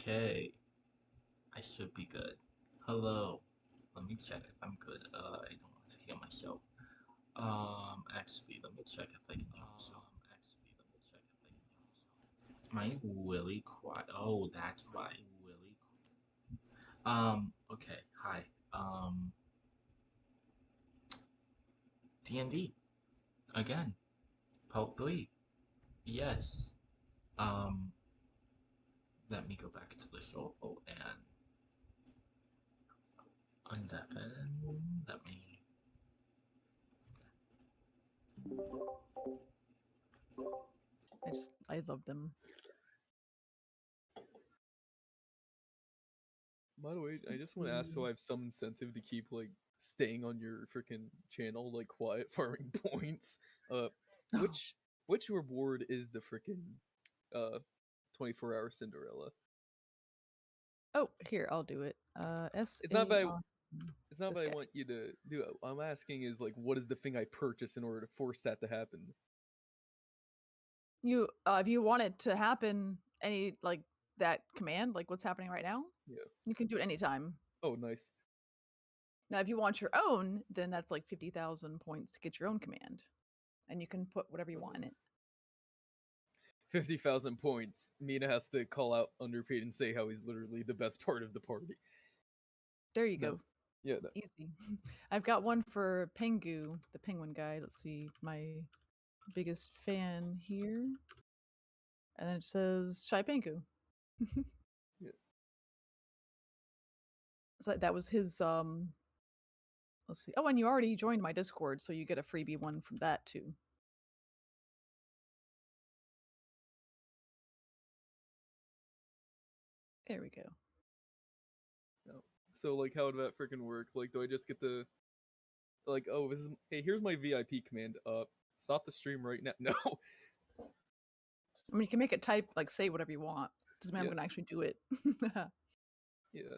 Okay, I should be good. Hello. Let me check if I'm good. I don't want to hear myself. Actually, let me check if I can hear myself. Am I really quiet? Oh, that's why. Okay, hi. D&D. Again. Part 3. Yes. Um, Let me go back to the shuffle and undeafen. Let me. I love them. By the way, I just want to ask, so I have some incentive to keep like staying on your freaking channel, like quiet farming points. Which reward is the freaking 24-hour Cinderella? Oh, here, I'll do it. S It's not A by R. it's not This what I guy. want you to do. What I'm asking is like, what is the thing I purchase in order to force that to happen? You, if you want it to happen, any like that command, like what's happening right now, Yeah. you can do it anytime. Oh, nice. Now, if you want your own, then that's like 50,000 points to get your own command, and you can put whatever you want in it. 50,000 points. Mina has to call out Underpaid and say how he's literally the best part of the party. There you No. go. Yeah. No. Easy. I've got one for Pengu, the penguin guy. Let's see, my biggest fan here. And then it says Shy Pengu. Yeah. So that was his let's see. Oh, and you already joined my Discord, so you get a freebie one from that too. There we go. No. So like, how would that freaking work? Like, do I just get the like, oh, hey, here's my VIP command. Stop the stream right now. No. I mean, you can make it type, like, say whatever you want. Doesn't mean I'm going to actually do it. Yeah.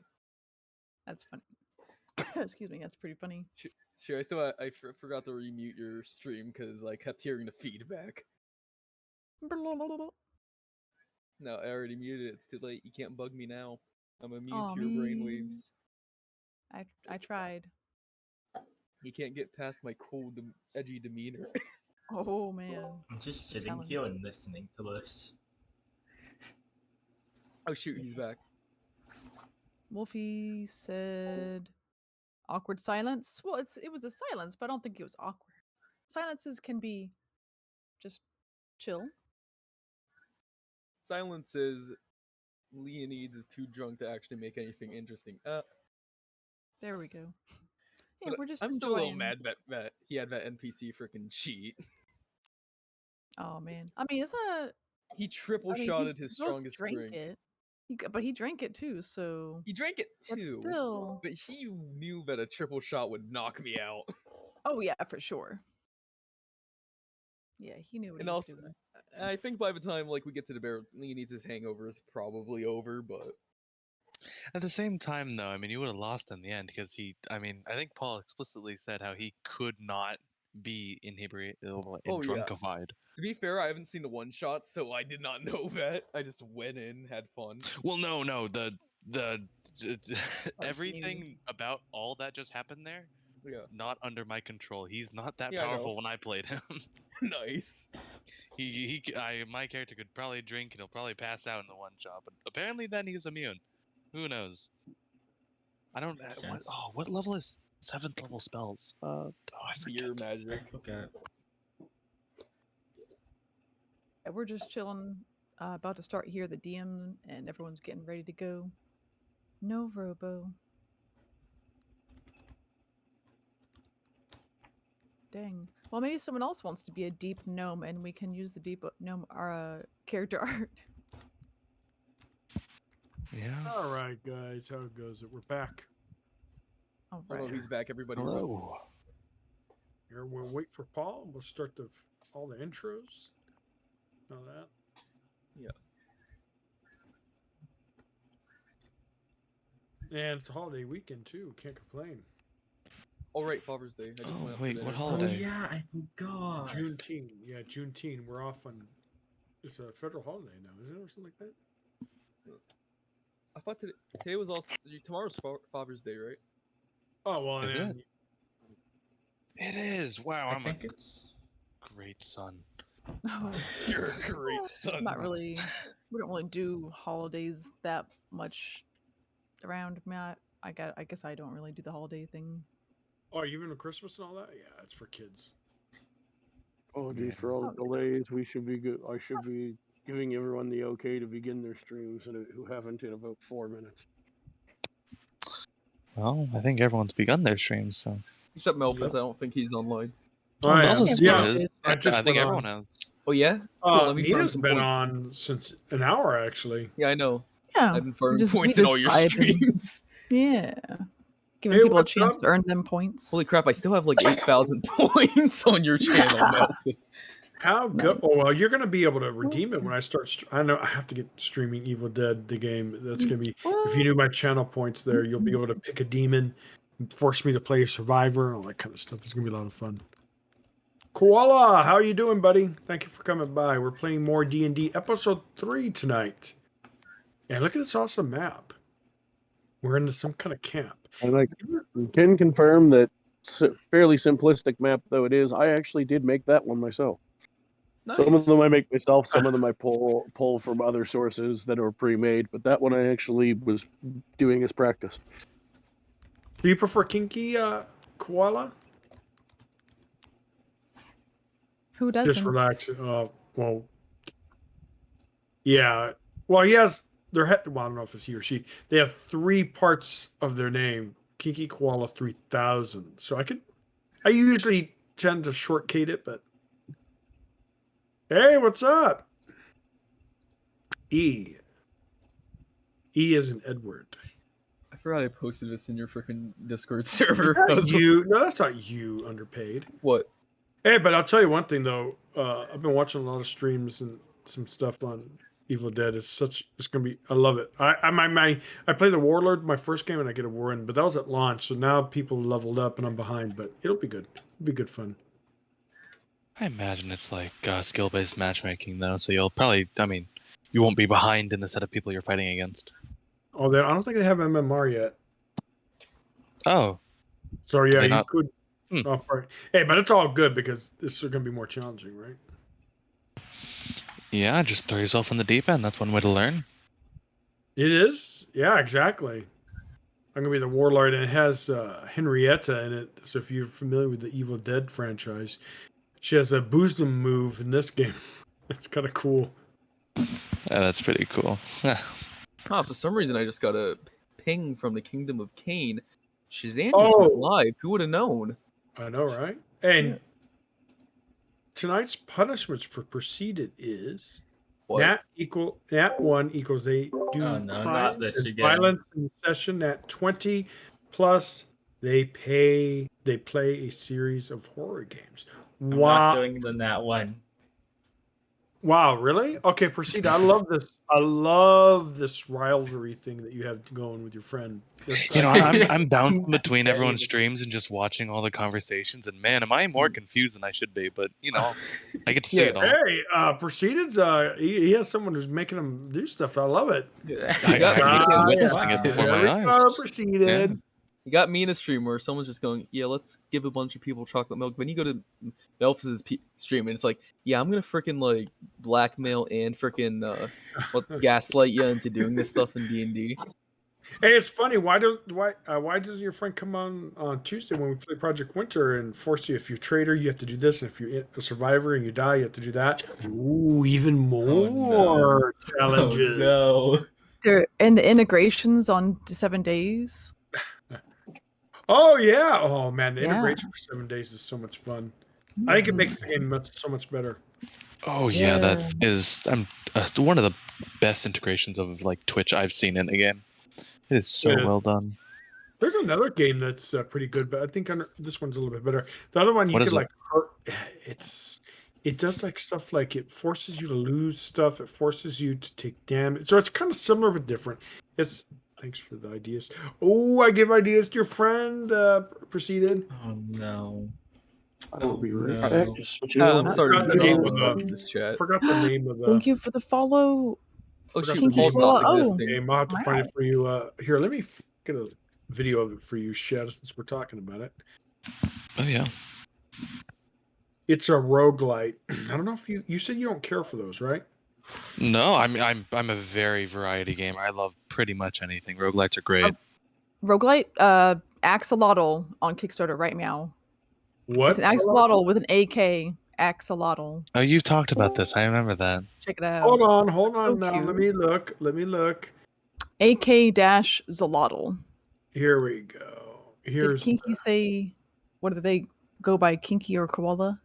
That's funny. Excuse me, that's pretty funny. Sure. I forgot to remute your stream because I kept hearing the feedback. No, I already muted it. It's too late. You can't bug me now. I'm immune to your brainwaves. I tried. You can't get past my cool, edgy demeanor. Oh, man. I'm just sitting here and listening to this. Oh shoot, he's back. Wolfie said awkward silence. Well, it was a silence, but I don't think it was awkward. Silences can be just chill. Silence is Leonides is too drunk to actually make anything interesting. There we go. Yeah, we're just I'm enjoying. still a little mad that he had that NPC freaking cheat. Oh man, I mean, he triple shotted his strongest drink. But he drank it too, so he drank it too. But he knew that a triple shot would knock me out. Oh yeah, for sure. Yeah, he knew what he was doing. I think by the time like we get to the bear, Leonidas' hangover is probably over, but at the same time, though, I mean, you would have lost in the end because I think Paul explicitly said how he could not be inebriated and drunkified. Yeah. To be fair, I haven't seen the one shot, so I did not know that. I just went in, had fun. Well, no, the everything about all that just happened there. Yeah. Not under my control. He's not that powerful when I played him. Nice. My character could probably drink and he'll probably pass out in the one shot, but apparently then he's immune. Who knows? I don't. What level is 7th level spells? I forget. Fear magic. Okay. We're just chilling. About to start here, the DM, and everyone's getting ready to go. No robo. Dang. Well, maybe someone else wants to be a deep gnome, and we can use the deep gnome character art. Yeah. All right, guys. How goes it? We're back. All right. Hello, he's back. Everybody. Hello. Here we'll wait for Paul. We'll start all the intros. All that. Yeah. And it's a holiday weekend too. Can't complain. All right, Father's Day. I just went wait, what Oh holiday? yeah, I forgot. Juneteenth. Yeah, Juneteenth. We're off on. It's a federal holiday now, isn't it, or something like that? I thought today was also tomorrow's Father's Day, right? Oh well, Is and It is. Wow, I I'm a think it's. great son. Oh, You're a great son. not really. We don't really do holidays that much around me. I guess I don't really do the holiday thing. oh, even Christmas and all that. Yeah, it's for kids. Apologies for all the delays. We should be good. I should be giving everyone the okay to begin their streams who haven't in about 4 minutes. Well, I think everyone's begun their streams, so. Except Melphis, Yep. I don't think he's online. Oh, I Melvin am. still Yeah, is. I just I think went everyone on. has. Oh yeah? Cool, let me farm Nina's some been points. on since an hour actually. Yeah, I know. Yeah, I've been farming we points in just all your vibing. streams. Yeah, giving Hey, people a what's chance up? to earn them points. Holy crap, I still have like 8,000 points on your channel, Melphis. How good? Nice. Oh well, you're gonna be able to redeem it when I start. I know I have to get streaming Evil Dead the game. That's gonna be. If you knew my channel points there, you'll be able to pick a demon, force me to play a survivor, all that kind of stuff. It's gonna be a lot of fun. Koala, how are you doing, buddy? Thank you for coming by. We're playing more D&D episode 3 tonight. And look at this awesome map. We're in some kind of camp. And I can confirm that fairly simplistic map though it is, I actually did make that one myself. Nice. Some of them I make myself, some of them I pull from other sources that are pre-made, but that one I actually was doing as practice. Do you prefer kinky, Koala? Who doesn't? Just relax. Well, yeah. Well, he has their head. Well, I don't know if it's he or she. They have 3 parts of their name. Kinky Koala 3000. So I usually tend to shortcate it, but hey, what's up? E is an Edward. I forgot I posted this in your freaking Discord server. No, that's not you, underpaid. What? Hey, but I'll tell you one thing though. I've been watching a lot of streams and some stuff on Evil Dead. It's gonna be. I love it. I play the Warlord my first game and I get a war in, but that was at launch. So now people leveled up and I'm behind, but it'll be good. It'll be good fun. I imagine it's like skill-based matchmaking, though, so you'll probably, you won't be behind in the set of people you're fighting against. Oh, I don't think they have MMR yet. Oh. So yeah, you not? could. Oh, right. Hey, but it's all good because this is going to be more challenging, right? Yeah, just throw yourself in the deep end. That's one way to learn. It is. Yeah, exactly. I'm going to be the Warlord, and it has Henrietta in it. So if you're familiar with the Evil Dead franchise, she has a bosom move in this game. It's kind of cool. Yeah, that's pretty cool. For some reason I just got a ping from the Kingdom of Cain. Shazam just went live. Who would have known? I know, right? And tonight's punishments for preceded is What? Nat 1 equals they do Oh, no, crime not this and again. violence in session. Nat 20 plus they play a series of horror games. I'm Wow. not doing the Nat 1. Wow, really? Okay, proceed. I love this rivalry thing that you have going with your friend. I'm bouncing between everyone's streams and just watching all the conversations, and man, am I more confused than I should be, but, I get to see it all. Hey, Proceeded's he has someone who's making him do stuff. I love it. I get witnessing it before my eyes. Proceeded. Yeah. You got me in a stream where someone's just going, yeah, let's give a bunch of people chocolate milk. Then you go to Melphis' stream and it's like, yeah, I'm gonna freaking like blackmail and freaking gaslight you into doing this stuff in D&D. Hey, it's funny. Why doesn't your friend come on Tuesday when we play Project Winter and force you? If you're a traitor, you have to do this. If you're a survivor and you die, you have to do that. Ooh, even more challenges. Oh, no. They're in the integrations on 7 days. Oh yeah. Oh man, the integration for 7 days is so much fun. I think it makes the game so much better. Oh yeah, that is one of the best integrations of like Twitch I've seen in a game. It is so well done. There's another game that's pretty good, but I think this one's a little bit better. The other one you What could is it? like hurt. It does like stuff like it forces you to lose stuff. It forces you to take damage. So it's kind of similar but different. Thanks for the ideas. Oh, I give ideas to your friend. Proceeded. Oh, no. I'll be right no. back. Just switching I'm over. sorry to the name interrupt of this chat. Forgot the name of the. Thank you for the follow, Oh Forgot shoot, the Kinky Paul's name not of the Koala. existing. game. I'll have to find Wow. it for you. Here, let me get a video of it for you, Shed, since we're talking about it. Oh yeah. It's a roguelite. I don't know if you said you don't care for those, right? No, I mean I'm a very variety gamer. I love pretty much anything. Roguelites are great. Roguelite, axolotl on Kickstarter right now. What? It's an axolotl with an AK. Axolotl. Oh, you've talked about this. I remember that. Check it out. Hold on So now. cute. Let me look. AK-Zolotl. Here we go. Did Here's Kinky say, what do they go by, Kinky or Koala?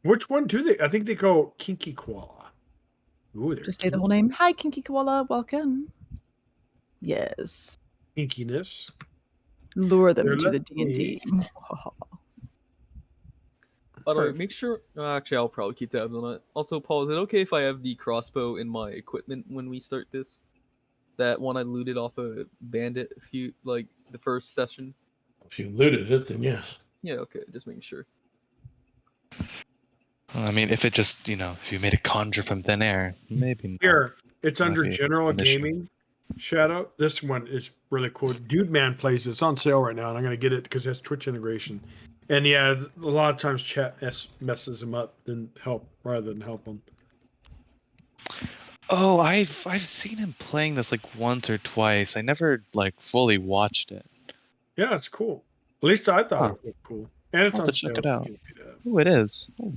which one do they? I think they go Kinky Koala. Ooh, they're Just say the whole name. Hi, Kinky Koala. Welcome. Yes. kinkiness. Lure them Here, to the let D&D. By the way, Perfect. make sure. Actually, I'll probably keep tabs on it. Also, Paul, is it okay if I have the crossbow in my equipment when we start this? That one I looted off a bandit the first session. If you looted it, then yes. Yeah, okay, just making sure. I mean, if it just if you made a conjure from thin air, maybe not. Here, it's Might under be general an issue. gaming. Shadow. This one is really cool. Dude Man plays it. It's on sale right now, and I'm gonna get it because it has Twitch integration. And yeah, a lot of times chat messes him up rather than help him. Oh, I've seen him playing this like once or twice. I never fully watched it. Yeah, it's cool. At least I thought Huh. it was cool. And it's I'll on have to check sale. it so out. you can pick it up. Oh, it is. Oh.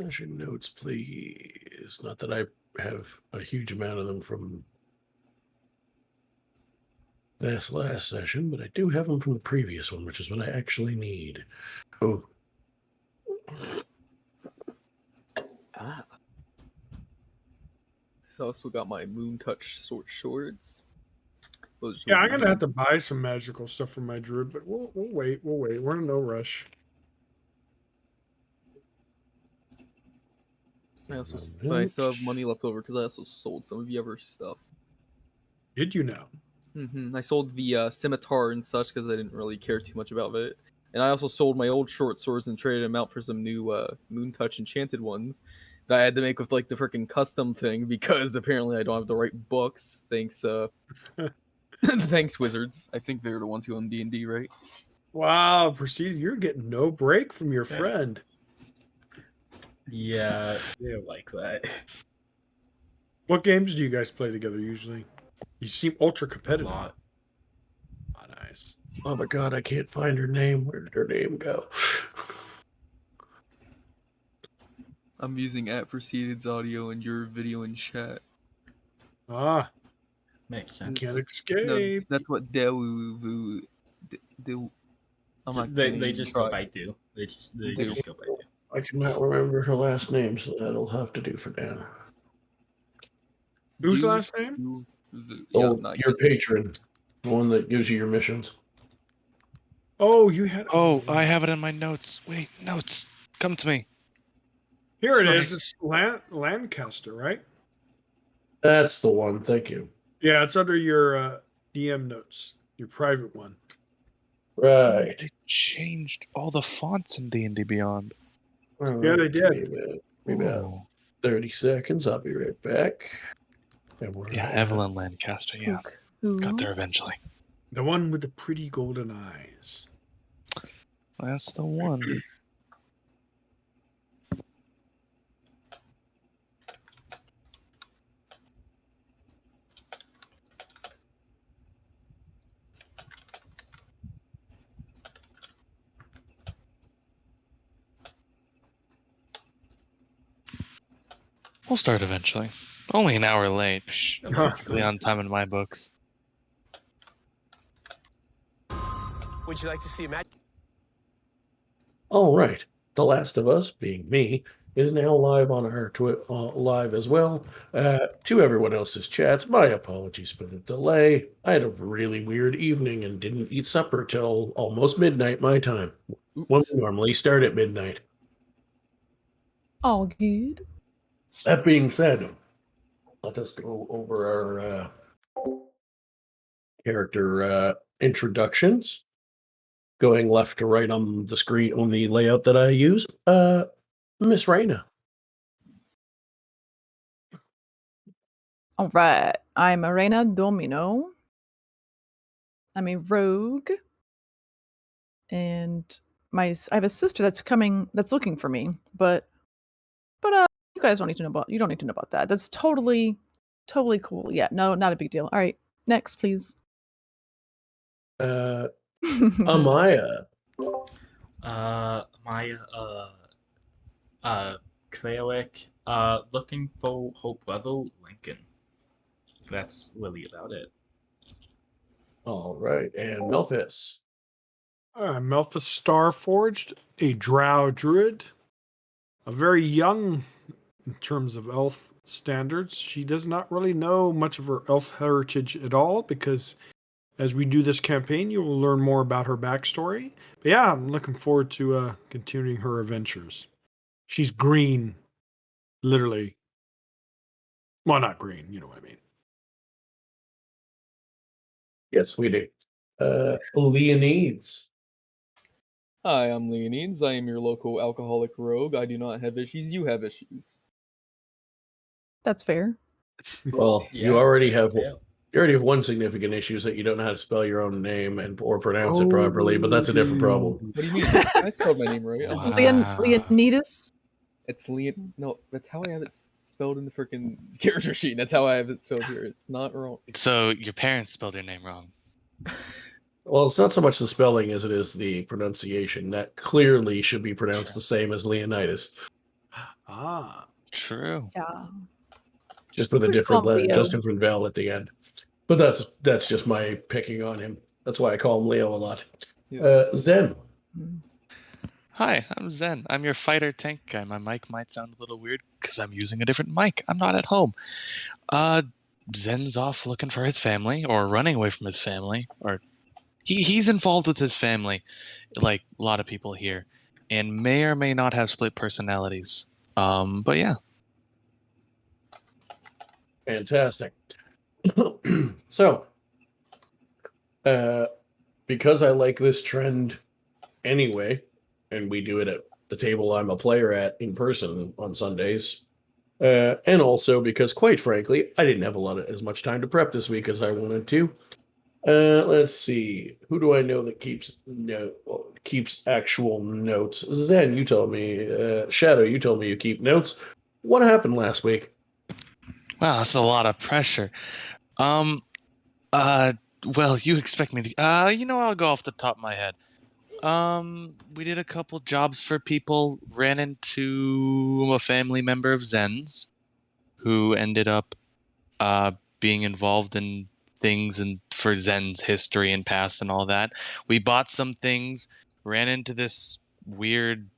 Session notes, please. Not that I have a huge amount of them from this last session, but I do have them from the previous one, which is what I actually need. Oh. Ah. So I also got my Moon Touch swords. Those Yeah, will I'm be gonna good. have to buy some magical stuff for my druid, but we'll wait. We'll wait. We're in no rush. But I still have money left over because I also sold some of the other stuff. Did you know? I sold the scimitar and such because I didn't really care too much about it. And I also sold my old short swords and traded them out for some new Moon Touch enchanted ones that I had to make with the freaking custom thing because apparently I don't have the right books. Thanks, thanks Wizards. I think they're the ones who own D&D, right? Wow, Proceed, you're getting no break from your friend. Yeah, they're like that. What games do you guys play together usually? You seem ultra A competitive. lot. Oh, nice. Oh my god, I can't find her name. Where did her name go? I'm using @Proceeded's audio and your video in chat. Ah, Makes sense. can't escape. No, that's what do. I'm not They gonna just try. go by do. They just go by do. I cannot remember her last name, so that'll have to do for now. Whose Do- last name? Yeah, Oh, not your yours. patron. The one that gives you your missions. Oh, you had. Oh, I have it in my notes. Wait, notes. Come to me. Here it is. Right. It's Lancaster, right? That's the one. Thank you. Yeah, it's under your DM notes, your private one. Right. They changed all the fonts in D&D Beyond. Yeah, they did. Maybe about Oh. 30 seconds. I'll be right back. And we're Yeah, Evelyn Lancaster. Yeah, Who? got there eventually. The one with the pretty golden eyes. That's the one. We'll start eventually. Only an hour late. Psh, perfectly on time in my books. Would you like to see a match? all right. The Last of Us, being me, is now live on our live as well. To everyone else's chats, my apologies for the delay. I had a really weird evening and didn't eat supper till almost midnight my time. When Oops. we normally start at midnight. All good. That being said, let us go over our character introductions. Going left to right on the screen on the layout that I use. Miss Raina. All right. I'm Arena Domino. I'm a rogue. And I have a sister that's looking for me, but you guys don't need to know about that. That's totally cool. Yeah, no, not a big deal. All right, next, please. Amaya. Maya, Cleric, looking for Hope level Lincoln. That's really about it. All right, and Melphis. Melphis Starforged, a drow druid, a very young in terms of elf standards. She does not really know much of her elf heritage at all because as we do this campaign, you will learn more about her backstory. But yeah, I'm looking forward to continuing her adventures. She's green, literally. Well, not green, you know what I mean. Yes, we do. Leonides. Hi, I'm Leonides. I am your local alcoholic rogue. I do not have issues. You have issues. That's fair. Well, Yeah, you already have yeah. you already have one significant issue is that you don't know how to spell your own name or pronounce it properly, but that's a different problem. What do you mean? I spelled my name right. I'm Wow. Leonidas. It's Leon. No, that's how I have it spelled in the freaking character sheet. That's how I have it spelled here. It's not wrong. So your parents spelled your name wrong. Well, it's not so much the spelling as it is the pronunciation. That clearly should be pronounced the same as Leonidas. Ah. True. Yeah. Just with a We're different calling Leo. just different vowel at the end. But that's just my picking on him. That's why I call him Leo a lot. Yeah. Zen. Hi, I'm Zen. I'm your fighter tank guy. My mic might sound a little weird because I'm using a different mic. I'm not at home. Zen's off looking for his family or running away from his family, or he's involved with his family, like a lot of people here, and may or may not have split personalities. But yeah. Fantastic. So, because I like this trend anyway, and we do it at the table I'm a player at in person on Sundays, and also because, quite frankly, I didn't have as much time to prep this week as I wanted to. Let's see. Who do I know that keeps actual notes? Zen, you told me. Shadow, you told me you keep notes. What happened last week? Wow, that's a lot of pressure. Well, you expect me to. I'll go off the top of my head. We did a couple jobs for people. Ran into a family member of Zen's, who ended up, being involved in things and for Zen's history and past and all that. We bought some things. Ran into this weird,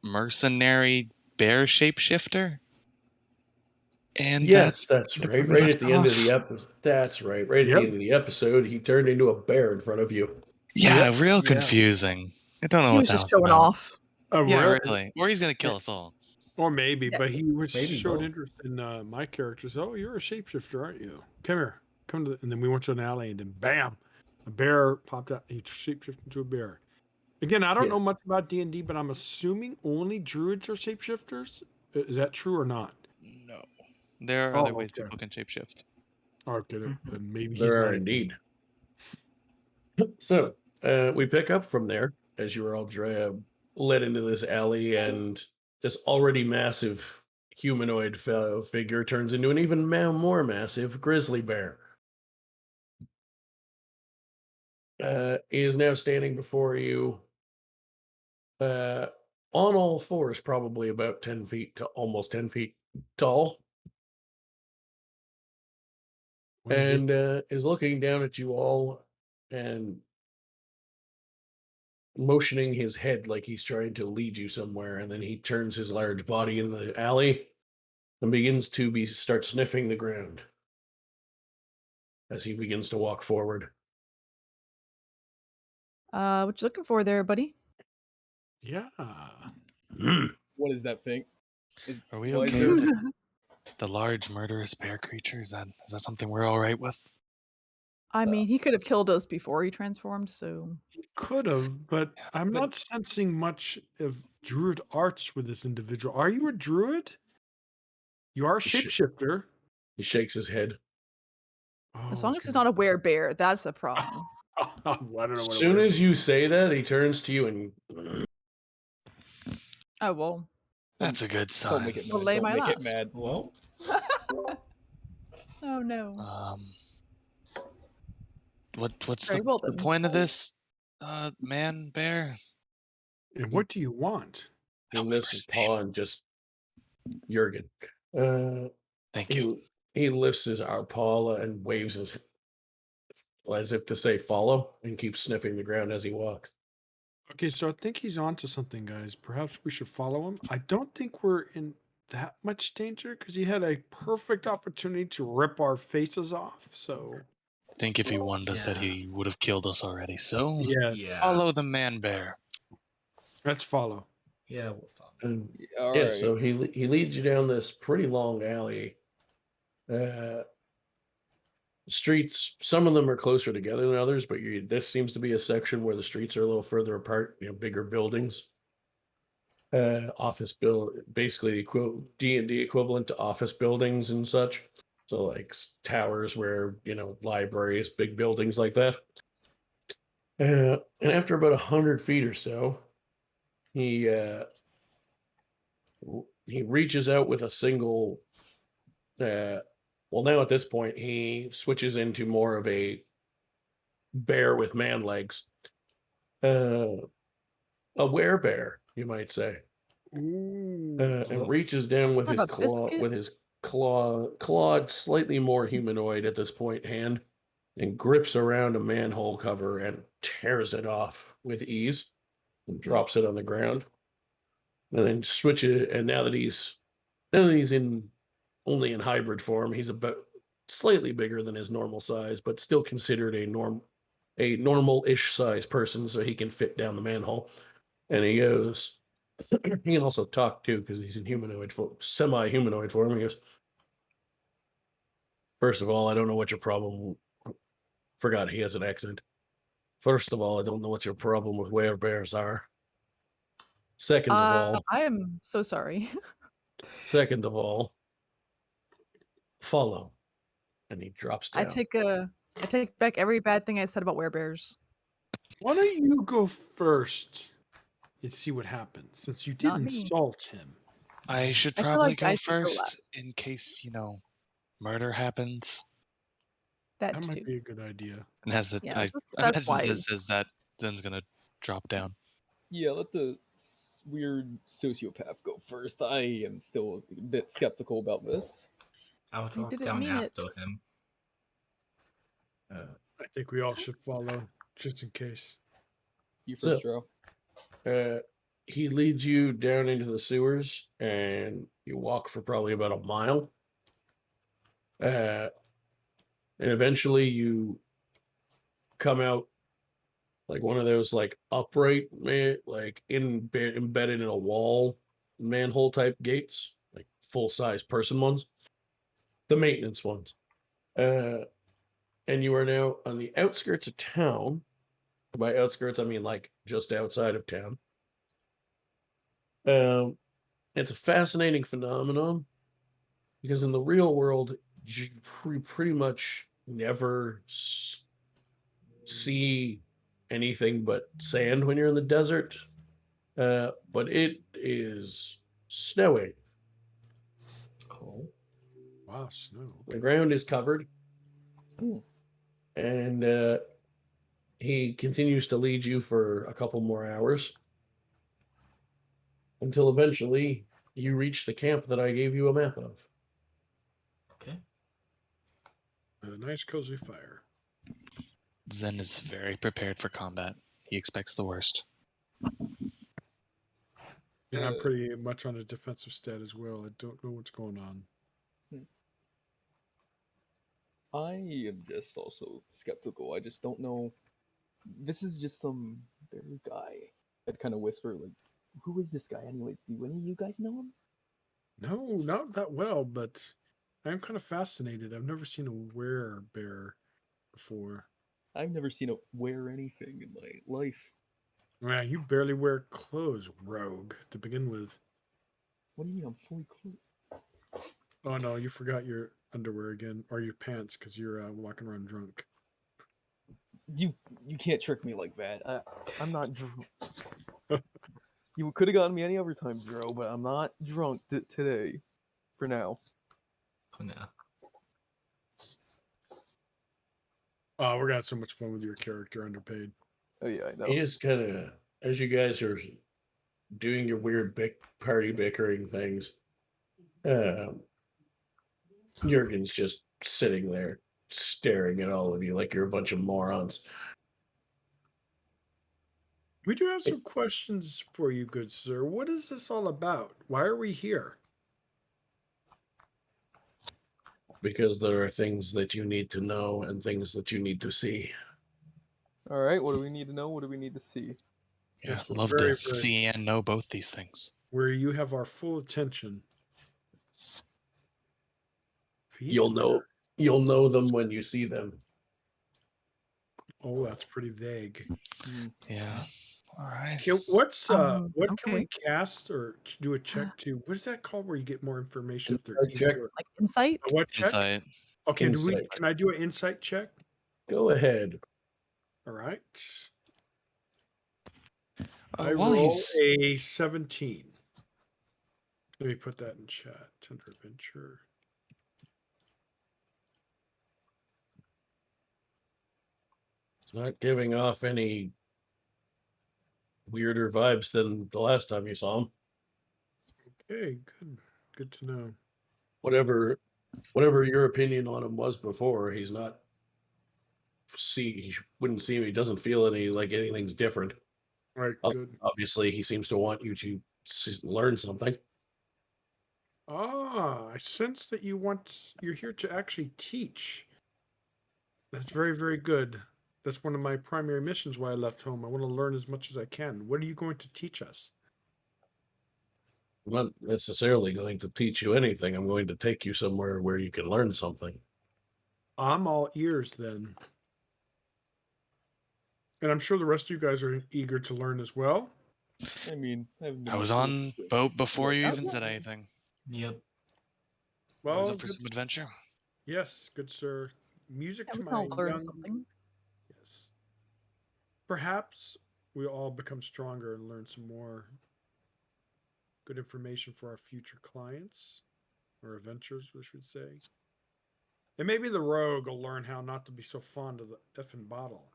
mercenary bear shapeshifter. And Yes, that's pretty right. much Right at the end of the off. episode. That's right. Right at Yep. the end of the episode, he turned into a bear in front of you. Yeah, Yep. real Yeah. confusing. I don't know He what was that just was showing about. off. Yeah, Rare- really. Or he's gonna kill us all. Or maybe, Yeah, but he maybe showed both. interest in my characters. Oh, you're a shapeshifter, aren't you? Come here. Come to and then we went to an alley, and then bam, a bear popped out. He shapeshifted into a bear. Again, I don't Yeah. know much about D&D, but I'm assuming only druids are shapeshifters. Is that true or not? No. There are Oh, other ways okay. people can shapeshift. Okay, Mhm. then maybe he's There not are a- indeed. So, we pick up from there as you are all led into this alley, and this already massive humanoid figure turns into an even more massive grizzly bear. He is now standing before you, on all fours, probably about 10 feet to almost 10 feet tall, What did and is looking down at you all and motioning his head like he's trying to lead you somewhere, and then he turns his large body in the alley and begins to start sniffing the ground as he begins to walk forward. What you looking for there, buddy? Yeah. What is that thing? Are we why is okay there- with the large murderous bear creature? Is that something we're all right with? I mean, he could have killed us before he transformed, so He could have, but Yeah, I'm but- not sensing much of druid arts with this individual. Are you a druid? You are a Sh- shapeshifter. He shakes his head. As long as it's not a werebear, that's the problem. I don't know As what a soon werebear as you say that, he turns to you and Oh well. That's a good Don't sign. make it mad. Belay Don't my make it last. mad. well, Oh no. What's Very well the then. point of this, man bear? And what do you want? he Help me lifts his impersonate. paw and just Jurgen. Thank you. He lifts his paw and waves his as if to say follow, and keeps sniffing the ground as he walks. Okay, so I think he's onto something, guys. Perhaps we should follow him. I don't think we're in that much danger because he had a perfect opportunity to rip our faces off. So I think if he wanted us, that Yeah. he would have killed us already. So yes, Yeah. follow the man bear. let's follow. Yeah, we'll follow. And All yeah, right. so he leads you down this pretty long alley. Streets, some of them are closer together than others, but this seems to be a section where the streets are a little further apart. Bigger buildings, office basically D&D equivalent to office buildings and such. So like towers where libraries, big buildings like that. And after about 100 feet or so, he reaches out with a single. Well, now at this point, he switches into more of a bear with man legs. A werebear, you might say. Ooh, And reaches down with Kind his of a biscuit. clawed, slightly more humanoid at this point hand, and grips around a manhole cover and tears it off with ease and drops it on the ground. And then switches, and now that he's in only in hybrid form, he's about slightly bigger than his normal size, but still considered a normal-ish size person, so he can fit down the manhole. And he goes, he can also talk too because he's in semi-humanoid form. He goes, first of all, I don't know what your problem. Forgot he has an accent. First of all, I don't know what your problem with werebears are. Second of all, I am so sorry. follow. And he drops I down. take back every bad thing I said about werebears. why don't you go first and see what happens since you did Not me. insult him? I should I feel probably like go I should go first last. in case, murder happens. That That might too. be a good idea. And as the Yeah, I that's imagine why. says that Zen's gonna drop down. Yeah, let the weird sociopath go first. I am still a bit skeptical about this. I'll You drop didn't down mean it. after him. I think we all should follow just in case. You So- first, Joe. He leads you down into the sewers, and you walk for probably about a mile. And eventually you come out like one of those like upright like embedded in a wall manhole type gates, like full size person ones, the maintenance ones. And you are now on the outskirts of town. By outskirts, I mean like just outside of town. It's a fascinating phenomenon because in the real world, you pretty much never see anything but sand when you're in the desert. But it is snowing. Oh. Wow, snow. The ground is covered. Ooh. And he continues to lead you for a couple more hours until eventually you reach the camp that I gave you a map of. Okay. With a nice cozy fire. Zen is very prepared for combat. He expects the worst. And I'm pretty much on a defensive stat as well. I don't know what's going on. I am just also skeptical. I just don't know. This is just some bear guy. I'd kind of whisper, like, who is this guy anyways? Do any of you guys know him? No, not that well, but I'm kind of fascinated. I've never seen a werebear before. I've never seen it wear anything in my life. Man, you barely wear clothes, rogue, to begin with. What do you mean I'm fully clothed? Oh no, you forgot your underwear again, or your pants, because you're walking around drunk. You can't trick me like that. I'm not drunk. You could have gotten me any other time, Dro, but I'm not drunk today. For now. For now. Oh, we're gonna have so much fun with your character, underpaid. Oh yeah, I know. He just kind of, as you guys are doing your weird party bickering things, Jurgen's just sitting there staring at all of you like you're a bunch of morons. We do have some questions for you, good sir. What is this all about? Why are we here? Because there are things that you need to know and things that you need to see. All right, what do we need to know? What do we need to see? Yeah, Yes, love very, to very- see and know both these things. Where you have our full attention. You'll know them when you see them. Oh, that's pretty vague. Yeah. All right. Okay, what's what can we Okay. cast or do a check to? What is that called? Where you get more information if they're Insight check. evil? Or, Like insight? a what check? Insight. Okay, Insight. can I do an insight check? Go ahead. All right. I While roll he's a 17. Let me put that in chat. Tender Adventure. It's not giving off any weirder vibes than the last time you saw him. Okay, good. Good to know. Whatever your opinion on him was before, he's not he wouldn't seem, he doesn't feel anything's different. All right, good. Obviously, he seems to want you to learn something. Ah, I sense that you're here to actually teach. That's very, very good. That's one of my primary missions why I left home. I want to learn as much as I can. What are you going to teach us? I'm not necessarily going to teach you anything. I'm going to take you somewhere where you can learn something. I'm all ears then. And I'm sure the rest of you guys are eager to learn as well. I mean, I was on boat before you even said anything. Yep. I was Well, up for some adventure. yes, good sir. Music Yeah, to we can my all learn young. something. Yes. Perhaps we all become stronger and learn some more good information for our future clients or adventures, we should say. And maybe the rogue will learn how not to be so fond of the effing bottle.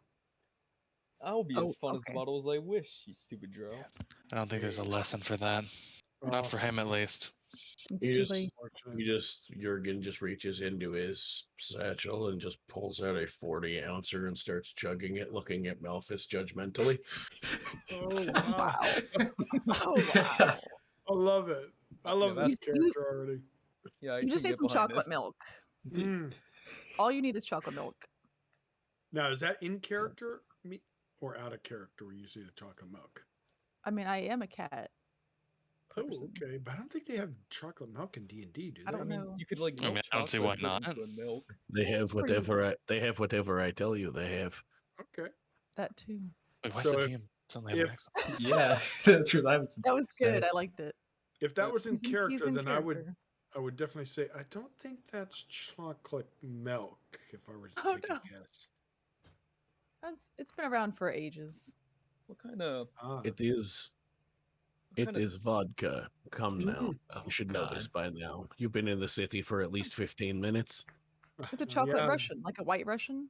I'll be as fun as the okay. model as I wish, you stupid Dro. I don't think there's a lesson for that. Not for him, at least. It's too late. Jurgen just reaches into his satchel and just pulls out a 40-ouncer and starts chugging it, looking at Malphus judgmentally. Oh wow! Oh wow! I love it. I love Yeah, this that's- character already. Yeah, I You just can need get some behind chocolate this. milk. Mm. All you need is chocolate milk. Now, is that in character or out of character when you say the chocolate milk? I mean, I am a cat. Oh, person. okay, but I don't think they have chocolate milk in D&D, do they? I don't I mean, know. you could like I mean, melt I don't see chocolate why and put it not. into milk. They have It's pretty- whatever I tell you they have. Okay. That too. Wait, why's So the if- team suddenly have an if- accent? Yeah, that's what I was. That was saying. good. I liked it. If that was in He's character, in then character. I would definitely say I don't think that's chocolate milk. If I were to Oh, take no. a guess. It's been around for ages. What kind of It is vodka. Come now. Mm. Oh, You should know this God. by now. You've been in the city for at least 15 minutes. It's a chocolate Yeah, Russian, like a white Russian.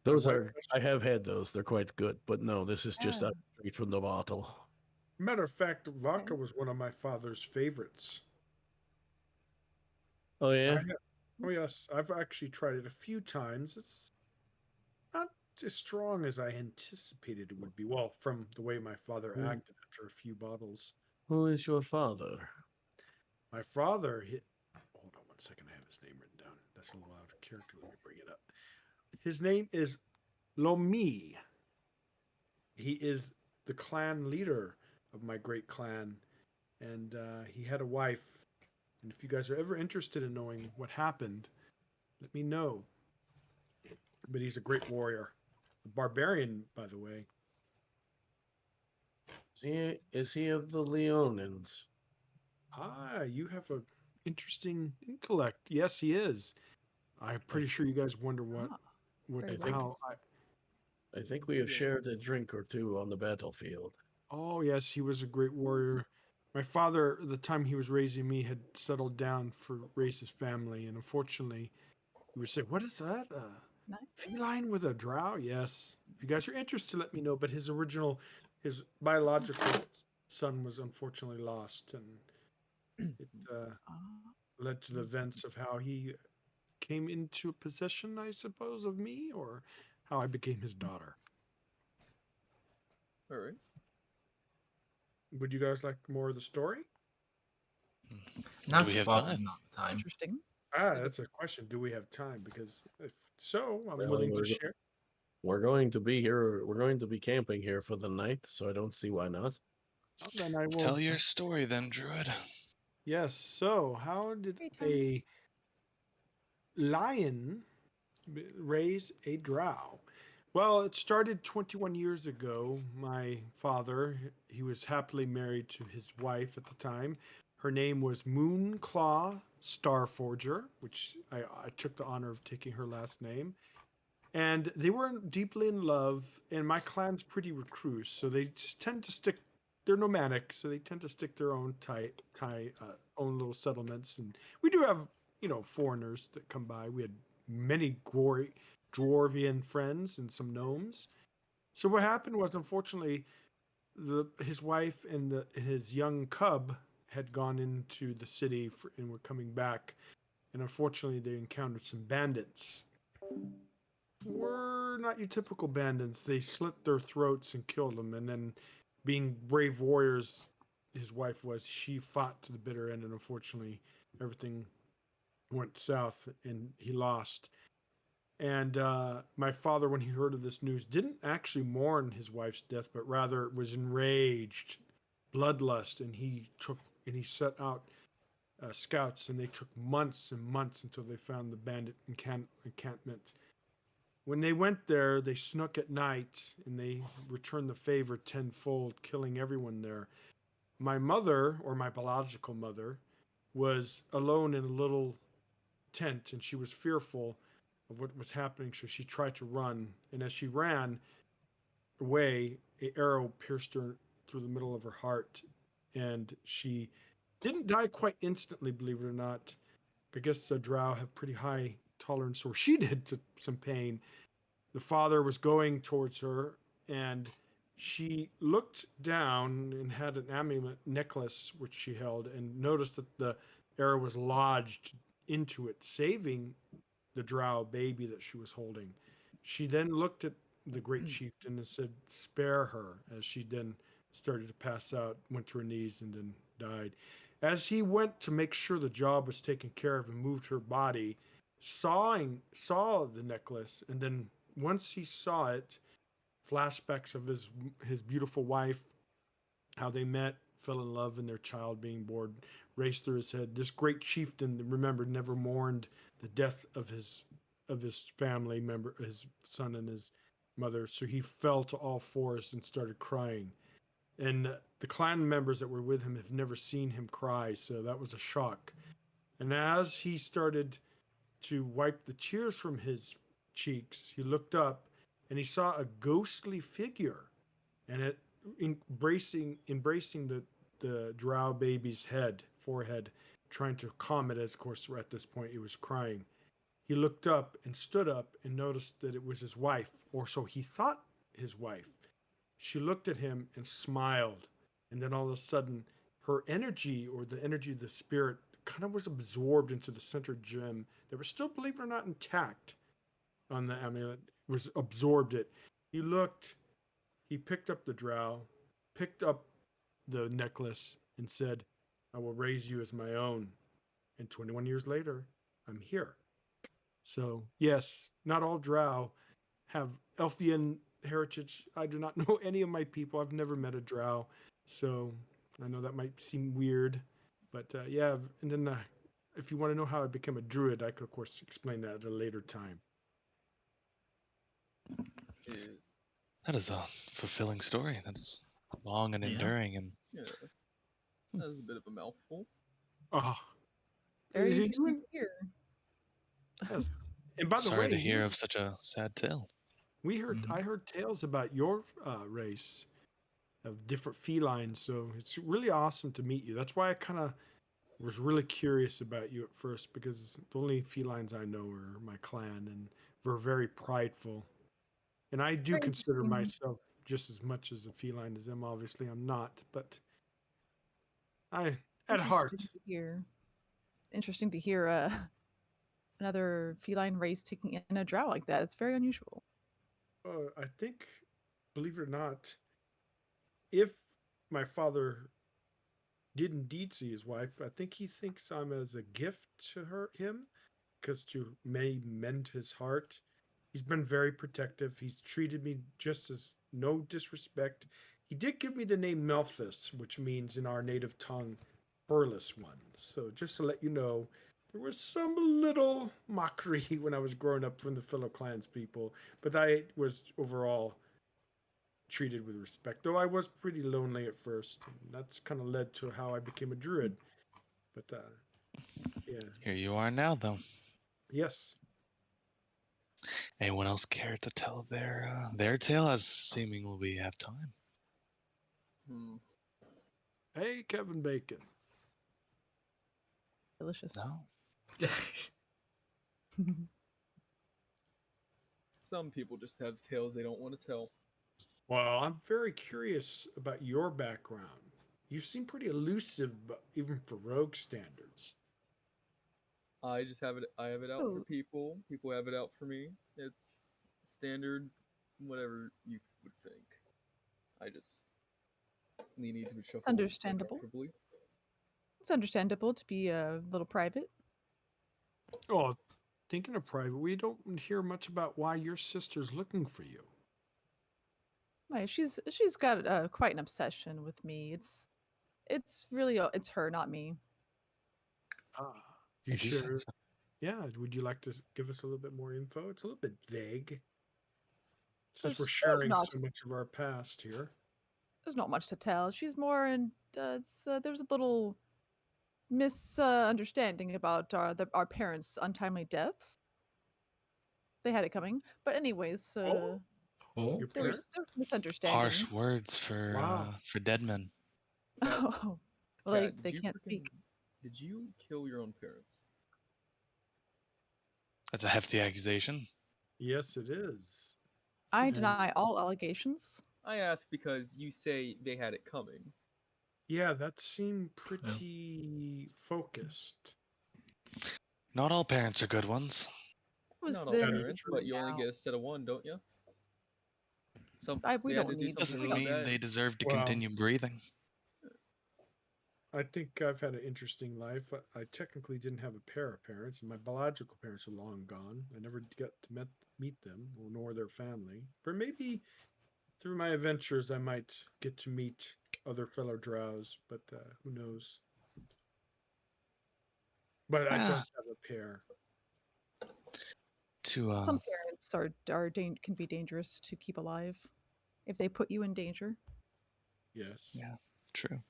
Those White are, I have had those. They're quite good. But no, this is just Yeah. straight from the bottle. Matter of fact, vodka was one of my father's favorites. Oh, yeah? Oh yes, I've actually tried it a few times. It's not as strong as I anticipated it would be. Well, from the way my father Mm. acted after a few bottles. Who is your father? My father hit. Hold on one second. I have his name written down. That's a little out of character. Let me bring it up. His name is Lomi. He is the clan leader of my great clan, and he had a wife. And if you guys are ever interested in knowing what happened, let me know. But he's a great warrior, a barbarian, by the way. Is he of the Leonins? Ah, you have a interesting intellect. Yes, he is. I'm pretty sure you guys wonder what, Ah, very think- how. wise. I think we have Yeah. shared a drink or two on the battlefield. Oh yes, he was a great warrior. My father, at the time he was raising me, had settled down for raise his family, and unfortunately, he would say, "What is that? Nice. Feline with a drow?" Yes. If you guys are interested, let me know. But his biological son was unfortunately lost, and it Ah, led to the events of how he came into possession, I suppose, of me, or how I became his daughter. All right. Would you guys like more of the story? Now we have probably time? not the time. interesting. That's a question. Do we have time? Because if so, I'm Well, willing to share. We're going to be here. We're going to be camping here for the night, so I don't see why not. Well, then I will. Tell your story then, Druid. Yes. So, how did Free time. a lion raise a drow? Well, it started 21 years ago. My father, he was happily married to his wife at the time. Her name was Moonclaw Starforger, which I took the honor of taking her last name. And they were deeply in love. And my clan's pretty recluse, so they tend to stick. They're nomadic, so they tend to stick their own own little settlements. And we do have, foreigners that come by. We had many dwarvian friends and some gnomes. So what happened was, unfortunately, his wife and his young cub had gone into the city and were coming back. And unfortunately, they encountered some bandits. Were not your typical bandits. They slit their throats and killed them. And then, being brave warriors, his wife was, she fought to the bitter end. And unfortunately, everything went south and he lost. And my father, when he heard of this news, didn't actually mourn his wife's death, but rather was enraged, bloodlust, and he set out scouts, and they took months and months until they found the bandit encampment. When they went there, they snuck at night, and they returned the favor tenfold, killing everyone there. My mother, or my biological mother, was alone in a little tent, and she was fearful of what was happening, so she tried to run. And as she ran away, an arrow pierced her through the middle of her heart, and she didn't die quite instantly, believe it or not. I guess the drow have pretty high tolerance, or she did, to some pain. The father was going towards her, and she looked down and had an amulet necklace which she held, and noticed that the arrow was lodged into it, saving the drow baby that she was holding. She then looked at the great chieftain and said, "Spare her," as she then started to pass out, went to her knees, and then died. As he went to make sure the job was taken care of and moved her body, saw the necklace, and then once he saw it, flashbacks of his beautiful wife, how they met, fell in love, and their child being born raced through his head. This great chieftain, remember, never mourned the death of his family member, his son and his mother. So he fell to all fours and started crying. And the clan members that were with him have never seen him cry, so that was a shock. And as he started to wipe the tears from his cheeks, he looked up and he saw a ghostly figure, and it embracing the drow baby's forehead, trying to calm it, as of course at this point it was crying. He looked up and stood up and noticed that it was his wife, or so he thought, his wife. She looked at him and smiled, and then all of a sudden her energy, or the energy of the spirit, kind of was absorbed into the center gem that was still, believe it or not, intact on the amulet, was absorbed it. He looked, he picked up the drow, picked up the necklace, and said, "I will raise you as my own." And 21 years later, I'm here. So, yes, not all drow have Elfian heritage. I do not know any of my people. I've never met a drow. So, I know that might seem weird. But yeah, and then if you want to know how I became a druid, I could, of course, explain that at a later time. Yeah. That is a fulfilling story. That's long and Yeah. enduring, and Yeah. That's a bit of a mouthful. Ah, Very Is he interesting doing? to hear. Yes. And by the Sorry way, to hear of such a sad tale. I heard tales about your race of different felines, so it's really awesome to meet you. That's why I kind of was really curious about you at first, because the only felines I know are my clan, and we're very prideful. And I do Very consider interesting. myself just as much as a feline as them. Obviously, I'm not, but I, at heart, Interesting to hear. Interesting to hear another feline race taking in a drow like that. It's very unusual. I think, believe it or not, if my father did indeed see his wife, I think he thinks I'm as a gift to him, because to may mend his heart. He's been very protective. He's treated me just as no disrespect. He did give me the name Melphis, which means in our native tongue, furless one. So just to let you know, there was some little mockery when I was growing up from the fellow clans people, but I was overall treated with respect. Though I was pretty lonely at first, and that's kind of led to how I became a druid. But yeah, Here you are now, though. yes. Anyone else care to tell their tale? As seemingly we have time. Hmm. Hey, Kevin Bacon. Delicious. No. Some people just have tales they don't want to tell. Well, I'm very curious about your background. You seem pretty elusive, even for rogue standards. I just have it. I have it out for Oh. people. People have it out for me. It's standard, whatever you would think. I just need to be shuffled Understandable. comfortably. It's understandable to be a little private. Oh, thinking of private, we don't hear much about why your sister's looking for you. Right, she's got quite an obsession with me. It's really it's her, not me. Ah, you If you say sure? so. Yeah. Would you like to give us a little bit more info? It's a little bit vague, since we're There's sharing not so much of our past here. there's not much to tell. She's more in there's a little misunderstanding about our parents' untimely deaths. They had it coming, but anyways, Oh, Oh, your there was parents? Harsh misunderstandings. words Wow. for dead men. Cat, Oh, well, Cat, they can't speak. did you kill your own parents? That's a hefty accusation. Yes, it is. I And deny all allegations. I ask because you say they had it coming. yeah, that seemed yeah. pretty focused. Not all parents are good ones. It was Not all That then. is parents, true. but you only get a set of one, don't you? We They had to don't do need. something Doesn't really mean bad. they deserve to Well, continue breathing. I think I've had an interesting life. I technically didn't have a pair of parents, and my biological parents are long gone. I never got to meet them, nor their family. But maybe through my adventures, I might get to meet other fellow drows, but who knows? But I don't Ah, have a pair. to Some parents can be dangerous to keep alive if they put you in danger. Yes, yeah, true.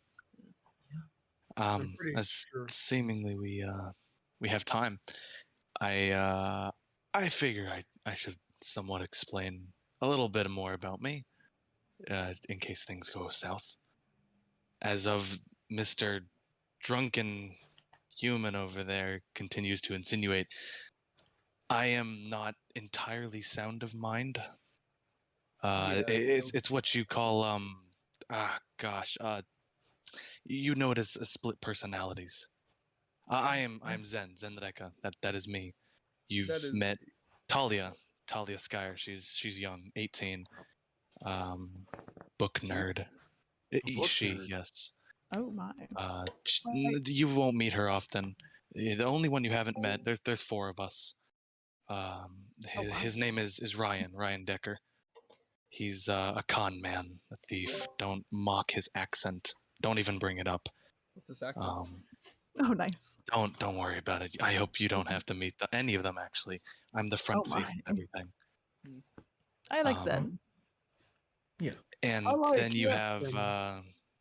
I'm pretty As sure. seemingly we have time. I figure I should somewhat explain a little bit more about me, in case things go south. As of Mr. Drunken Human over there continues to insinuate, I am not entirely sound of mind. Yeah, It's what you call you know it as split personalities. I'm Zen Reka. That is me. that You've is met Talia Skyer. She's young, 18. Um, book she. nerd. Book She, nerd. yes. Oh my! You won't meet her often. The only one you haven't met. There's four of us. Oh wow! His name is Ryan Decker. He's a con man, a thief. Don't mock his accent. Don't even bring it up. What's this accent? Um, Oh nice! don't worry about it. I hope you don't have to meet any of them. Actually, I'm the Oh front my! face of everything. I like Um, Zen. Yeah. and then Yes,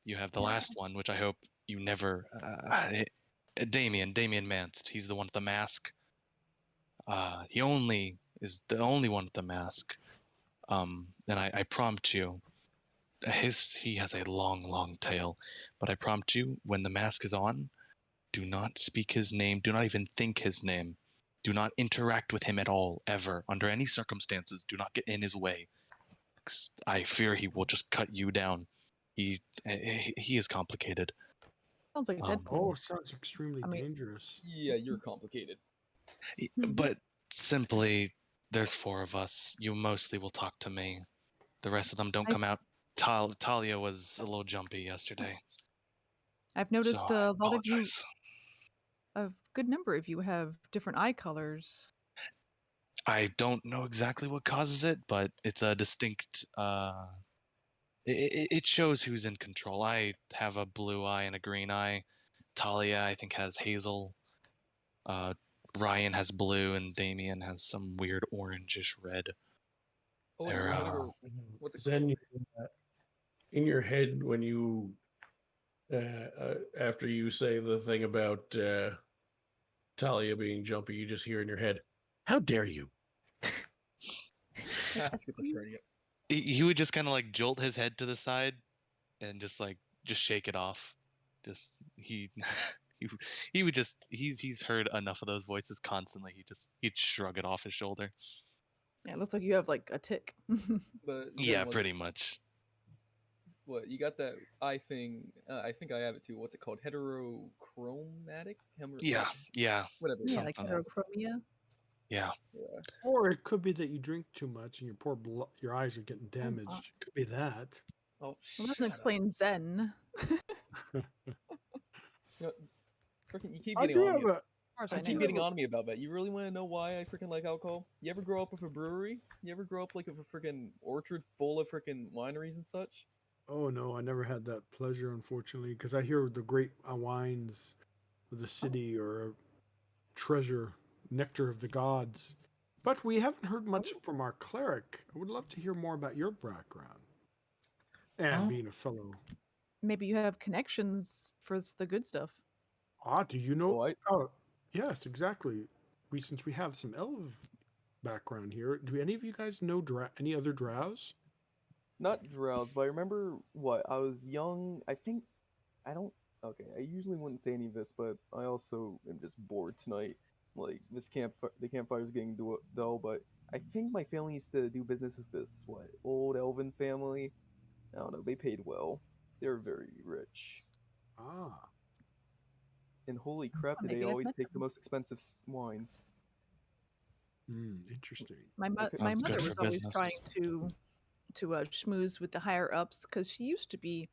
you have the last one, which I hope you never Damien Manst. He's the one with the mask. He only is the only one with the mask. And I prompt you, he has a long tail, but I prompt you, when the mask is on, do not speak his name, do not even think his name, do not interact with him at all, ever, under any circumstances. Do not get in his way. I fear he will just cut you down. He is complicated. Sounds like Um, Deadpool. Oh, sounds extremely I mean- dangerous. Yeah, you're complicated. But simply, there's 4 of us. You mostly will talk to me. The rest of them don't come out. Talia was a little jumpy yesterday. I've noticed So I a lot of you, apologize. a good number of you have different eye colors. I don't know exactly what causes it, but it's a distinct. It shows who's in control. I have a blue eye and a green eye. Talia, I think, has hazel. Ryan has blue, and Damien has some weird orangish red. Oh, They're, you're gonna go. What's it Then called? in your head when you after you say the thing about Talia being jumpy, you just hear in your head, "How dare you!" Schizophrenia. He would just kind of like jolt his head to the side and just shake it off. Just he he, he would just he's heard enough of those voices constantly. He'd shrug it off his shoulder. Yeah, it looks like you have like a tick. But Yeah, Zen, pretty much. What you got that eye thing? I think I have it too. What's it called? Heterochromatic? Yeah, yeah, Whatever. Yeah, like something. heterochromia. Yeah. Yeah. Or it could be that you drink too much and your eyes are getting damaged. It could be that. Oh, Well, that shut doesn't up. explain Zen. You know, freaking, you keep I getting do on have me. a. As far as You I keep know. getting on me about that. You really want to know why I freaking like alcohol? You ever grow up with a brewery? You ever grow up like with a freaking orchard full of freaking wineries and such? Oh no, I never had that pleasure, unfortunately, because I hear the great wines of the city or treasure, nectar of the gods. But we haven't heard much from our cleric. I would love to hear more about your background and being a fellow. Maybe you have connections for the good stuff. Do you know? Oh, Oh, yes, exactly. Since we have some elf background here, do any of you guys know any other drows? Not drowse, but I remember what I was young. I think I don't. Okay, I usually wouldn't say any of this, but I also am just bored tonight. Like this the campfire's getting dull. But I think my family used to do business with this old elven family. I don't know. They paid well. They're very rich. Ah, And holy crap, did maybe they I've always met take the them. most expensive wines? interesting. My Sounds mother good for was always business. trying to schmooze with the higher ups because she used to be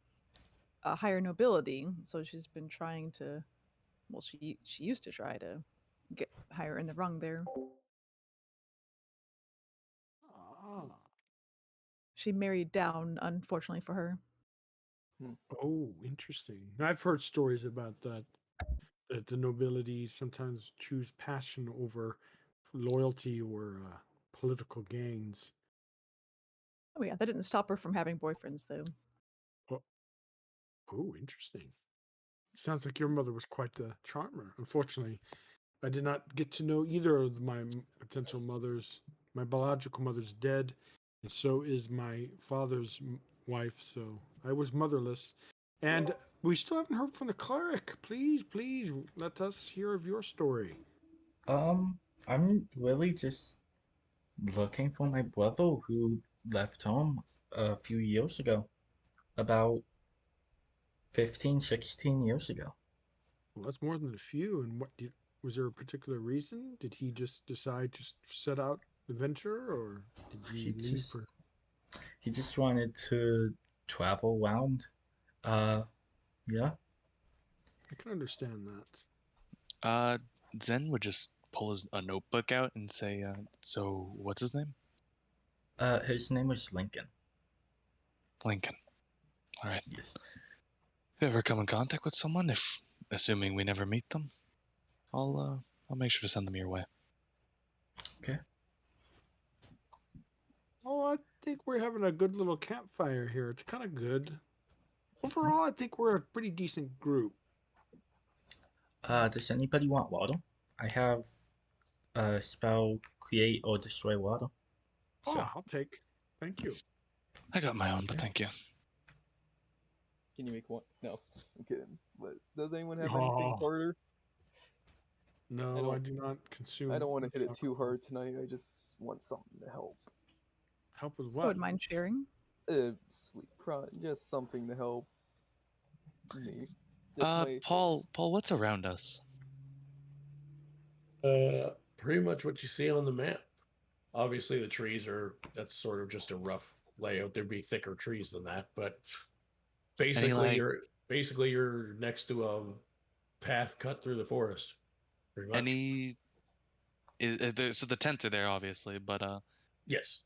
a higher nobility, so she's been trying to. Well, she used to try to get higher in the rung there. Ah, She married down, unfortunately for her. oh, interesting. I've heard stories about that. That the nobility sometimes choose passion over loyalty or political gains. Oh yeah, that didn't stop her from having boyfriends though. Oh, interesting. Sounds like your mother was quite the charmer. Unfortunately, I did not get to know either of my potential mothers. My biological mother's dead, and so is my father's wife, so I was motherless. And we still haven't heard from the cleric. Please, please, let us hear of your story. I'm really just looking for my brother who left home a few years ago, about 15, 16 years ago. Well, that's more than a few. And was there a particular reason? Did he just decide to set out adventure, or did He he leave just for? he just wanted to travel around. Uh, yeah. I can understand that. Zen would just pull a notebook out and say, "So what's his name?" His name was Lincoln. Lincoln. All right. Yes. If you ever come in contact with someone, assuming we never meet them, I'll make sure to send them your way. Okay. Oh, I think we're having a good little campfire here. It's kind of good. Overall, I think we're a pretty decent group. Does anybody want water? I have a spell create or destroy water. Oh, So I'll take. Thank you. I got my own, but thank you. Can you make one? No, I'm kidding. But does anyone have anything Oh, harder? I no, I don't. do not consume I don't want to much hit it too alcohol. hard tonight. I just want something to help. Help with I what? wouldn't mind sharing. Sleep, just something to help me. This might. Paul, what's around us? Pretty much what you see on the map. Obviously, the trees that's sort of just a rough layout. There'd be thicker trees than that, but Any basically, like you're next to a path cut through the forest. Pretty much. any? So the tents are there, obviously, but Yes.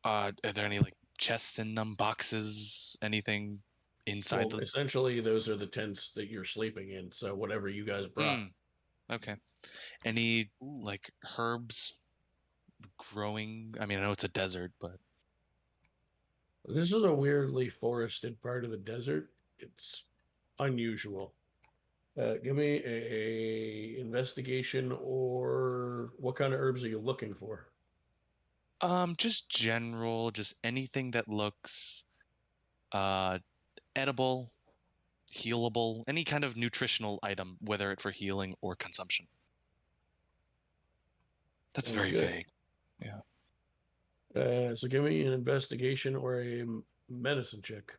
are there any like chests in them, boxes, anything inside Well, the? essentially, those are the tents that you're sleeping in. So whatever you guys brought. Mm, okay. Any Ooh. like herbs growing? I mean, I know it's a desert, but This is a weirdly forested part of the desert. It's unusual. Give me a investigation, or what kind of herbs are you looking for? just general, just anything that looks uh edible, healable, any kind of nutritional item, whether it for healing or consumption. That's Sounds very good. vague. Yeah. So give me an investigation or a medicine check.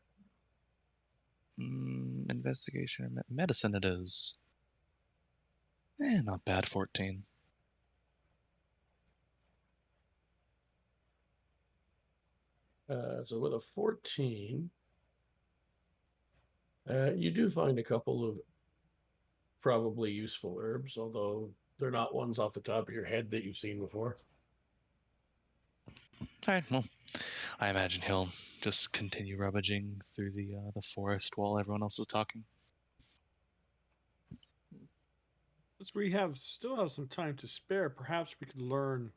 Investigation or medicine it is. Not bad. 14. So with a 14, you do find a couple of probably useful herbs, although they're not ones off the top of your head that you've seen before. All right. Well, I imagine he'll just continue rummaging through the forest while everyone else is talking. Since we still have some time to spare, perhaps we could learn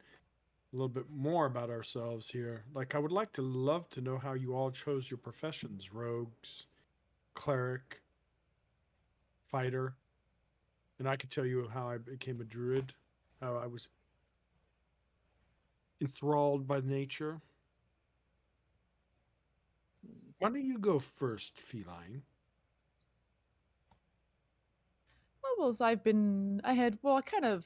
a little bit more about ourselves here. Like, I would love to know how you all chose your professions: rogues, cleric, fighter. And I could tell you how I became a druid, how I was enthralled by nature. Why don't you go first, Feline? Well, it was kind of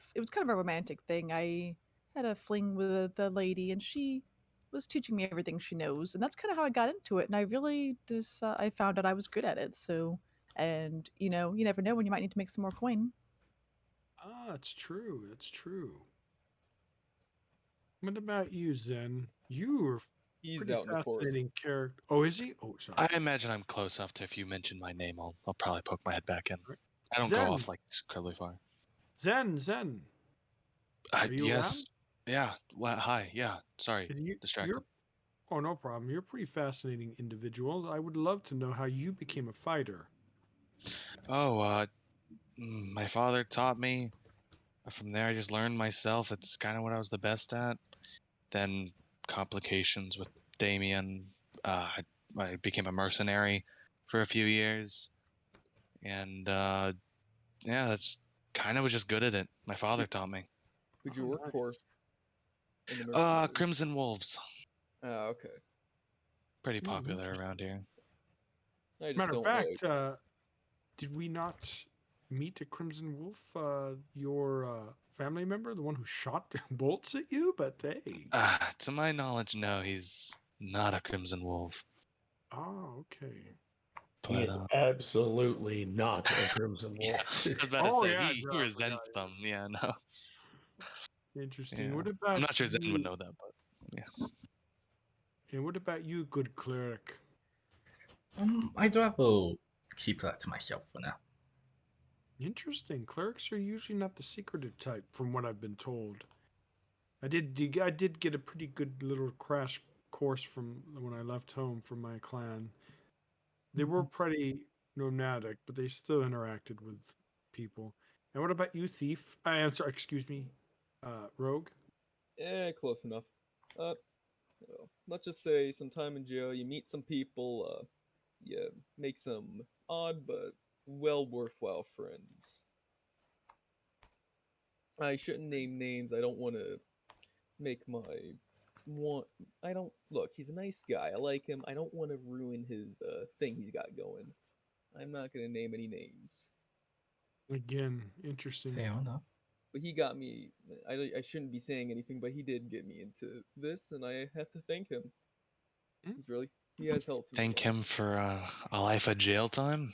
a romantic thing. I had a fling with the lady, and she was teaching me everything she knows, and that's kind of how I got into it. And I really I found out I was good at it. So, and you never know when you might need to make some more coin. Ah, that's true. That's true. What about you, Zen? You were He's pretty out in the forest. fascinating character. Oh, is he? Oh, sorry. I imagine I'm close enough to if you mention my name, I'll probably poke my head back in. Right. I don't go Zen, off like incredibly far. Zen. Are you Yes. around? Yeah. Well, hi. Yeah. Sorry. Distracted. You're. Oh, no problem. You're a pretty fascinating individual. I would love to know how you became a fighter. Oh, my father taught me. From there, I just learned myself. It's kind of what I was the best at. Then complications with Damien. I became a mercenary for a few years, and yeah, that's kind of was just good at it. My father taught me. Who'd Oh, you work for nice. in the mercenaries? Crimson Wolves, Ah, okay. pretty Hmm, popular interesting. around here. I just Matter of don't fact, like. did we not meet a Crimson Wolf, your family member, the one who shot bolts at you? But hey. To my knowledge, no, he's not a Crimson Wolf. Oh, okay. He But is absolutely not a Crimson yeah, Wolf. I was about to Oh say yeah, he no, I forgot. resents them. Yeah, no, Interesting. yeah. What I'm about not sure Zen would you? know that, but yeah. And what about you, good cleric? I'd rather keep that to myself for now. Interesting. Clerics are usually not the secretive type, from what I've been told. I did get a pretty good little crash course from when I left home from my clan. They were pretty nomadic, but they still interacted with people. And what about you, thief? I am sorry. Excuse me, rogue. Close enough. Uh, let's just say sometime in jail, you meet some people, you make some odd but well worthwhile friends. I shouldn't name names. I don't want to make my want. I don't look. He's a nice guy. I like him. I don't want to ruin his thing he's got going. I'm not gonna name any names. Again, interesting. Fair enough. But he got me. I shouldn't be saying anything, but he did get me into this, and I have to thank him. Hmm? He has helped me. Thank a lot. him for a life of jail time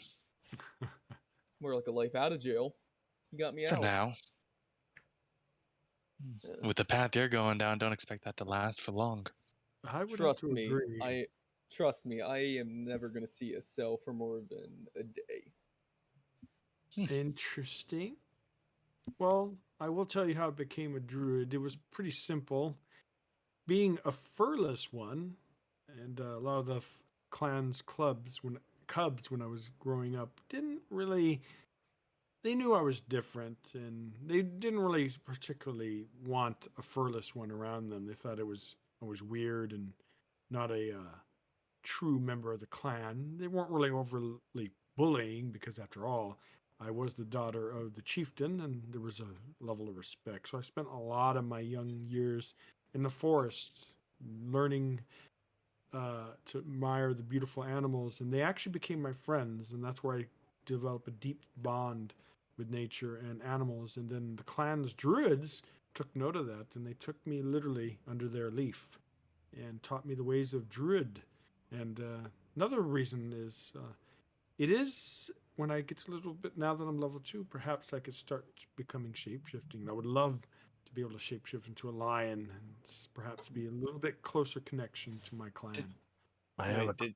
More like a life out of jail. He got me for out. now. Yeah. With the path you're going down, don't expect that to last for long. I would have Trust to me, agree. trust me. I am never gonna see a cell for more than a day. Interesting. Well, I will tell you how I became a druid. It was pretty simple. Being a furless one, and a lot of the clans cubs when I was growing up didn't really. They knew I was different, and they didn't really particularly want a furless one around them. They thought I was weird and not a true member of the clan. They weren't really overly bullying because, after all, I was the daughter of the chieftain and there was a level of respect. So I spent a lot of my young years in the forests learning to admire the beautiful animals, and they actually became my friends, and that's where I developed a deep bond with nature and animals. And then the clan's druids took note of that, and they took me literally under their leaf and taught me the ways of druid. And another reason is it is when I get a little bit now that I'm level 2, perhaps I could start becoming shapeshifting. I would love to be able to shapeshift into a lion and perhaps be a little bit closer connection to my clan. I have a Wait,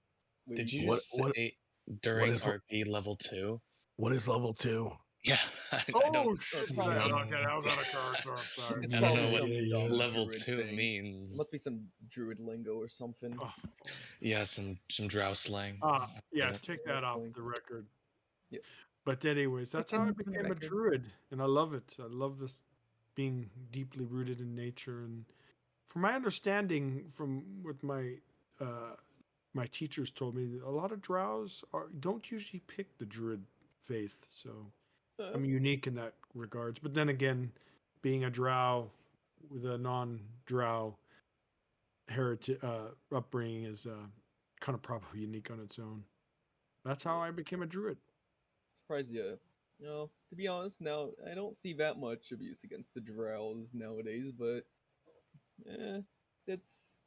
did Wait, you what just what say what during is RP level 2? what is level 2? Yeah, I don't. Oh it's shit! probably Man, some. okay, I was out of character. I'm sorry. It's I don't probably know what some dumb level druid 2 thing. It means. must be some druid lingo or something. Oh, Yeah, some drow slang. I yeah, get it. take that off Wrestling. the record. Yeah. But anyways, that's how I Taken from the became a record. druid, and I love it. I love this being deeply rooted in nature. And from my understanding, from what uh, my teachers told me, a lot of drows don't usually pick the druid faith. So Uh, I'm unique in that regards. But then again, being a drow with a non-drow heritage upbringing is kind of probably unique on its own. That's how I became a druid. Surprised you. To be honest, now I don't see that much abuse against the drows nowadays, but eh, it's.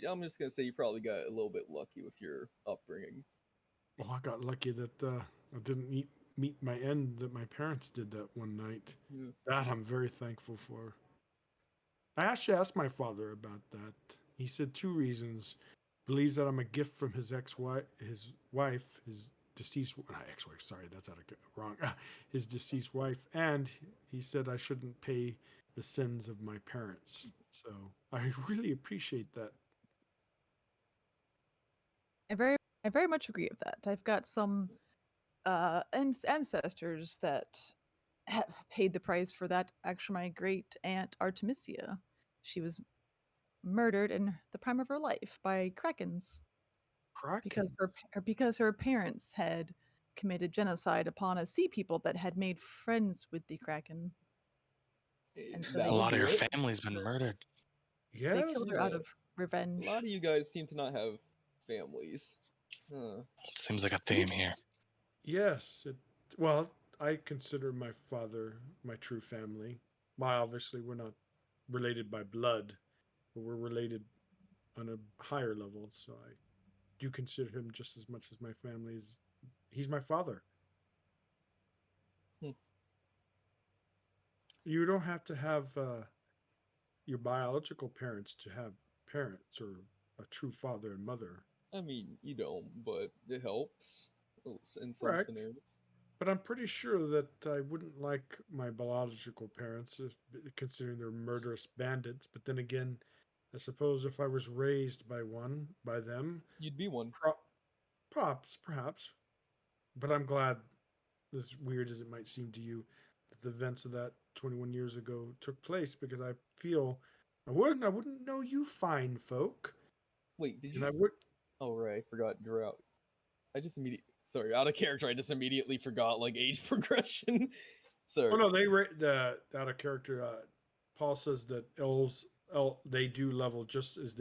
I'm just gonna say you probably got a little bit lucky with your upbringing. Well, I got lucky that I didn't meet my end that my parents did that one night. Yeah. That I'm very thankful for. I actually asked my father about that. He said two reasons. Believes that I'm a gift from his wife, his deceased not ex-wife. Sorry, that's out of wrong. His deceased wife, and he said I shouldn't pay the sins of my parents. So I really appreciate that. I very much agree with that. I've got some ancestors that have paid the price for that. Actually, my great aunt Artemisia, she was murdered in the prime of her life by krakens Kraken. because her parents had committed genocide upon a sea people that had made friends with the kraken, and so That A they would lot of do your it. family's been murdered. killed Yes. her out A of revenge. lot of you guys seem to not have families. Huh. Seems like a theme here. Yes. Well, I consider my father my true family. Well, obviously, we're not related by blood, but we're related on a higher level. So I do consider him just as much as my family is. He's my father. Hmm. You don't have to have your biological parents to have parents or a true father and mother. I mean, you don't, but it helps in some Correct. scenarios. But I'm pretty sure that I wouldn't like my biological parents, considering they're murderous bandits. But then again, I suppose if I was raised by them, You'd be one. pro- perhaps. But I'm glad, as weird as it might seem to you, that the events of that 21 years ago took place because I feel I wouldn't know you fine folk, Wait, did and you? I would. Oh right, I forgot drought. I just immediately. Sorry, out of character. I just immediately forgot like age progression. Sorry. Oh no, they rate the out of character. Paul says that they do level just as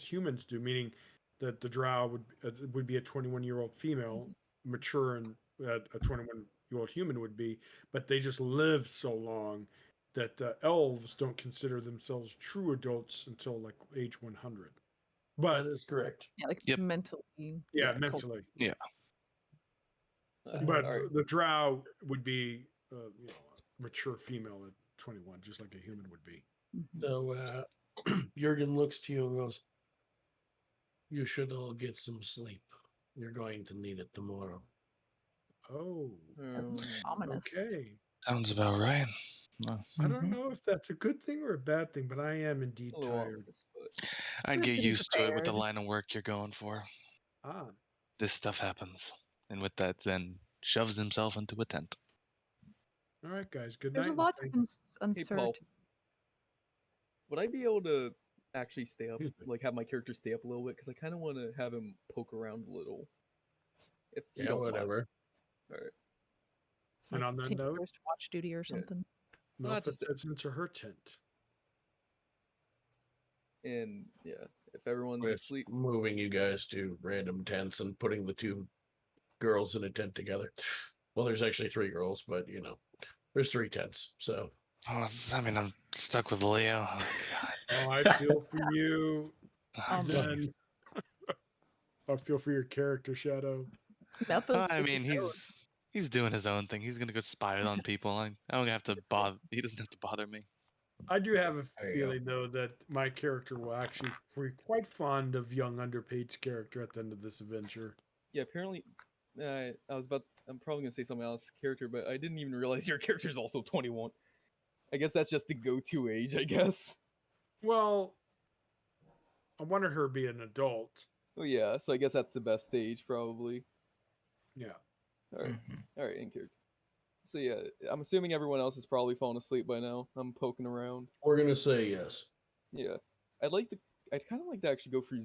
humans do, meaning that the drow would be a 21-year-old female, mature, and a 21-year-old human would be, but they just live so long that elves don't consider themselves true adults until like age 100. But That is correct. Yeah, like Yep. mentally. yeah, cold. mentally. Yeah. But All right. the drow would be a mature female at 21, just like a human would be. Mhm. So Jurgen looks to you and goes, "You should all get some sleep. You're going to need it tomorrow." Oh, Ominous. okay. Sounds about right. Well, I don't know if that's a good thing or a bad thing, but I am indeed A little tired. ominous, but I'd We've get been used to it with the prepared. line of work you're going for. Ah, This stuff happens. And with that, Zen shoves himself into a tent. all right, guys. Good There's night. a and lot thank- of hey, Paul, uncertainty. would I be able to actually stay up, Excuse me. like have my character stay up a little bit? Because I kind of want to have him poke around a little. If you Yeah, don't mind. whatever. All right. And Like on that Secret note, First watch duty or Yeah. something. Not Melfa just- heads into her tent. And yeah, if everyone's With asleep, moving you guys to random tents and putting the two girls in a tent together. Well, there's actually 3 girls, but there's 3 tents. So Oh, does that mean I'm stuck with Leo? Oh, God. Oh, I feel for you, Zen. Jeez. I feel for your character, Shadow. Melfa's I busy mean, going. he's doing his own thing. He's gonna go spy on people. I don't have to bother. He doesn't have to bother me. I do have a There you go. feeling, though, that my character will actually be quite fond of young underpaid's character at the end of this adventure. yeah, apparently, I'm probably gonna say something else, character, but I didn't even realize your character's also 21. I guess that's just the go-to age, I guess. Well, I wanted her to be an adult. Oh yeah, so I guess that's the best age, probably. Yeah. All right, Mhm. all right, in character. So yeah, I'm assuming everyone else has probably fallen asleep by now. I'm poking around. we're gonna say yes. Yeah, I'd kind of like to actually go through.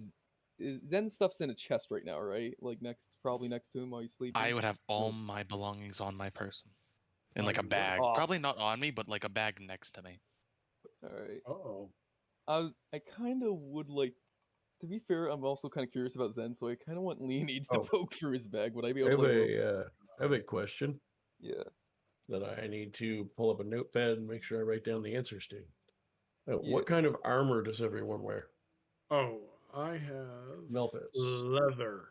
Zen stuff's in a chest right now, right? Like probably next to him while he's sleeping. I would have all my belongings on my person, in Oh, like a you would? bag. Oh. Probably not on me, but like a bag next to me. All right. Oh. I kind of would like. To be fair, I'm also kind of curious about Zen, so I kind of want Leonides to Oh. poke through his bag. Would I be I able have to? I have a question Yeah. that I need to pull up a notepad and make sure I write down the answers to. Yeah. What kind of armor does everyone wear? Oh, I have Melfis. leather.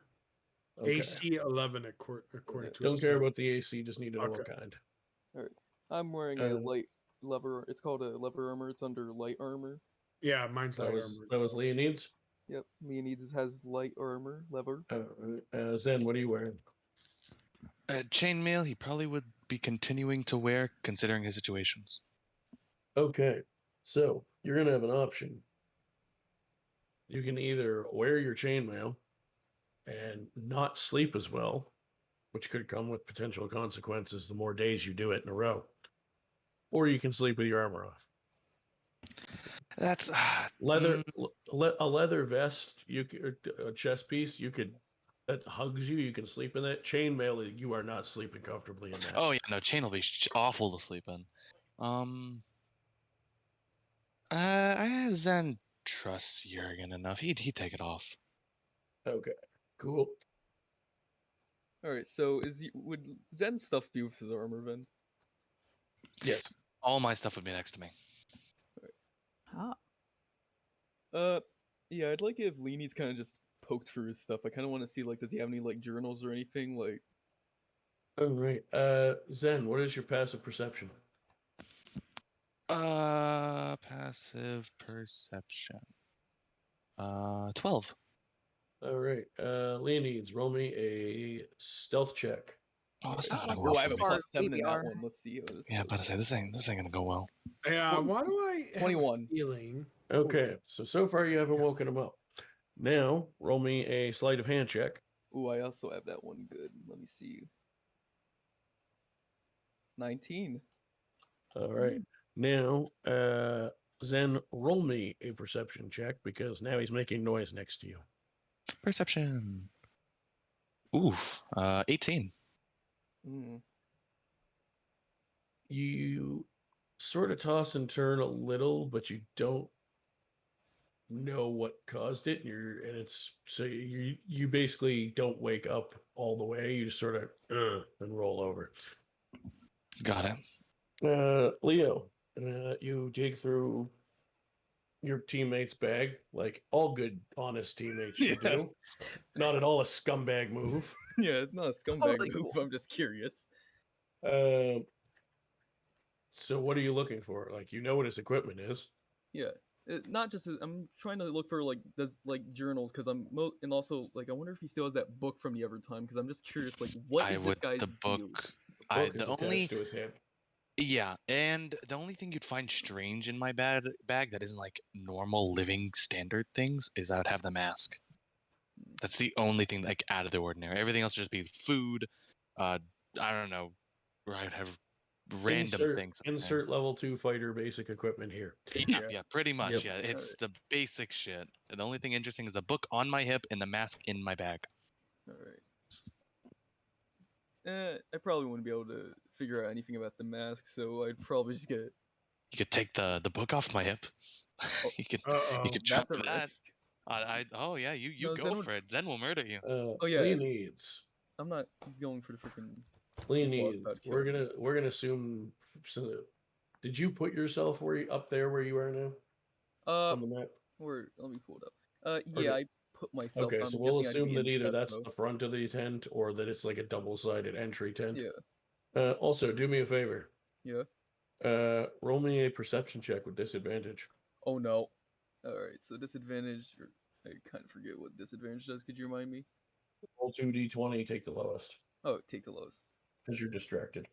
Okay. AC 11 according to Don't its care note. about the AC, just need to know what Okay. kind. I'm wearing a Uh, light leather. It's called a leather armor. It's under light armor. Yeah, mine's light armor. That was Leonides. Yep. Leonidas has light armor, leather. Zen, what are you wearing? Chainmail, he probably would be continuing to wear, considering his situations. Okay, so you're gonna have an option. You can either wear your chainmail and not sleep as well, which could come with potential consequences the more days you do it in a row, or you can sleep with your armor off. That's Leather, a leather vest, a chest piece, that hugs you. You can sleep in that. Chainmail, you are not sleeping comfortably in that. Oh yeah, no, chain will be awful to sleep in. I Zen trusts Jurgen enough. He'd take it off. Okay, cool. All right. So would Zen stuff be with his armor then? Yes. All my stuff would be next to me. Ah, Yeah. I'd like it if Leonides kind of just poked through his stuff. I kind of want to see like, does he have any like journals or anything like? All right. Zen, what is your passive perception? Passive perception. 12. All right. Leonides, roll me a stealth check. Oh, that's not Oh, gonna go Oh, well I have for a me. Smart +7 in that BBR. one. Let's see how this. Yeah, goes. but I say this ain't gonna go well. Yeah, why do I have 21. a feeling? Okay. So far you haven't woken him up. Now roll me a sleight of hand check. Ooh, I also have that one good. Let me see. 19. All right. Now, Zen, roll me a perception check because now he's making noise next to you. Perception. Oof. 18. Mm. You sort of toss and turn a little, but you don't know what caused it. And it's so you basically don't wake up all the way. You just sort of and roll over. Got it. Leo, you dig through your teammate's bag, like all good, honest teammates should Yeah. do. Not at all a scumbag move. Yeah, it's not a scumbag Totally move. cool. I'm just curious. So what are you looking for? Like, you know what his equipment is. Yeah, not just I'm trying to look for like journals because and also like I wonder if he still has that book from the other time because I'm just curious like what I is this would guy's the deal? book. Book The is attached only to his hip. yeah, and the only thing you'd find strange in my bag that isn't like normal living standard things is I would have the mask. That's the only thing like out of the ordinary. Everything else would just be food. I don't know. Or I'd have random things. in there. Insert level 2 fighter basic equipment here. Yeah, yeah, pretty much. Yep. Yeah, it's the basic shit. The only thing interesting is the book on my hip and the mask in my bag. All right. I probably wouldn't be able to figure out anything about the mask, so I'd probably just get. You could take the book off my hip. you could Uh-oh. you could try That's a that. risk. Oh yeah, you No, go Zen would- for it. Zen will murder you. Oh, yeah. Lee needs. I'm not going for the freaking. Lee people needs. about We're killing gonna assume. So, did you put yourself up there where you are now on the map? Let me pull it up. Yeah, Okay. I put myself. Okay, I'm so we'll guessing I'd assume be that in either test that's mode. the front of the tent or that it's like a double-sided entry tent. Yeah. Also, do me a favor. Yeah. Roll me a perception check with disadvantage. Oh no. All right. So disadvantage. I kind of forget what disadvantage does. Could you remind me? Roll 2d20, take the lowest Oh, take the lowest. because you're distracted.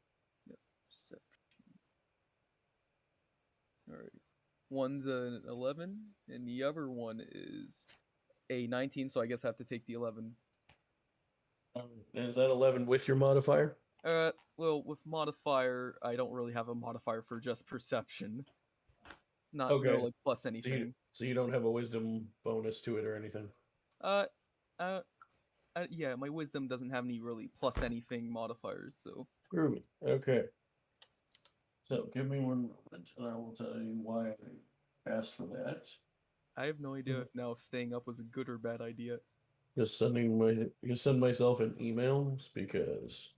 Perception. All right. One's an 11, and the other one is a 19. So I guess I have to take the 11. Is that 11 with your modifier? Well, with modifier, I don't really have a modifier for just perception. No Okay. like plus anything. So you don't have a wisdom bonus to it or anything? Yeah, my wisdom doesn't have any really plus anything modifiers, so. Groovy. Okay. So give me 1 moment and I will tell you why I asked for that. I have no idea if now staying up was a good or bad idea. Just send myself an emails because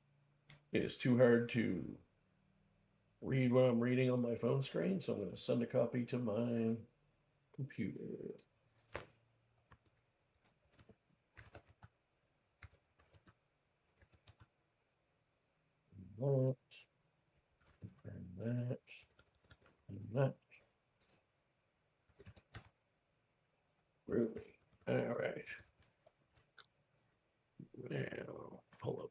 it is too hard to read what I'm reading on my phone screen, so I'm going to send a copy to my computer. That, and that, and that. Really? All right. Now, pull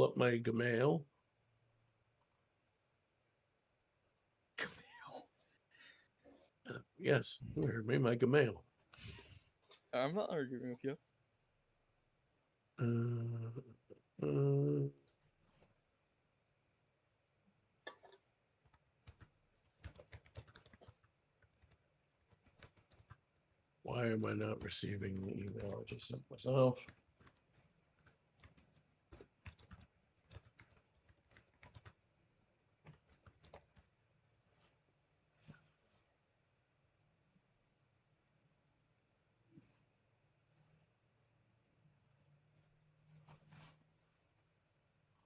up my Gmail. Yes, you heard me, my Gmail. I'm not arguing with you. Why am I not receiving the email I just sent myself?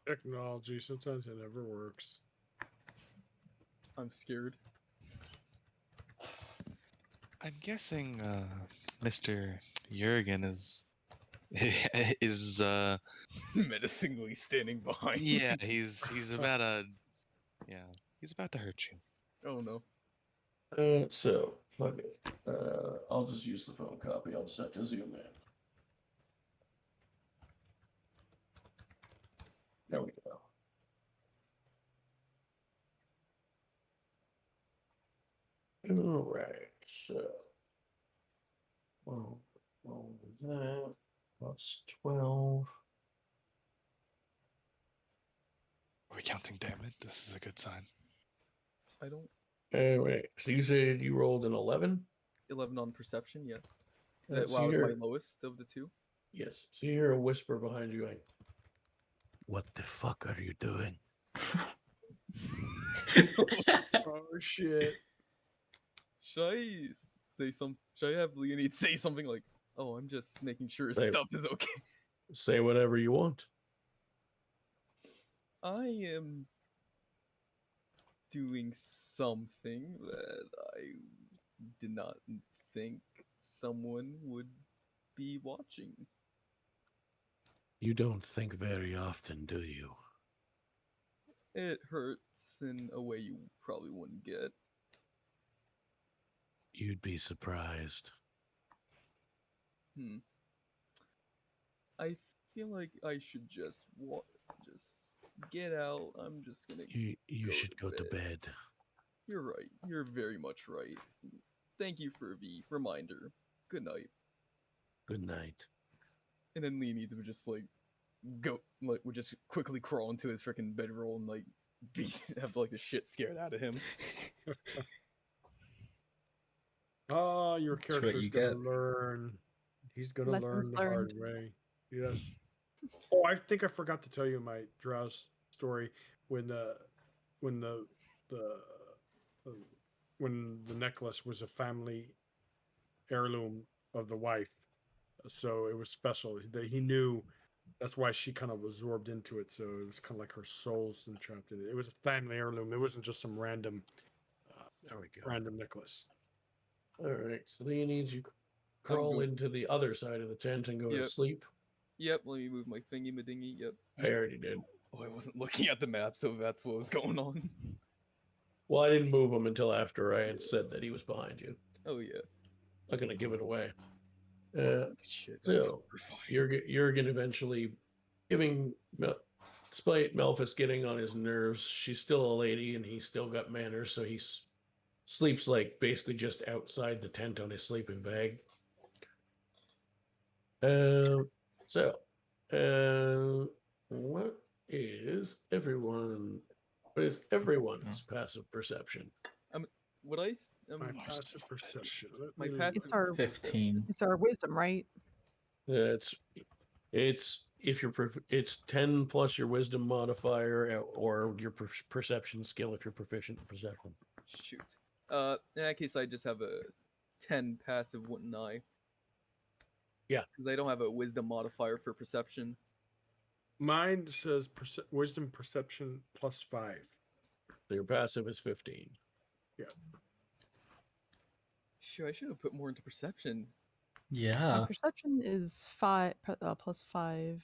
Technology, sometimes it never works. I'm scared. I'm guessing Mr. Jurgen is is Menacingly standing behind. yeah, he's about he's about to hurt you. Oh no. So fuck it. I'll just use the phone copy. I'll just have to zoom in. There we go. All right. So, well, that plus 12. Are we counting damage? This is a good sign. I don't. Anyway, so you said you rolled an 11? 11 on perception, yeah. So That was my lowest of the two. Yes. So you hear a whisper behind you. What the fuck are you doing? Oh shit. Should I say some? Should I have Leonid say something like, "Oh, I'm just making sure his Say- stuff is okay." Say whatever you want. I am doing something that I did not think someone would be watching. You don't think very often, do you? It hurts in a way you probably wouldn't get. You'd be surprised. I feel like I should just just get out. I'm just gonna You go should to go to bed. bed. You're right. You're very much right. Thank you for the reminder. Good night. Good night. And then Leonids would just like would just quickly crawl into his freaking bedroll and like have like the shit scared out of him. Oh, your That's what character's you gonna get. learn. He's gonna Lessons learn the learned. hard way. Yes. Oh, I think I forgot to tell you my Drows story when when the uh, when the necklace was a family heirloom of the wife, so it was special. He knew that's why she kind of absorbed into it. So it was kind of like her soul's entrapped in it. It was a family heirloom. It wasn't just some There we go. random necklace. All right. So then you need you I'm crawl good. into the other side of the tent and go to Yep. sleep. Yep, let me move my thingy madingy. Yep. I already did. Oh, I wasn't looking at the map, so that's what was going on. Well, I didn't move him until after I had said that he was behind you. Oh yeah. I'm gonna give it away. Shit, that was So fine. Jurgen eventually despite Melphus getting on his nerves, she's still a lady and he's still got manners, so he sleeps like basically just outside the tent on his sleeping bag. So, what is everyone's passive perception? Would I? My passive perception. Let My me passive It's our 15. it's our wisdom, right? It's if you're it's 10 plus your wisdom modifier or your perception skill if you're proficient in perception. Shoot. In that case, I just have a 10 passive, wouldn't I? Yeah. Because I don't have a wisdom modifier for perception. Mine says wisdom perception +5. So your passive is 15. Yeah. Sure, I should have put more into perception. Yeah. Perception is plus 5.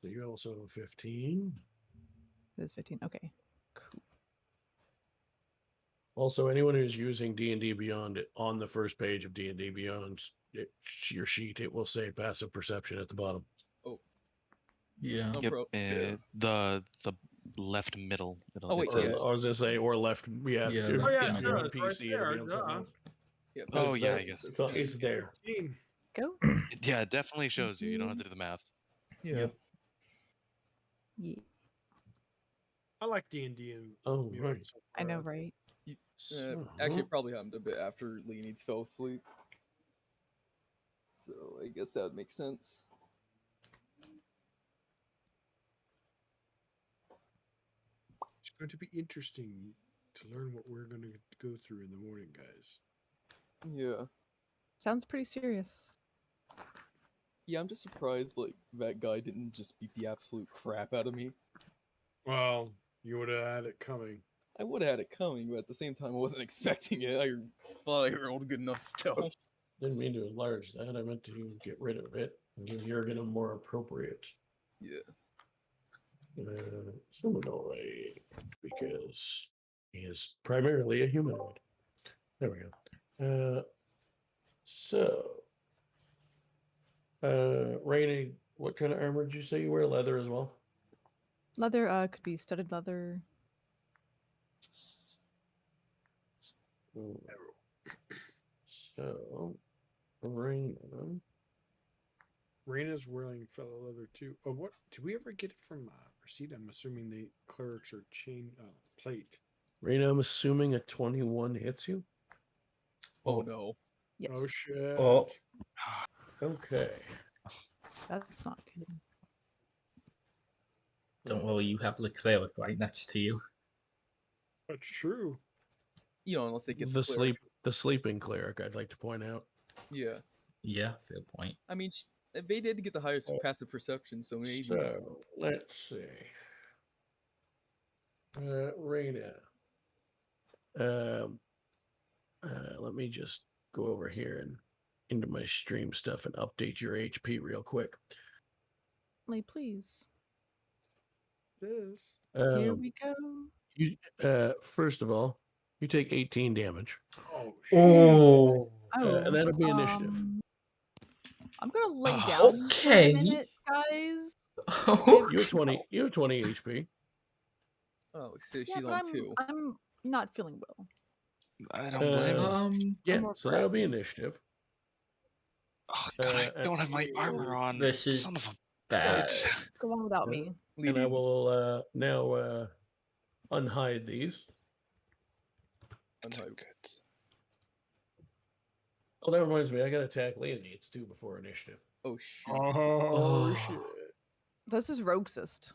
So you also have 15. It's 15. Okay. Cool. Also, anyone who's using D&D Beyond on the first page of D&D Beyond your sheet, it will say passive perception at the bottom. Oh. Yeah. No Yep. yeah. The left middle. Oh, wait, Or, yeah. I was gonna say, or left. Yeah. Yeah, if, left yeah, if you're on it's right PC, it'll be there, on something yeah. else. Yeah, Oh, It's yeah, there. I guess. It's there. 15. Go. Yeah, it definitely shows you. You don't have to do the math. Yeah. Yep. Yeah. I like D&D and Oh, right. so I know, far. right? Actually, it probably happened a bit after Leonids fell asleep. So I guess that would make sense. It's going to be interesting to learn what we're going to go through in the morning, guys. Yeah. Sounds pretty serious. Yeah, I'm just surprised like that guy didn't just beat the absolute crap out of me. Well, you would have had it coming. I would have had it coming, but at the same time, I wasn't expecting it. I thought I rolled good enough still. Didn't mean to enlarge that. I meant to get rid of it and give Jurgen a more appropriate Yeah. humanoid because he is primarily a humanoid. There we go. Rainy, what kind of armor did you say you wear? Leather as well? Leather could be studded leather. So, Raina. Raina's wearing fellow leather too. Oh, what? Did we ever get it from Receipt? I'm assuming the clerics are chain plate. Raina, I'm assuming a 21 hits you? Oh no. Yes. Oh shit. Oh. Okay. That's not good. Don't worry, you have the cleric right next to you. That's true. You know, unless they get The cleric. sleeping cleric, I'd like to point out. Yeah. Yeah, fair point. I mean, they did get the highest passive perception, so maybe. So let's see. Raina. Let me just go over here and into my stream stuff and update your HP real quick. Please. This. Here Um, we go. you, first of all, you take 18 damage. Oh, Oh. And that'll be initiative. I'm gonna lay Oh, down for a okay. minute, guys. You have 20. You have 20 HP. Oh, so Yeah, she's but on 2. I'm not feeling well. I don't blame him. Yeah, more so that'll be crappy. initiative. Oh god, I don't have my armor on. This is Son of a bad. bitch. Go on without me. And I will now unhide these. That's Unhyped. good. Oh, that reminds me, I gotta attack Leonides too before initiative. Oh shoot. Oh, shit. This is Roguesist.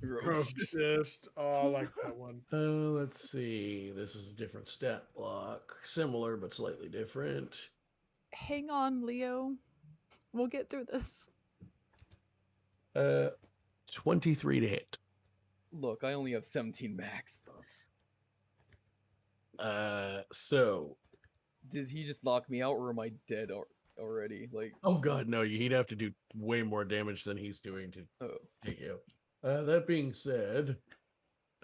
Gross. Assist. Oh, I like that one. Let's see. This is a different stat block. Similar, but slightly different. Hang on, Leo. We'll get through this. 23 to hit. Look, I only have 17 max. So. Did he just knock me out, or am I dead already? Like, Oh god, no, he'd have to do way more damage than he's doing to take you out. That being said,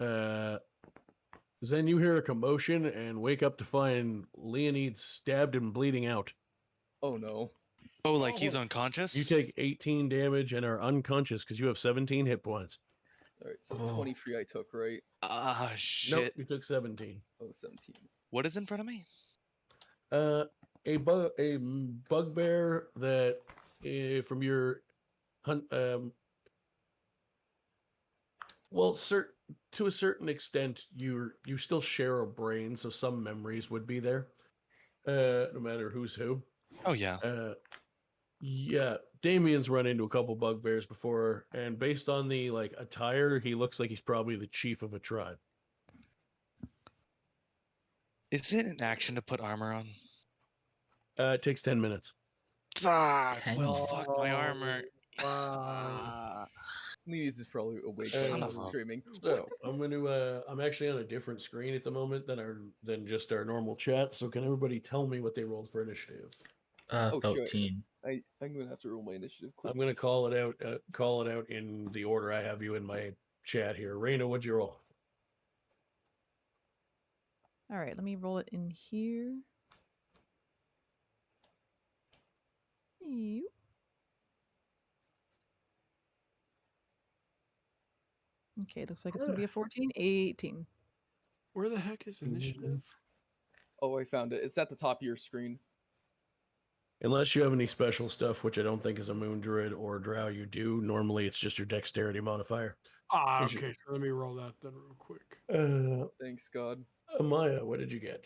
Zen, you hear a commotion and wake up to find Leonid stabbed and bleeding out. oh no. Oh, like he's unconscious? You take 18 damage and are unconscious because you have 17 hit points. All right, so Oh. 23 I took, right? Ah, Nope, shit. you took 17. Oh, 17. What is in front of me? A bugbear that from your hunt. Well, to a certain extent, you still share a brain, so some memories would be there, no matter who's who. Oh yeah. Yeah, Damien's run into a couple bugbears before, and based on the attire, he looks like he's probably the chief of a tribe. Is it an action to put armor on? It takes 10 minutes. Ah, Dang. well, fuck my armor. Wow. Leeds is probably awake Son right of now, a- screaming. So I'm I'm actually on a different screen at the moment than just our normal chat. So can everybody tell me what they rolled for initiative? Oh, sure. 13. I'm gonna have to roll my initiative quick. I'm gonna call it out. Call it out in the order I have you in my chat here. Raina, what'd you roll? All right, let me roll it in here. You. Okay, looks like it's going to be a 14, 18. Where the heck is initiative? Oh, I found it. It's at the top of your screen. Unless you have any special stuff, which I don't think is a moon druid or drow, you do. Normally, it's just your dexterity modifier. Ah, Is you- okay. So let me roll that then real quick. Thanks, God. Maya, what did you get?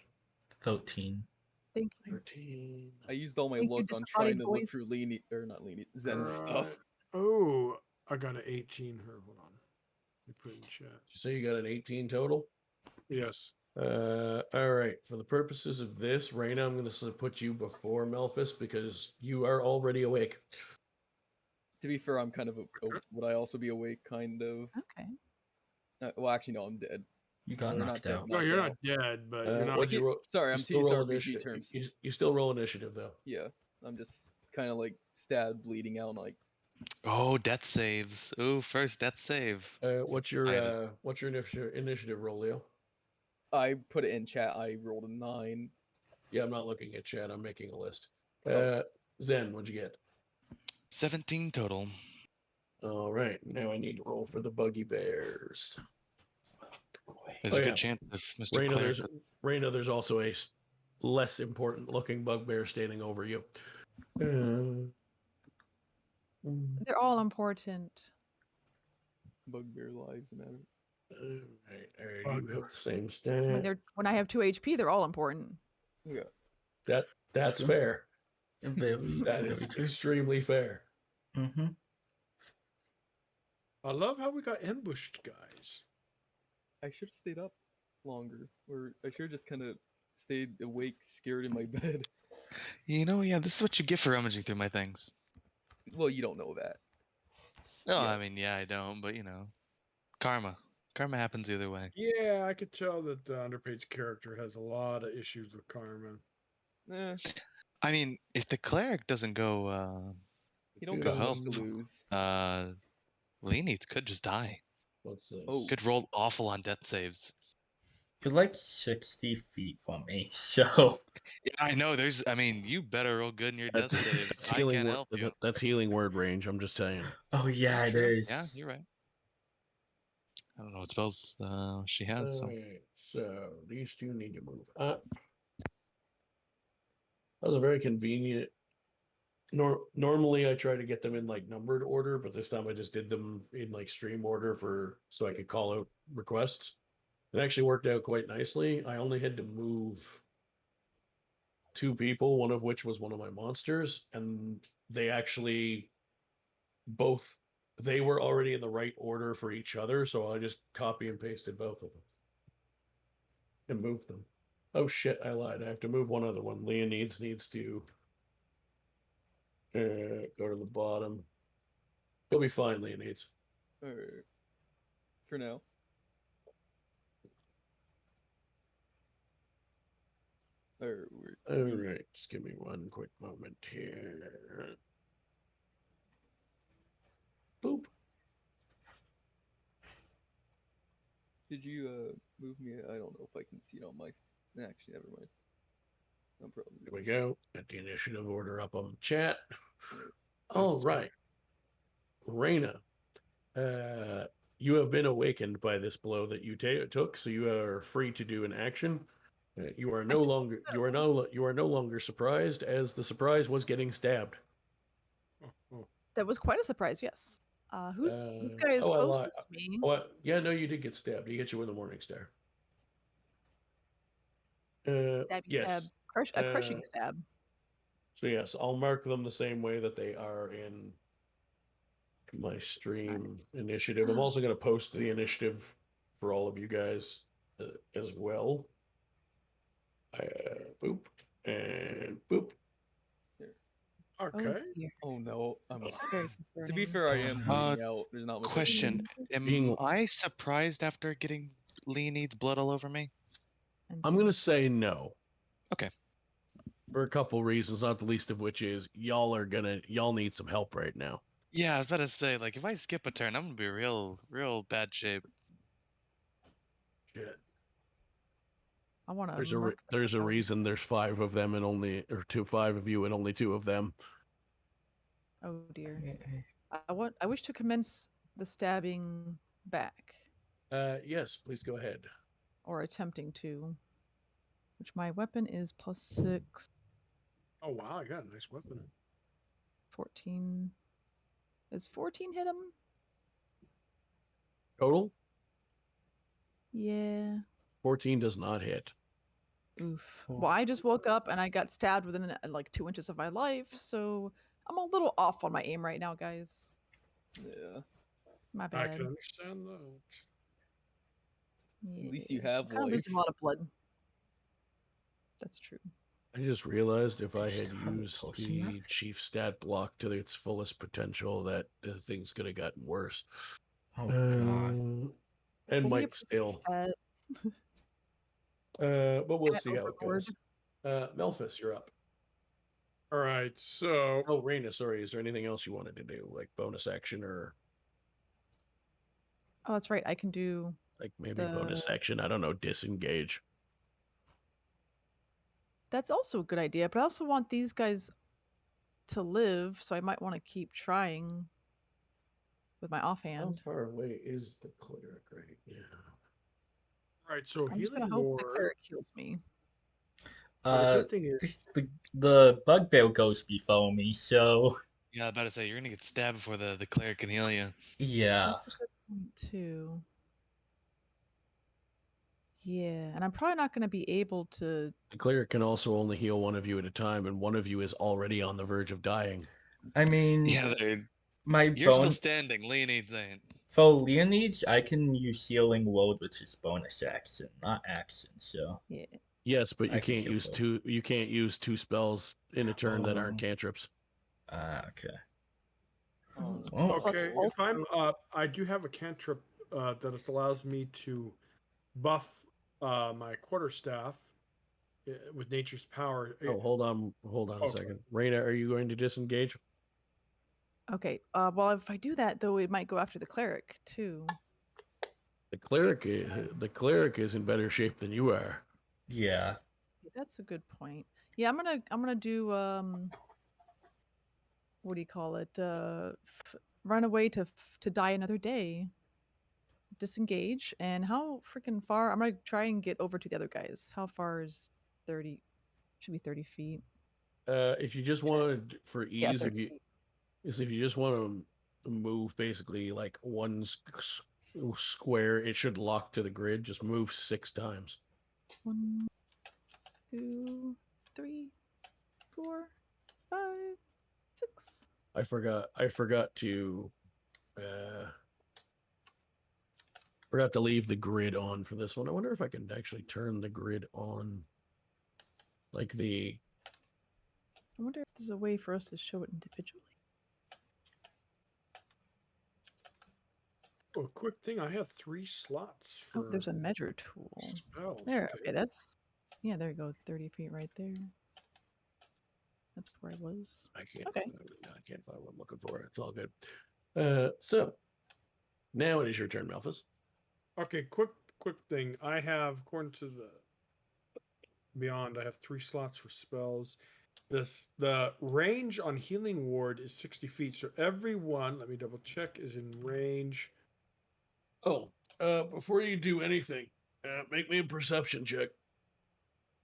13. Thank you. 13. I used all my Thank you, luck on disembodied trying to look through voice. Zen's stuff. Alright. Oh, I got an 18 here. Hold on. Let me put it in chat. Did you say you got an 18 total? Yes. All right. For the purposes of this, Raina, I'm going to put you before Melphis because you are already awake. To be fair, I'm kind of would I also be awake? Kind of. Okay. Well, actually, no, I'm dead. You got Or not knocked dead, out. No, knocked you're out. not dead, but you're not. What'd you roll? Sorry, You I'm still used roll RPG initiative. terms. You still roll initiative though. Yeah, I'm just kind of like stabbed, bleeding out, like. Oh, death saves. Ooh, first death save. What's your initiative roll, Leo? I put it in chat. I rolled a 9. Yeah, I'm not looking at chat. I'm making a list. Oh. Zen, what'd you get? 17 total. All right. Now I need to roll for the buggy bears. There's Oh, a yeah. good chance if Mr. Cleric. Raina, there's also a less important looking bugbear standing over you. They're all important. Bugbear lives matter. All right, you have the same stat. When I have 2 HP, they're all important. Yeah. That's True. fair. Very, That very is true. extremely fair. Mm-hmm. I love how we got ambushed, guys. I should have stayed up longer, or I should have just kind of stayed awake, scared in my bed. Yeah, this is what you get for rummaging through my things. Well, you don't know that. No, Yeah. I mean, yeah, I don't, but karma. Karma happens either way. Yeah, I could tell that the underpaid character has a lot of issues with karma. Eh, I mean, if the cleric doesn't go, you don't go got help, much to lose. Leanies could just die. What's this? Oh. Could roll awful on death saves. You're like 60 feet from me, so Yeah, I know. You better roll good in your death saves. That's I healing can't word. help you. That's healing word range. I'm just saying. oh yeah, it True. is. Yeah, you're right. I don't know what spells she has. So. Okay, so these two need to move up. That was a very convenient. Normally, I try to get them in like numbered order, but this time I just did them in like stream order so I could call out requests. It actually worked out quite nicely. I only had to move 2 people, one of which was one of my monsters, and they actually both they were already in the right order for each other, so I just copy and pasted both of them and moved them. Oh shit, I lied. I have to move one other one. Leonides needs to go to the bottom. He'll be fine, Leonides. Alright. For now. All right, just give me one quick moment here. Boop. Did you move me? I don't know if I can see it on my. Actually, never mind. I'm probably. Here we go. Get the initiative order up on the chat. Alright. All right. Reyna, you have been awakened by this blow that you took, so you are free to do an action. You are no longer surprised, as the surprise was getting stabbed. That was quite a surprise. Yes. Who's this guy is I lied. closest to me? Yeah, no, you did get stabbed. He hit you with a morning star. Stabby Yes. stab. A crushing stab. So yes, I'll mark them the same way that they are in my stream initiative. I'm also going to post the initiative for all of you guys as well. Boop and boop. Okay. Oh no. That's very To be concerning. fair, I am bleeding out. There's not much. Question: Am Being- I surprised after getting Leonids blood all over me? I'm going to say no. Okay. For a couple reasons, not the least of which is y'all need some help right now. Yeah, I was about to say, like, if I skip a turn, I'm gonna be real bad shape. Shit. I want to. There's a reason there's 5 of them and 5 of you and only 2 of them. Oh dear. I wish to commence the stabbing back. Yes, please go ahead. Or attempting to. Which my weapon is +6. Oh wow, you got a nice weapon. 14. Is 14 hit him? Total? Yeah. 14 does not hit. Oof. Well, I just woke up and I got stabbed within like 2 inches of my life, so I'm a little off on my aim right now, guys. Yeah. My bad. I can understand that. Yeah. At least you have kind of life. losing a lot of blood. That's true. I just realized if I had Kinda used close the enough. chief stat block to its fullest potential, that things could have gotten worse. Oh god. And Well, we might still. appreciate But we'll Get see how it overboard. goes. Melphis, you're up. All right, so Oh, Reyna, sorry. Is there anything else you wanted to do, like bonus action or Oh, that's right. I can do. like maybe bonus action? I don't know, disengage. That's also a good idea, but I also want these guys to live, so I might want to keep trying with my How offhand. far away is the cleric right now? right, so I'm just healing gonna hope the ward. cleric heals me. But the Uh, good thing is, the bugbear goes before me, so Yeah, I was about to say you're gonna get stabbed before the cleric can heal you. yeah. That's a good point too. Yeah, and I'm probably not going to be able to. The cleric can also only heal one of you at a time, and one of you is already on the verge of dying. I mean, Yeah, my you're still bone standing. Leonids ain't. For Leonides, I can use Healing Word, which is bonus action, not action. So Yeah. Yes, but I you can can't heal use both. two. You can't use two spells in a turn that aren't Oh. cantrips. Okay. Oh, Well, Plus, Okay, also, if I'm up, I do have a cantrip that allows me to buff my quarterstaff with nature's power. Oh, hold on a Okay. second. Raina, are you going to disengage? okay. Well, if I do that, though, it might go after the cleric too. The cleric is in better shape than you are. yeah. That's a good point. Yeah, I'm gonna do what do you call it? Run away to die another day. Disengage. And how freaking far? I'm gonna try and get over to the other guys. How far is 30? Should be 30 feet. If you just wanted for Yeah, ease, 30 feet. if you just want to move basically like one square, it should lock to the grid. Just move 6 times. 1, 2, 3, 4, 5, 6. I forgot to uh forgot to leave the grid on for this one. I wonder if I can actually turn the grid on, like the. I wonder if there's a way for us to show it individually. Oh, quick thing, I have 3 slots Oh, for there's a measure tool. spells. There. Okay. Okay, that's yeah. There you go. 30 feet right there. That's where I was. I Okay. can't find what I'm looking for. It's all good. So now it is your turn, Malthus. Okay, quick thing. I have, according to the Beyond, I have 3 slots for spells. The range on Healing Ward is 60 feet. So everyone, let me double check, is in range. Oh, before you do anything, make me a perception check.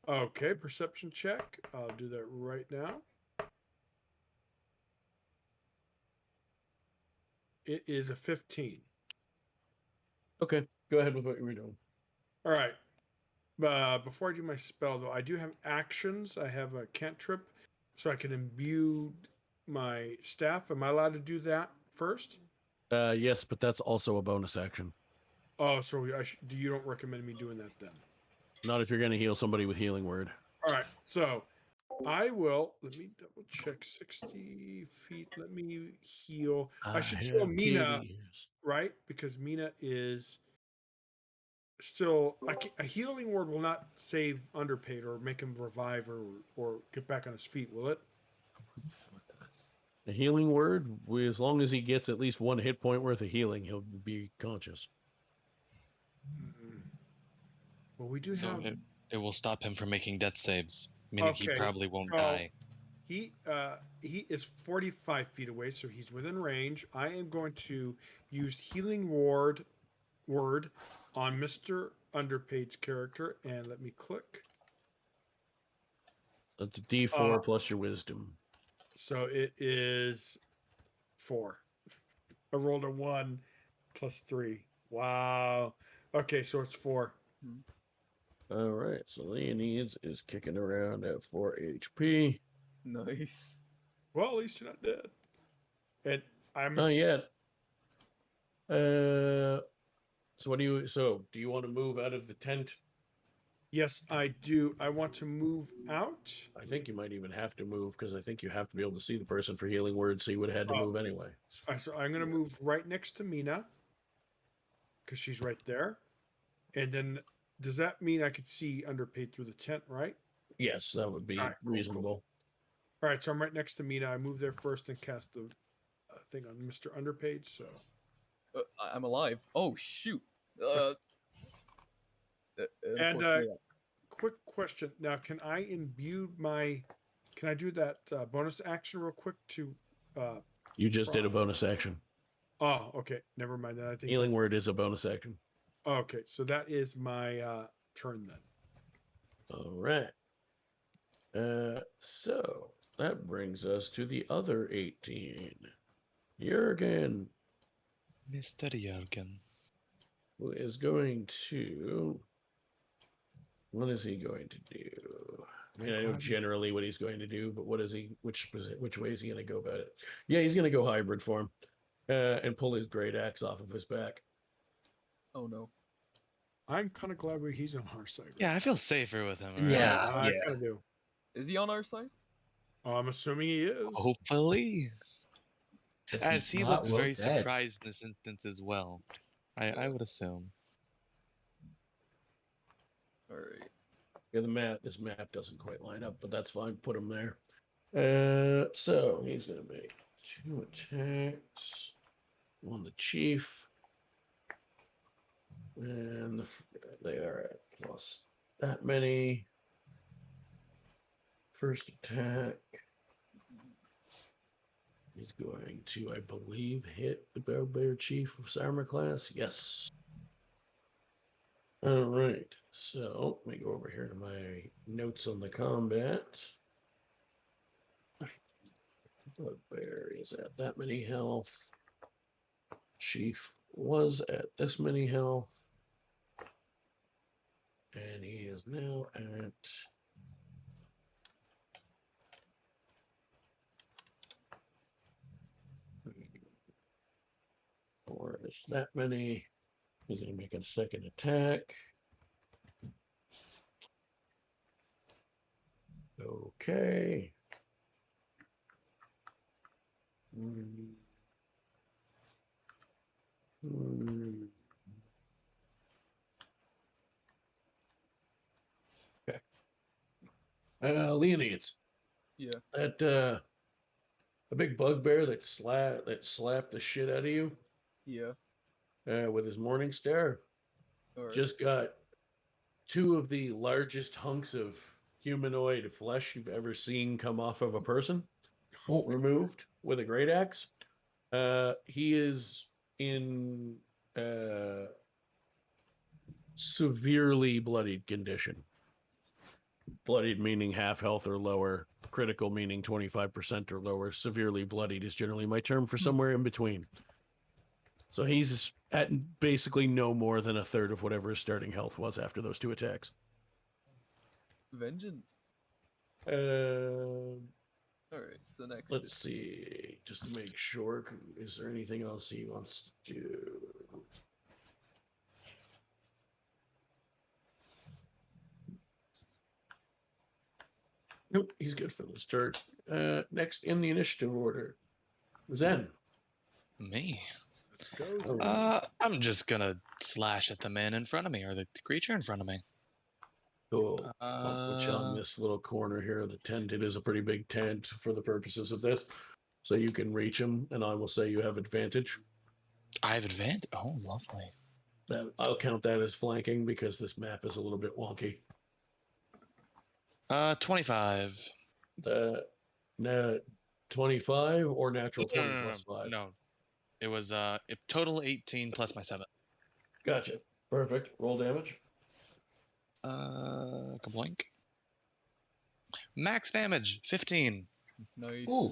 Okay, perception check. I'll do that right now. It is a 15. Okay, go ahead with what you were doing. All right. Before I do my spell, though, I do have actions. I have a cantrip, so I can imbue my staff. Am I allowed to do that first? Yes, but that's also a bonus action. Oh, so you don't recommend me doing that then? Not if you're going to heal somebody with Healing Word. All right. So I will. Let me double check. 60 feet. Let me heal. I should heal Mina, right? Because Mina is still a healing word will not save underpaid or make him revive or get back on his feet, will it? A Healing Word, as long as he gets at least 1 hit point worth of healing, he'll be conscious. Well, we do So have. it will stop him from making death saves, meaning he Okay, probably won't so die. he is 45 feet away, so he's within range. I am going to use healing word on Mr. Underpaid's character, and let me click. That's a D4 plus your wisdom. So it is 4. I rolled a 1 plus 3. Wow. Okay, so it's 4. All right, so Leonides is kicking around at 4 HP. nice. Well, at least you're not dead. And I'm Not yet. So what do you? So do you want to move out of the tent? Yes, I do. I want to move out. I think you might even have to move because I think you have to be able to see the person for Healing Word, so you would have had to move anyway. So I'm going to move right next to Mina because she's right there. And then, does that mean I could see Underpaid through the tent, right? Yes, that would be All right, cool. reasonable. All right, so I'm right next to Mina. I move there first and cast the thing on Mr. Underpaid. So I'm alive. Oh shoot. and Unfortunately, quick question. Now, can I imbue my? Can I do that bonus action real quick to? You just did a bonus action. Oh, okay. Never mind that. I think Healing Word is a bonus action. Okay, so that is my turn then. All right. So that brings us to the other 18. Jurgen, Mr. Jurgen. who is going to. What is he going to do? I mean, I know generally what he's going to do, but what is he? Which way is he going to go about it? Yeah, he's going to go hybrid form. and pull his great axe off of his back. Oh no. I'm kind of glad he's on our side. Yeah, I feel safer with him. Yeah. Right? I kind of do. Is he on our side? I'm assuming he is. Hopefully. 'Cause As he's he not looks well very dead. surprised in this instance as well. I would assume. All right. Yeah, this map doesn't quite line up, but that's fine. Put him there. So he's gonna make 2 attacks on the chief, and they are at plus that many. First attack is going to, I believe, hit the Bear Chief of Armor class. Yes. All right. So let me go over here to my notes on the combat. Bear is at that many health. Chief was at this many health. And he is now at or is that many. He's going to make a second attack. Okay. Okay. Leonids. Yeah. That the big bugbear that slapped the shit out of you Yeah. with his morning stare All right. just got 2 of the largest hunks of humanoid flesh you've ever seen come off of a person removed with a great axe. He is in severely bloodied condition. Bloodied meaning half health or lower. Critical meaning 25% or lower. Severely bloodied is generally my term for somewhere in between. So he's at basically no more than a third of whatever his starting health was after those 2 attacks. Vengeance. Uh, All right. So next. let's see, just to make sure, is there anything else he wants to do? Nope, he's good for this turn. Next in the initiative order, Zen. Me? Let's go. I'm just gonna slash at the man in front of me or the creature in front of me. Cool. I'll put you on this little corner here of the tent. It is a pretty big tent for the purposes of this. So you can reach him, and I will say you have advantage. I have advantage. Oh, lovely. I'll count that as flanking because this map is a little bit wonky. 25. No, 25 or natural 20 plus 5? No. It was a total 18 plus my 7. Gotcha. Perfect. Roll damage. Kablank. Max damage 15. Nice. Ooh.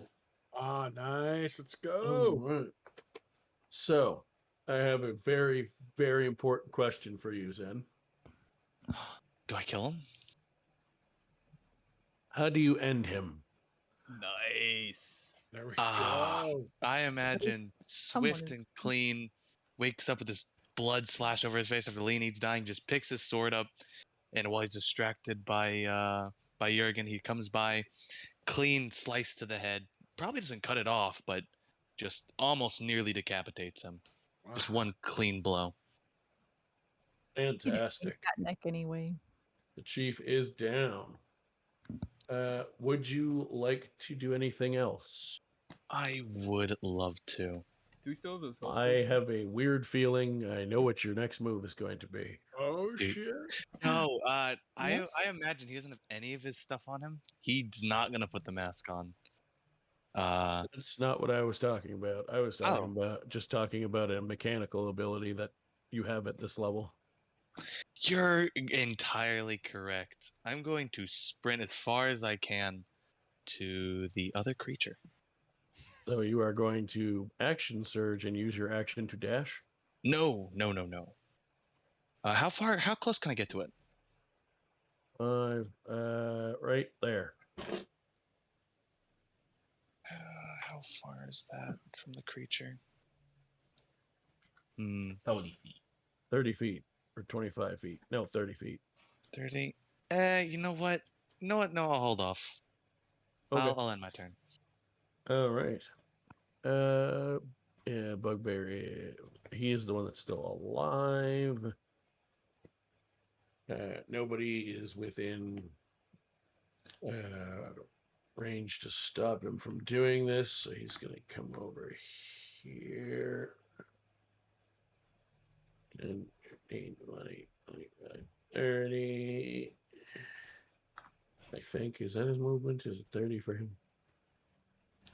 Nice. Let's go. All right. So, I have a very, very important question for you, Zen. Do I kill him? How do you end him? Nice. There we Ah, go. I imagine Someone swift is- and clean, wakes up with this blood slash over his face after Leonid's dying, just picks his sword up, and while he's distracted by Jurgen, he comes by, clean slice to the head. Probably doesn't cut it off, but just almost nearly decapitates him. Just Wow. one clean blow. Fantastic. That neck anyway. The chief is down. Would you like to do anything else? I would love to. Do we still have those health I potions? have a weird feeling I know what your next move is going to be. Oh, Dude. shit. No, I Yes. imagine he doesn't have any of his stuff on him. He's not gonna put the mask on. That's not what I was talking about. I was talking about a mechanical ability that you have at this level. You're entirely correct. I'm going to sprint as far as I can to the other creature. So you are going to action surge and use your action to dash. No. How close can I get to it? Right there. How far is that from the creature? 30 feet. 30 feet or 25 feet? No, 30 feet. 30. You know what? No, I'll hold off. Okay. I'll end my turn. All right. Yeah, Bugbear. He is the one that's still alive. Nobody is within range to stop him from doing this, so he's going to come over here. 10, 15, 20, 25, 30. I think. Is that his movement? Is it 30 for him?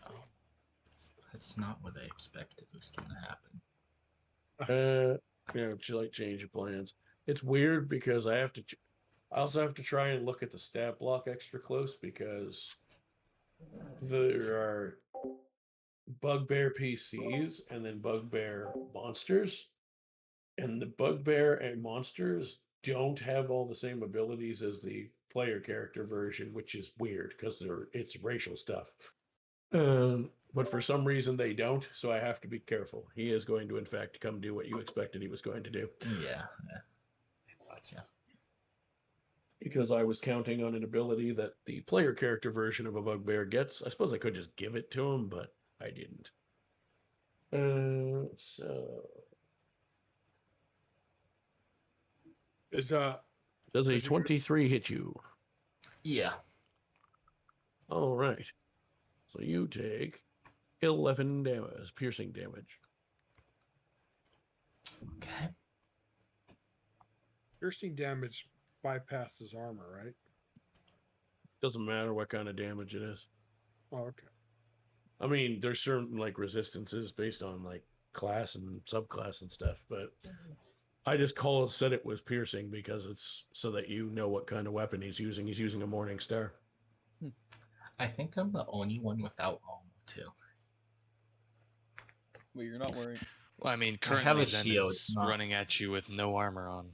Oh, that's not what I expected was going to happen. Yeah, would you like change of plans? It's weird because I also have to try and look at the stat block extra close because there are Bugbear PCs and then Bugbear monsters. And the Bugbear and monsters don't have all the same abilities as the player character version, which is weird because it's racial stuff. But for some reason they don't, so I have to be careful. He is going to, in fact, come do what you expected he was going to do. Yeah. Gotcha. Because I was counting on an ability that the player character version of a Bugbear gets. I suppose I could just give it to him, but I didn't. So Is does a 23 hit you? Yeah. All right. So you take 11 damage, piercing damage. Okay. piercing damage bypasses armor, right? Doesn't matter what kind of damage it is. Oh, okay. I mean, there's certain like resistances based on like class and subclass and stuff, but I just said it was piercing because it's so that you know what kind of weapon he's using. He's using a Morning Star. I think I'm the only one without armor, too. Wait, you're not wearing. Well, I mean, I have currently a Zen shield, is not- running at you with no armor on,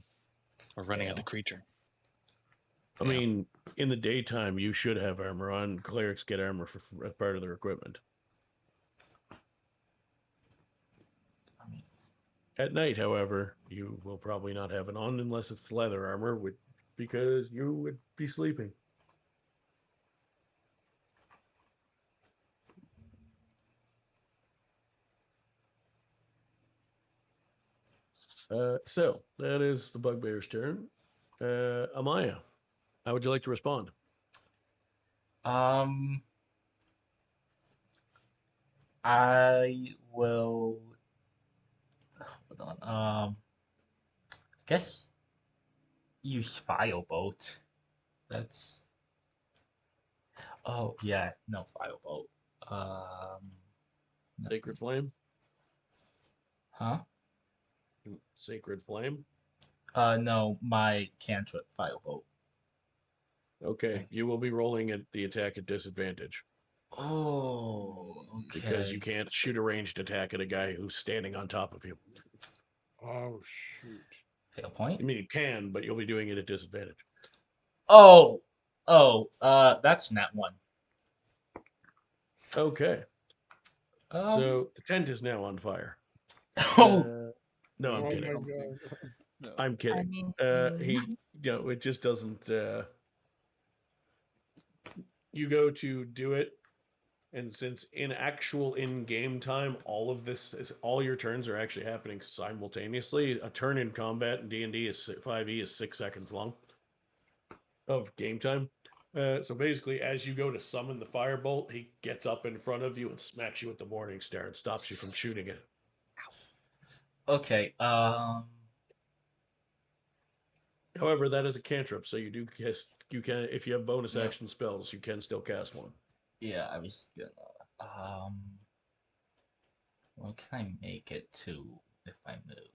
or running at the Fail. creature. I Yeah. mean, in the daytime, you should have armor on. Clerics get armor for as part of their equipment. I mean, At night, however, you will probably not have it on unless it's leather armor, because you would be sleeping. So that is the Bugbear's turn. Amaya, how would you like to respond? I will. Hold on. I guess use firebolt. That's. Oh yeah, no firebolt. No. Sacred Flame? Huh? Sacred Flame? No, my cantrip firebolt. Okay, you will be rolling at the attack at disadvantage. Oh, okay. Because you can't shoot a ranged attack at a guy who's standing on top of you. Oh shoot. Fail point. I mean, you can, but you'll be doing it at disadvantage. Oh, that's net one. Okay, Um, so the tent is now on fire. oh, No, I'm Maybe kidding. something. No. I'm kidding. I mean, It just doesn't. You go to do it, and since in actual in-game time, all your turns are actually happening simultaneously. A turn in combat in D&D is 5e is 6 seconds long of game time. So basically, as you go to summon the firebolt, he gets up in front of you and smacks you with the Morning Star and stops you from shooting it. okay. However, that is a cantrip, so you can if you have bonus Yep. action spells, you can still cast one. Yeah, I was gonna. What can I make it to if I move?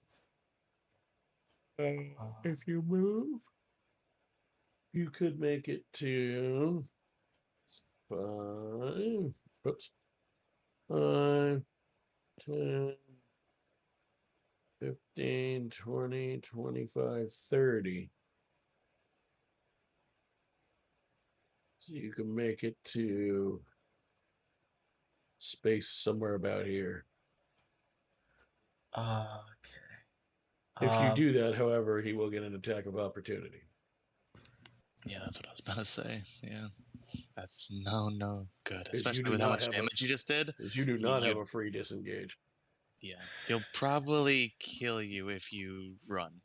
If you move, you could make it to 5, oops, 5, 10, 15, 20, 25, 30. So you can make it to space somewhere about here. Okay. If you Um, do that, however, he will get an attack of opportunity. Yeah, that's what I was about to say. Yeah. That's no good. Because you Especially do with how not much have damage you just did. because you do not have You a free disengage. Yeah. He'll probably kill you if you run.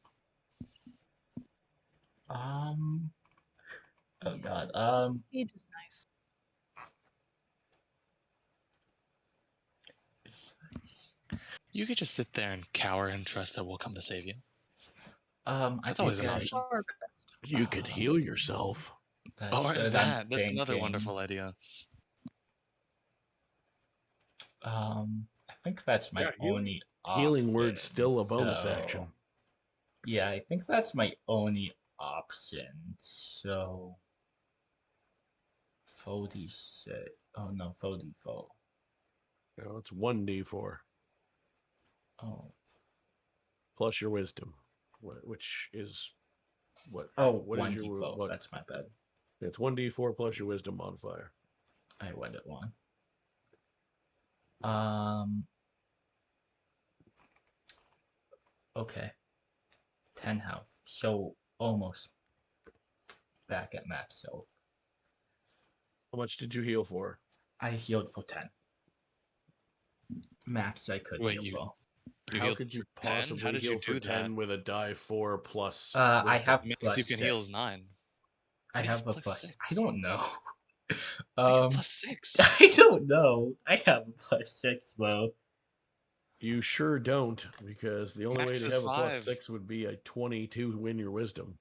um, oh god. Age is nice. You could just sit there and cower and trust that we'll come to save you. I That's always think an I, option. Our best. You could heal yourself. that's Or good. I'm that's another thinking. wonderful idea. I think that's my Yeah, only Healing word's option. still a bonus So, action. yeah, I think that's my only option. So, 46. Oh no, 44. No, it's 1d4 Oh, plus your wisdom, which is what? oh, What is your 1d4. what? That's my bad. It's 1d4 plus your wisdom modifier. I read it wrong. Um, okay. 10 health. So, almost back at max health. How much did you heal for? I healed for 10. Max I could Wait, heal for. you How healed could you for 10? possibly How did you heal for do 10 that? with a die 4 plus I wisdom? have Max plus you can heal is 6. 9. I How do you have a plus plus. 6? I don't know. How do you have Um, plus 6? I don't know. I have a plus 6 though. You sure don't, because the only way Max to is have a plus 5. 6 would be a 22 to win your wisdom.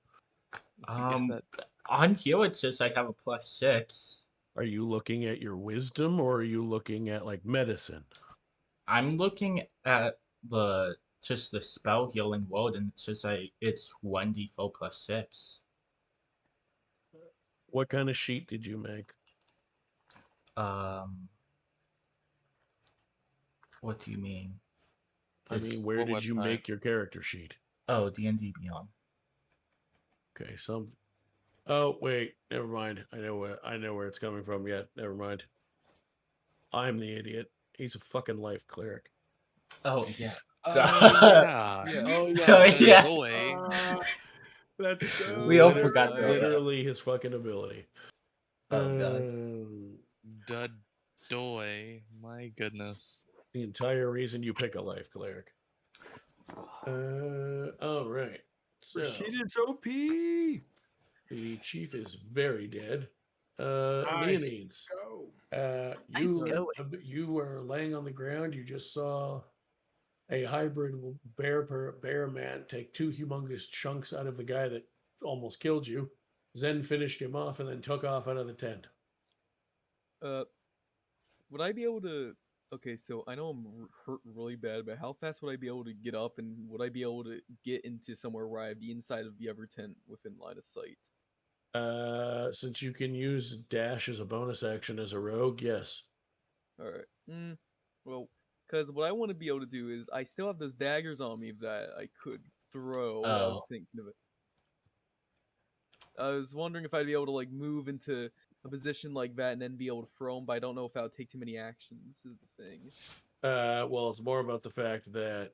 Forget that. On here it says I have a plus 6. Are you looking at your wisdom or are you looking at like medicine? I'm looking at the just the spell healing world, and it says it's 1d4 plus 6. What kind of sheet did you make? Um, what do you mean? I mean, where What did you website? make your character sheet? Oh, D&D Beyond. Okay, Oh, wait, never mind. I know where it's coming from. Yeah, never mind. I'm the idiot. He's a fucking life cleric. Oh yeah. Yeah. Yeah. Oh Oh yeah. yeah. Boy. That's We all Oh forgot my about that. literally his fucking ability. Oh god. Doy. My goodness. The entire reason you pick a life cleric. All right. So Rashid's OP. the chief is very dead. Nice. Leonides. Go. Nice going. You were laying on the ground. You just saw a hybrid bear man take 2 humongous chunks out of the guy that almost killed you. Zen finished him off and then took off out of the tent. Would I be able to? Okay, so I know I'm hurt really bad, but how fast would I be able to get up, and would I be able to get into somewhere where I have the inside of the other tent within line of sight? Since you can use dash as a bonus action as a rogue, yes. All right. Well, because what I want to be able to do is I still have those daggers on me that I could throw. I was Oh. thinking of it. I was wondering if I'd be able to like move into a position like that and then be able to throw them, but I don't know if that would take too many actions. Is the thing. Well, it's more about the fact that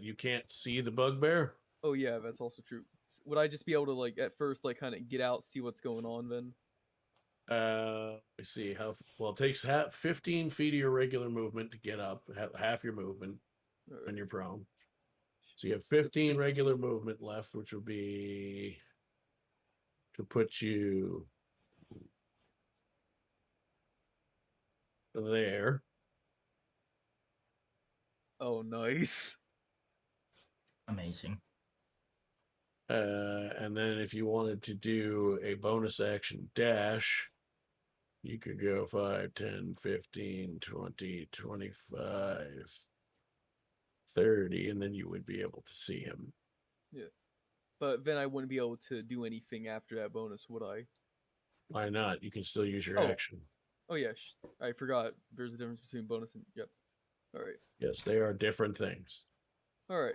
you can't see the bugbear. Oh yeah, that's also true. Would I just be able to like at first like kind of get out, see what's going on then? We see how well it takes 15 feet of your regular movement to get up, half your movement when you're prone. So you have 15 regular movement left, which would be to put you there. Oh, nice. Amazing. And then if you wanted to do a bonus action dash, you could go 5, 10, 15, 20, 25, 30, and then you would be able to see him. Yeah. But then I wouldn't be able to do anything after that bonus, would I? Why not? You can still use your Oh. action. Oh yeah, I forgot. There's a difference between bonus and yep. All right. Yes, they are different things. All right.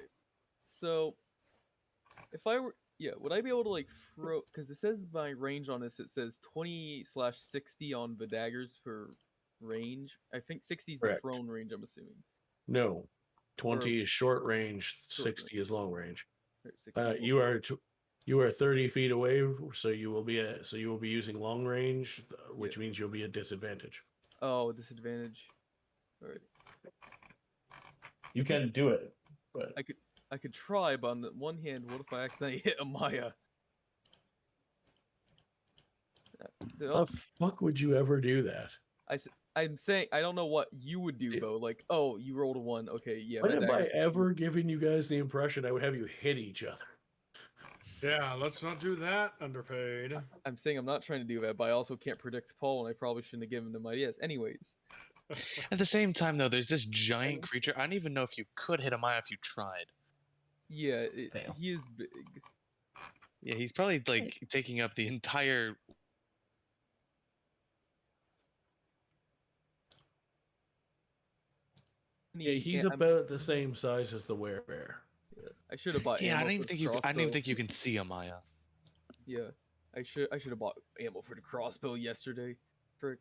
So, if I were, yeah, would I be able to like throw? Because it says my range on this. It says 20/60 on the daggers for range. I think 60 is the Correct. thrown range. I'm assuming. No. 20 is short range, Short 60 is long range. Alright, 6 is You are 30 feet away, so you will be using long range, which means you'll be at disadvantage. Oh, disadvantage. Alright. You can do it, but I could try, but on the one hand, what if I accidentally hit Amaya? the fuck would you ever do that? I'm saying I don't know what you would do though. Like, oh, you rolled a 1. Okay, yeah. When my have dagger I hits you. ever given you guys the impression I would have you hit each other? Yeah, let's not do that, underpaid. I'm saying I'm not trying to do that, but I also can't predict Paul, and I probably shouldn't have given him ideas. Anyways, At the same time, though, there's this giant creature. I don't even know if you could hit Amaya if you tried. yeah, Fail. he is big. Yeah, he's probably like taking up the entire. Yeah, he's about the same size as the werebear. Yeah, I should have bought Yeah, ammo I don't even for the think you. I don't even crossbow. think you can see Amaya. Yeah, I should have bought ammo for the crossbow yesterday. Frick.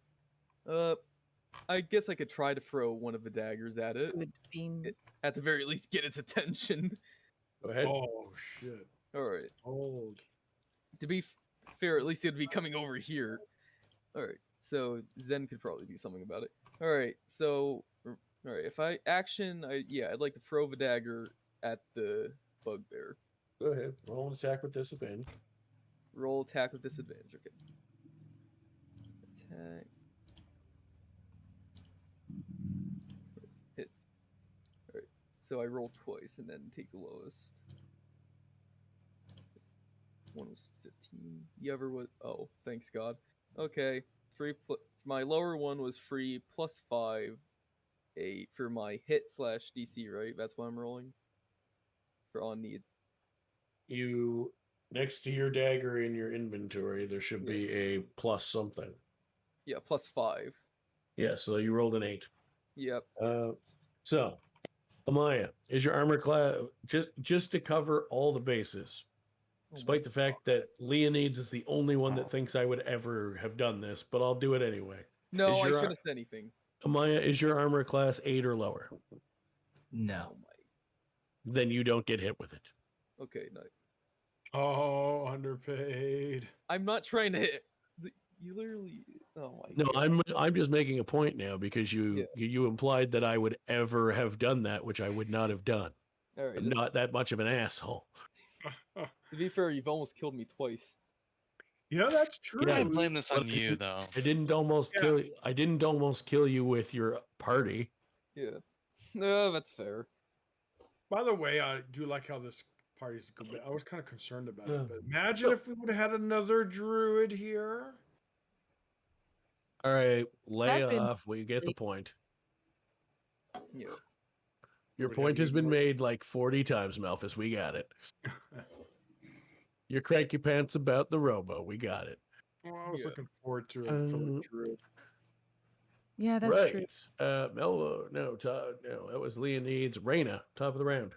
I guess I could try to throw one of the daggers at it. Good fiend. At the very least, get its attention. Go ahead. Oh shit! All right. Old. To be fair, at least it'd be coming over here. All right. So Zen could probably do something about it. All right. So all right. If I action, I'd like to throw the dagger at the bugbear. Go ahead. Roll an attack with disadvantage. Roll attack with disadvantage. Okay. Attack. Hit. All right. So I roll twice and then take the lowest. One was 15. The other was thanks God. Okay, my lower one was free plus 5, 8 for my hit / DC. Right, that's what I'm rolling for on need. You next to your dagger in your inventory, there should be a plus something. Yeah, plus 5. Yeah, so you rolled an 8. Yep. So Amaya, is your armor class just to cover all the bases? Despite the fact that Leonides is the only one that thinks I would ever have done this, but I'll do it anyway. No, I shouldn't have said anything. Amaya, is your armor class 8 or lower? No. Oh my. Then you don't get hit with it. Okay, no. Oh, underpaid. I'm not trying to hit. You literally. Oh my. No, God. I'm just making a point now because you implied that I would ever have done that, which I would not have done. All right. I'm not that much of an asshole. To be fair, you've almost killed me twice. Yeah, that's true. I blame this on you, though. I didn't almost kill you. I didn't almost kill you with your party. Yeah. No, that's fair. By the way, I do like how this party's going. I was kind of concerned about it, but imagine if we would have had another druid here. All right, lay That'd been off. We get the point. Yeah. Your Would point have has been been more- made like 40 times, Malphus. We got it. Your cranky pants about the robo. We got it. Well, I was Yeah. looking forward to it for a druid. Yeah, that's right. true. Mello, no, no, that was Leonides. Reyna, top of the round.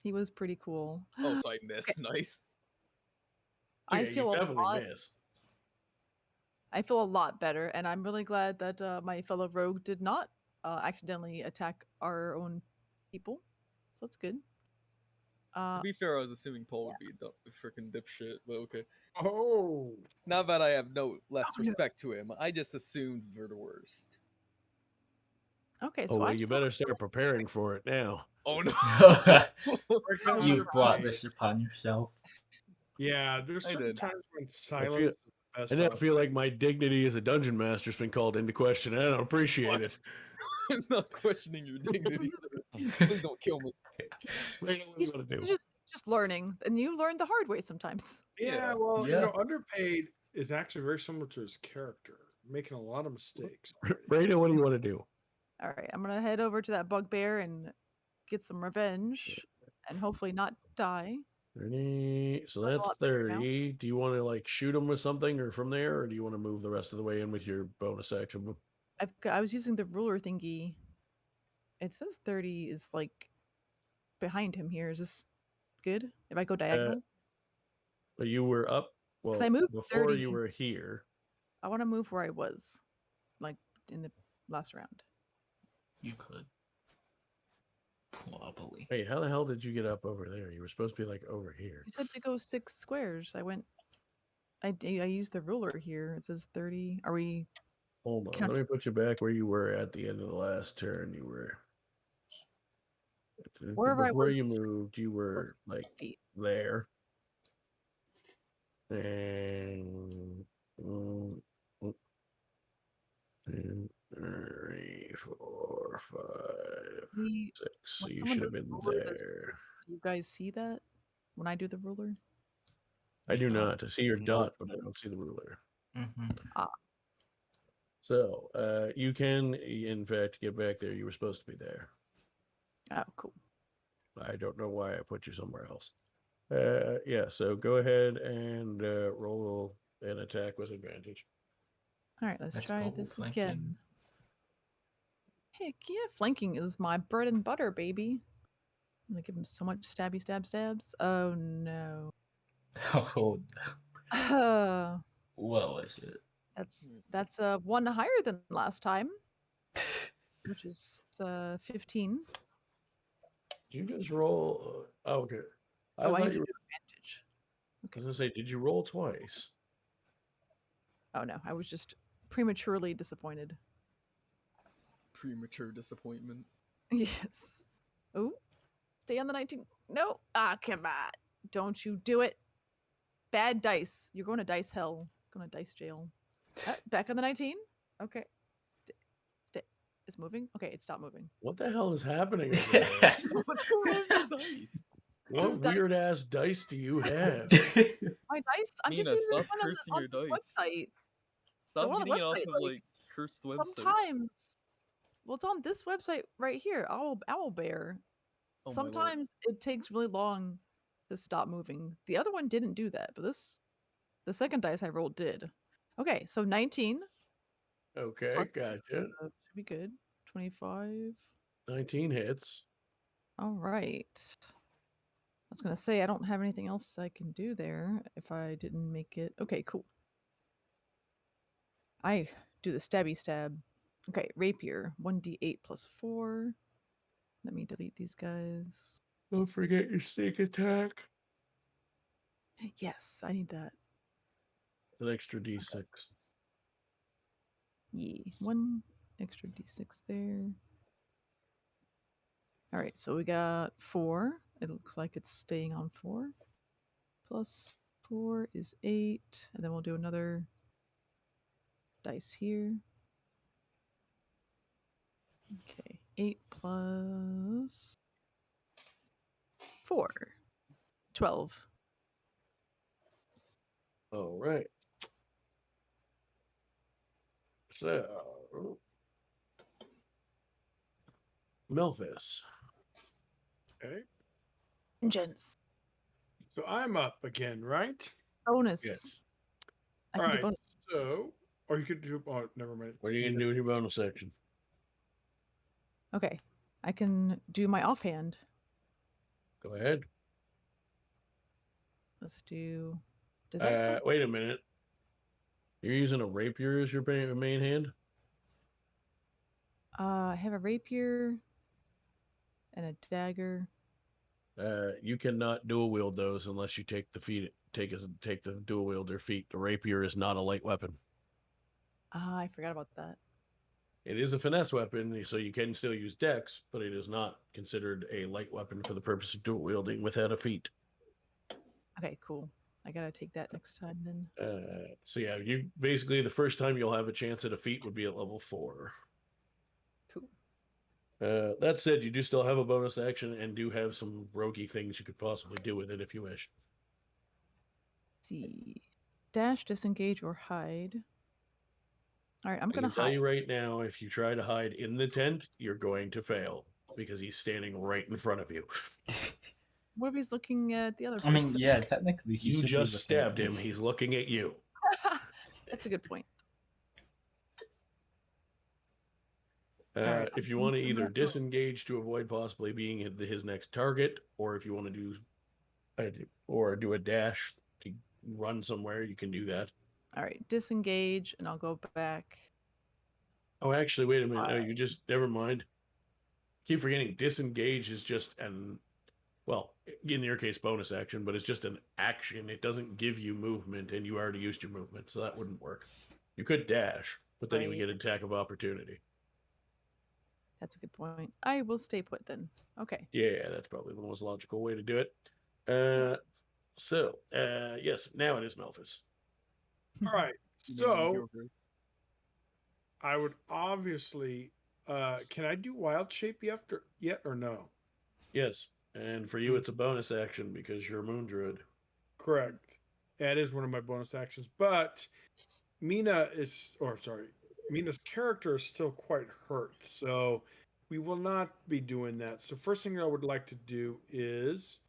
He was pretty cool. Oh, so I missed. Nice. I Yeah, feel you a definitely lot. miss. I feel a lot better, and I'm really glad that my fellow rogue did not accidentally attack our own people. So that's good. To be fair, I was assuming Paul would be a freaking dipshit, but okay. Oh, Not that I have no less Oh, no. respect to him. I just assumed they're the worst. Okay, Oh, so well, I'm you still better start preparing for it now. Oh no! You brought this upon yourself. yeah. There's I certain did. times when I silence is the best. now option. feel like my dignity as a dungeon master's been called into question. I don't appreciate it. I'm not questioning your dignity. Please don't kill me. Reyna, what do you want to do? just learning, and you learn the hard way sometimes. Yeah, Yeah. well, Yeah. underpaid is actually very similar to his character, making a lot of mistakes. Reyna, what do you want to do? All right, I'm gonna head over to that bugbear and get some revenge, and hopefully not die. 30, so I'm a that's lot better now. 30. Do you want to like shoot him with something or from there, or do you want to move the rest of the way in with your bonus action? I was using the ruler thingy. It says 30 is like behind him here. Is this good if I go diagonal? But you were up. Well, I moved before 30. you were here. I want to move where I was, like in the last round. You could. Wobbly. Hey, how the hell did you get up over there? You were supposed to be like over here. You said to go 6 squares. I went. I used the ruler here. It says 30. Are we? Hold on, Count- let me put you back where you were at the end of the last turn. You were Wherever I before was. you moved. You were like Feet. there, and mm, mm, 2, 3, 4, 5, We 6. So when you someone should have does the been ruler, there. do you guys see that when I do the ruler? I do No. not. I see your Nope. dot, but I don't see the ruler. Mm-hmm. So you can, in fact, get back there. You were supposed to be there. Oh, cool. I don't know why I put you somewhere else. Yeah, so go ahead and roll an attack with advantage. All right, let's That's try called this flanking. again. Heck yeah, flanking is my bread and butter, baby. I'm gonna give him so much stabby stabs. Oh no. Oh, Uh, what was it? that's one higher than last time, which is 15. Did you just roll? Oh, okay. I Oh, I thought need to you were. do advantage. I Okay. was gonna say, did you roll twice? Oh no, I was just prematurely disappointed. Premature disappointment. Yes. Oh, stay on the 19. No. Ah, come on. Don't you do it. Bad dice. You're going to dice hell. Going to dice jail. Back on the 19. Okay. Stay. It's moving. Okay, it stopped moving. What the hell is happening over there? What's going on with your dice? What This dice- weird ass dice do you have? My dice. I'm just Nina, using the stop one cursing on your this dice. website. The Stop one on the getting it off website, of like like cursed websites. sometimes. Well, it's on this website right here. Owl Bear. Oh my lord. Sometimes it takes really long to stop moving. The other one didn't do that, but the second dice I rolled did. Okay, so 19 Okay, plus gotcha. should be good. 25. 19 hits. All right. I was gonna say I don't have anything else I can do there if I didn't make it. Okay, cool. I do the stabby stab. Okay, rapier. 1d8 plus 4. Let me delete these guys. Don't forget your sneak attack. Yes, I need that. It's an extra d6. Yeah, 1 extra d6 there. All right, so we got 4. It looks like it's staying on 4. Plus 4 is 8. And then we'll do another dice here. Okay, 8 plus 4. 12. All right. So, Melphis. Okay. Vengeance. So I'm up again, right? Bonus. Yes. I All can do right. bonus. So, or you could do. Oh, never mind. What are you going to do in your bonus section? Okay. I can do my offhand. Go ahead. Let's do. Does that still? Wait a minute. You're using a rapier as your main hand? I have a rapier and a dagger. You cannot dual wield those unless you take the dual wielder feat. The rapier is not a light weapon. Ah, I forgot about that. It is a finesse weapon, so you can still use dex, but it is not considered a light weapon for the purpose of dual wielding without a feat. Okay, cool. I gotta take that next time then. So yeah, you basically the first time you'll have a chance at a feat would be at level 4. Cool. That said, you do still have a bonus action and do have some roguey things you could possibly do with it if you wish. Let's see. Dash, disengage, or hide. All right, I'm I gonna can tell hide. you right now, if you try to hide in the tent, you're going to fail because he's standing right in front of you. What if he's looking at the other I mean, person? yeah, technically he You should be just looking at stabbed me. him. He's looking at you. That's a good point. If you want to either disengage to avoid possibly being his next target, or if you want to do a dash to run somewhere, you can do that. All right, disengage, and I'll go back. Oh, actually, wait a minute. No, you just never mind. keep forgetting disengage is just well, in your case, bonus action, but it's just an action. It doesn't give you movement, and you already used your movement, so that wouldn't work. You could dash, but then you would Right. get attack of opportunity. That's a good point. I will stay put then. Okay. Yeah, that's probably the most logical way to do it. Yes, now it is Melphis. All right. You know, So go for it. I would obviously. Can I do wild shape yet or no? Yes, and for you, it's a bonus action because you're a moon druid. Correct. That is one of my bonus actions. But Mina's character is still quite hurt, so we will not be doing that. So first thing I would like to do is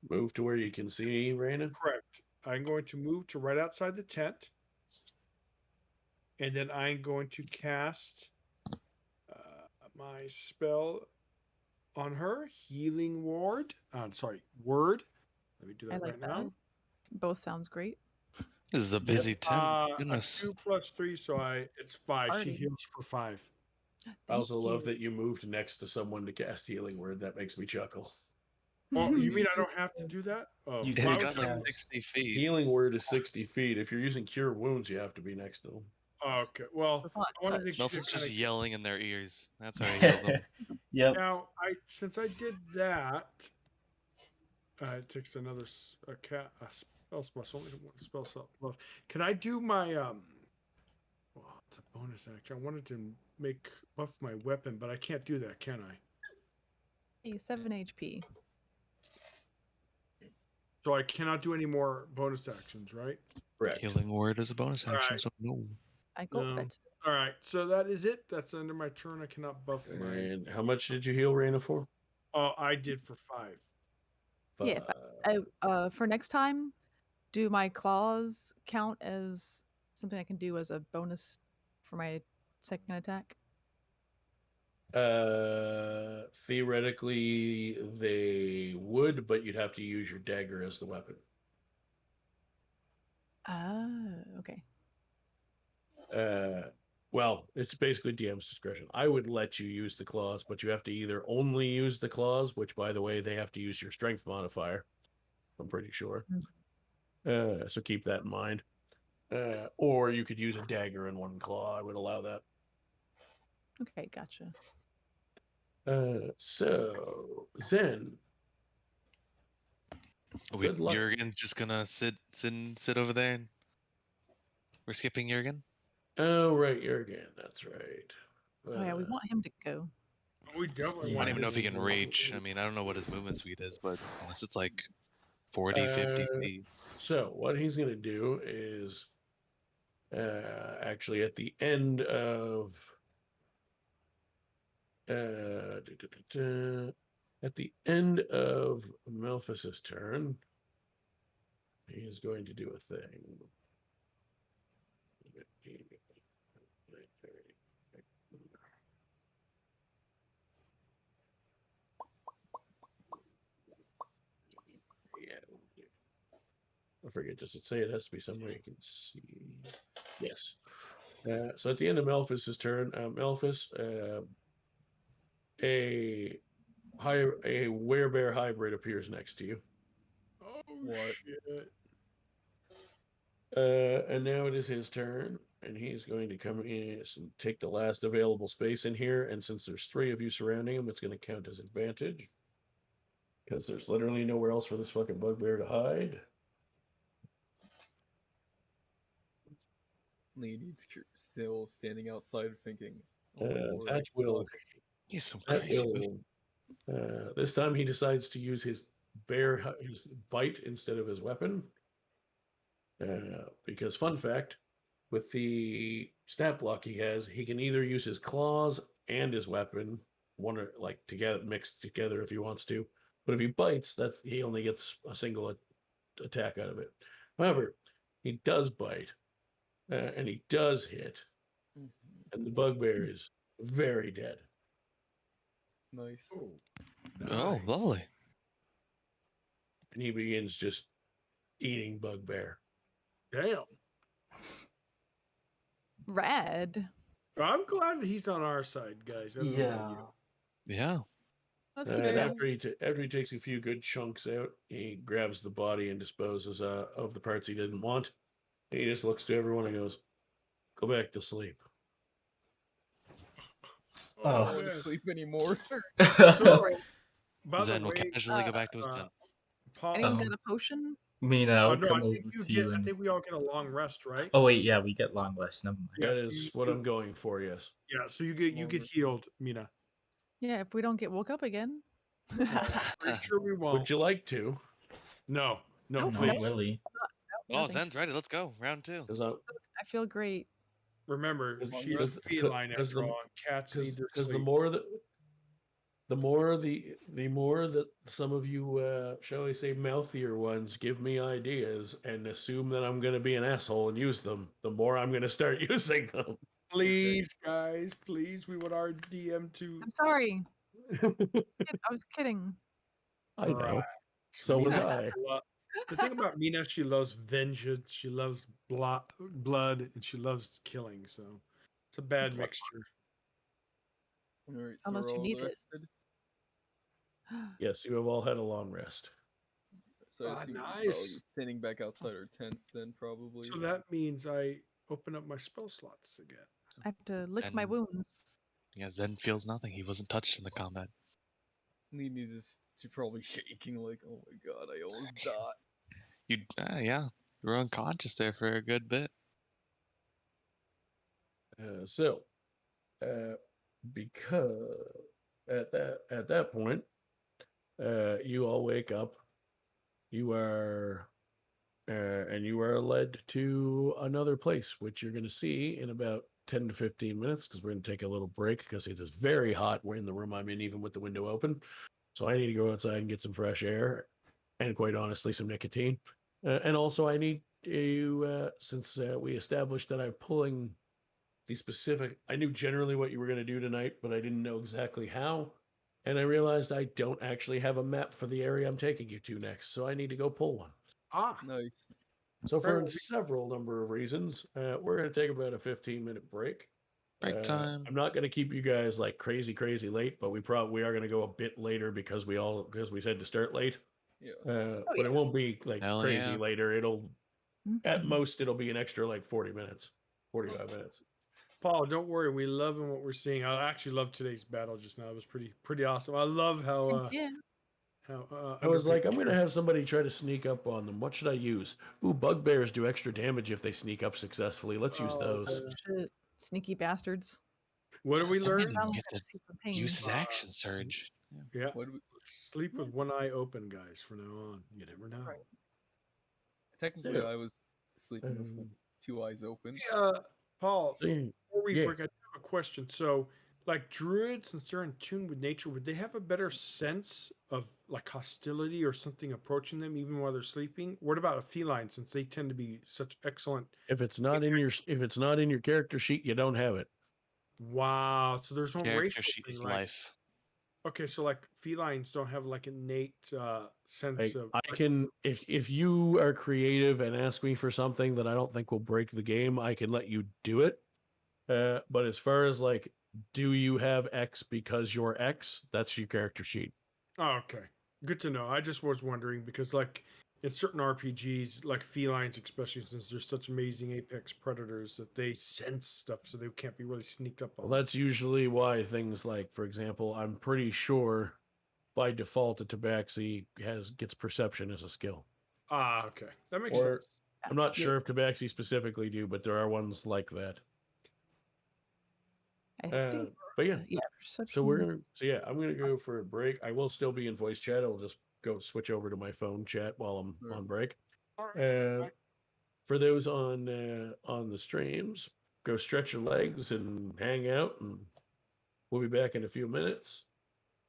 Move to where you can see Raina. correct. I'm going to move to right outside the tent, and then I'm going to cast my spell on her, healing ward. Word. Let me do I that like right that. now. Both sounds great. This is a busy tent. A Goodness. 2 + 3, so it's 5. She Party. heals for 5. I also Thank love you. that you moved next to someone to cast Healing Word. That makes me chuckle. Oh, you mean I don't have to do that? Oh, You He's why did would got like I? cast. 60 feet. Healing Word is 60 feet. If you're using Cure Wounds, you have to be next to them. Oh, okay, well, It's not I wanted to touch. Melfin's kind just of. yelling in their ears. That's how he heals them. Yep. Now, since I did that, it takes another a spell slot. Only one spell slot left. Can I do my Well, it's a bonus action. I wanted to buff my weapon, but I can't do that, can I? Hey, 7 HP. So I cannot do any more bonus actions, right? Correct. Healing word is a bonus action, Alright. so no. I got No. it. All right, so that is it. That's under my turn. I cannot buff my. And how much did you heal Raina for? Oh, I did for 5. Yeah. For next time, do my claws count as something I can do as a bonus for my second attack? Theoretically, they would, but you'd have to use your dagger as the weapon. Ah, okay. Well, it's basically DM's discretion. I would let you use the claws, but you have to either only use the claws, which, by the way, they have to use your strength modifier. I'm pretty sure. So keep that in mind. Or you could use a dagger in one claw. I would allow that. Okay, gotcha. So Zen. Good luck. Jurgen just gonna sit over there and we're skipping Jurgen? Oh, right, Jurgen. That's right. Oh yeah, we want him to go. We definitely I want don't even to. know if he can reach. I mean, I don't know what his movement speed is, but unless it's like 40, 50 feet. So what he's going to do is actually at the end of at the end of Melphis' turn, he is going to do a thing. I forget, does it say it has to be somewhere you can see? Yes. So at the end of Melphis' turn, Melphis, a werebear hybrid appears next to you. Oh What? shit! And now it is his turn, and he's going to come in and take the last available space in here. And since there's 3 of you surrounding him, it's going to count as advantage because there's literally nowhere else for this fucking bugbear to hide. Leonid's still standing outside thinking, oh my lord, That I will. suck. He's some That crazy move. will. This time he decides to use his bite instead of his weapon. Because fun fact, with the stat block he has, he can either use his claws and his weapon, one or like together mixed together if he wants to. But if he bites, that he only gets a single attack out of it. However, he does bite, and he does hit, and the bugbear is very dead. Nice. Oh, lovely. And he begins just eating bugbear. Damn. Rad. I'm glad he's on our side, guys. I don't know about Yeah. you. Yeah. Let's keep it And up. after he takes a few good chunks out, he grabs the body and disposes of the parts he didn't want. And he just looks to everyone and goes, "Go back to sleep." I don't Oh. want to man. sleep anymore. So, by the Zen will way, casually go back to his tent. Paul. Anyone Um, got a potion? Mina, I'll No, I come think over you to get. you I and. think we all get a long rest, right? Oh wait, yeah, we get long rest. Never mind. Yeah, That so is what I'm going for. Yes. Yeah, so you get Longer. healed, Mina. Yeah, if we don't get woke up again. Pretty sure we won't. Would you like to? No, Nope, Not please. really. No, Oh, thanks. Zen's ready. Let's go. Round 2. Because I feel great. Remember, Cause, she's rest. feline cause after the all, and cats need their because sleep. the more that some of you shall we say mouthier ones give me ideas and assume that I'm gonna be an asshole and use them, the more I'm gonna start using them. Please, guys, please, we want our DM to. I'm sorry. I was kidding. I know. Right. So was Mina, I. the thing about Mina, she loves vengeance, she loves blood, and she loves killing. So it's a bad mixture. All right, so Unless we're you all need it. rested. Yes, you have all had a long rest. So I assume we're probably Nice. standing back outside our tents then, probably. So that means I open up my spell slots again. I have to lick my And- wounds. Yeah, Zen feels nothing. He wasn't touched in the combat. Nini just she's probably shaking like, oh my god, I almost died. Yeah, you were unconscious there for a good bit. Because at that point, you all wake up. You are and you are led to another place, which you're going to see in about 10 to 15 minutes because we're going to take a little break because it is very hot. We're in the room I'm in, even with the window open. So I need to go outside and get some fresh air and, quite honestly, some nicotine. And also, I need to, since we established that I'm pulling the specific, I knew generally what you were going to do tonight, but I didn't know exactly how. And I realized I don't actually have a map for the area I'm taking you to next. So I need to go pull one. Ah, Nice. So for Right. several number of reasons, we're going to take about a 15-minute break. Break time. I'm not going to keep you guys like crazy late, but we are going to go a bit later because we said to start late. Yeah. But yeah. it won't be like Hell crazy yeah. later. It'll at Mhm. most it'll be an extra like 40 minutes, 45 minutes. Paul, don't worry. We love what we're seeing. I actually love today's battle just now. It was pretty awesome. I love how Yeah. I was like, underpicked I'm going to have somebody try to sneak up on them. What should I use? Ooh, bugbears do extra damage if they sneak up successfully. Let's use those. Shit. Sneaky bastards. What do we Zen learn? didn't I'm get gonna to see some pain. use his action surge. Yeah. Yeah, What do we, sleep with one eye open, guys. From now on, you never know. Right. technically, So, I was sleeping with um, 2 eyes open. Paul, See, before we yeah. break, I have a question. So, like druids, since they're in tune with nature, would they have a better sense of like hostility or something approaching them even while they're sleeping? What about a feline, since they tend to be such excellent? If it's not in your character sheet, you don't have it. Wow. So there's no Character racial sheet thing, is like life. okay, so like felines don't have like innate sense Like of I can, if you are creative and ask me for something that I don't think will break the game, I can let you do it. But as far as like, do you have X because you're X? That's your character sheet. Oh, okay. Good to know. I just was wondering because, like, in certain RPGs, like felines, especially since they're such amazing apex predators, that they sense stuff, so they can't be really sneaked up on. Well, that's usually why things like, for example, I'm pretty sure by default a tabaxi gets perception as a skill. Ah, okay, that makes Or sense. I'm not Yeah. sure if tabaxi specifically do, but there are ones like that. I think. But yeah, Yeah. I'm gonna go for a break. I will still be in voice chat. I'll just go switch over to my phone chat while I'm Sure. on break. All right. And for those on the streams, go stretch your legs and hang out, and we'll be back in a few minutes.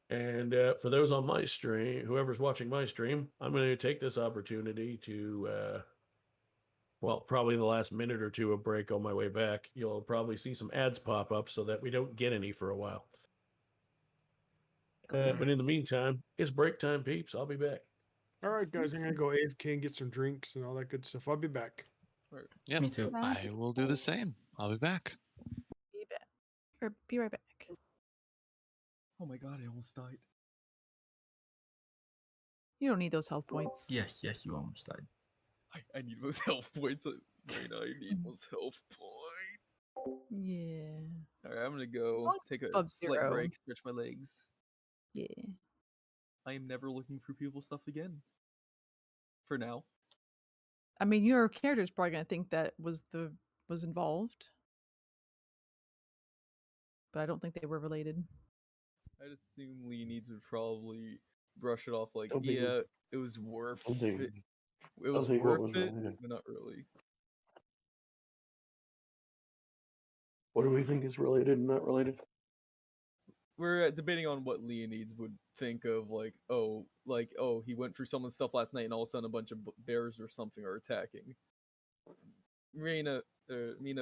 And for those on my stream, whoever's watching my stream, I'm going to take this opportunity to, probably the last minute or two of break on my way back. You'll probably see some ads pop up so that we don't get any for a while. But in the meantime, it's break time, peeps. I'll be back. All right, guys, I'm gonna go AFK and get some drinks and all that good stuff. I'll be back. Yep. Me too. I will do the same. I'll be back. Be back. Or be right back. Oh my god, I almost died. You don't need those health points. Yes, you almost died. I need those health points. Marina, I need those health points. Yeah. Alright, I'm gonna As go long as take it's a above slight 0. break, stretch my legs. Yeah. I am never looking through people's stuff again. For now. I mean, your character's probably gonna think that was involved, but I don't think they were related. I'd assume Lee needs would probably brush it off like, Don't think yeah, it was worth don't think, it. It don't was think what worth was it, related. but not really. What do we think is related and not related? We're debating on what Leonides would think of, like, oh, he went through someone's stuff last night, and all of a sudden a bunch of bears or something are attacking. Mina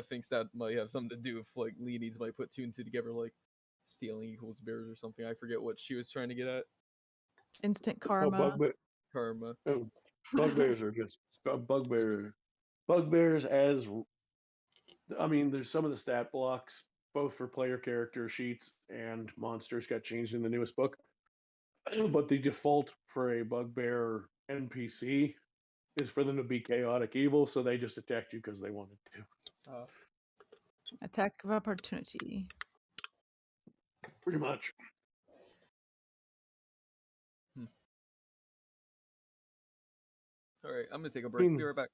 thinks that might have something to do with like Leonides might put two and two together, like stealing equals bears or something. I forget what she was trying to get at. Instant Oh, karma. Karma. bugbears are just bugbears. Bugbears as I mean, there's some of the stat blocks, both for player character sheets and monsters, got changed in the newest book. But the default for a bugbear NPC is for them to be chaotic evil, so they just attacked you because they wanted to. Attack of opportunity. Pretty much. All right, I'm gonna take a I break. Be mean, right back.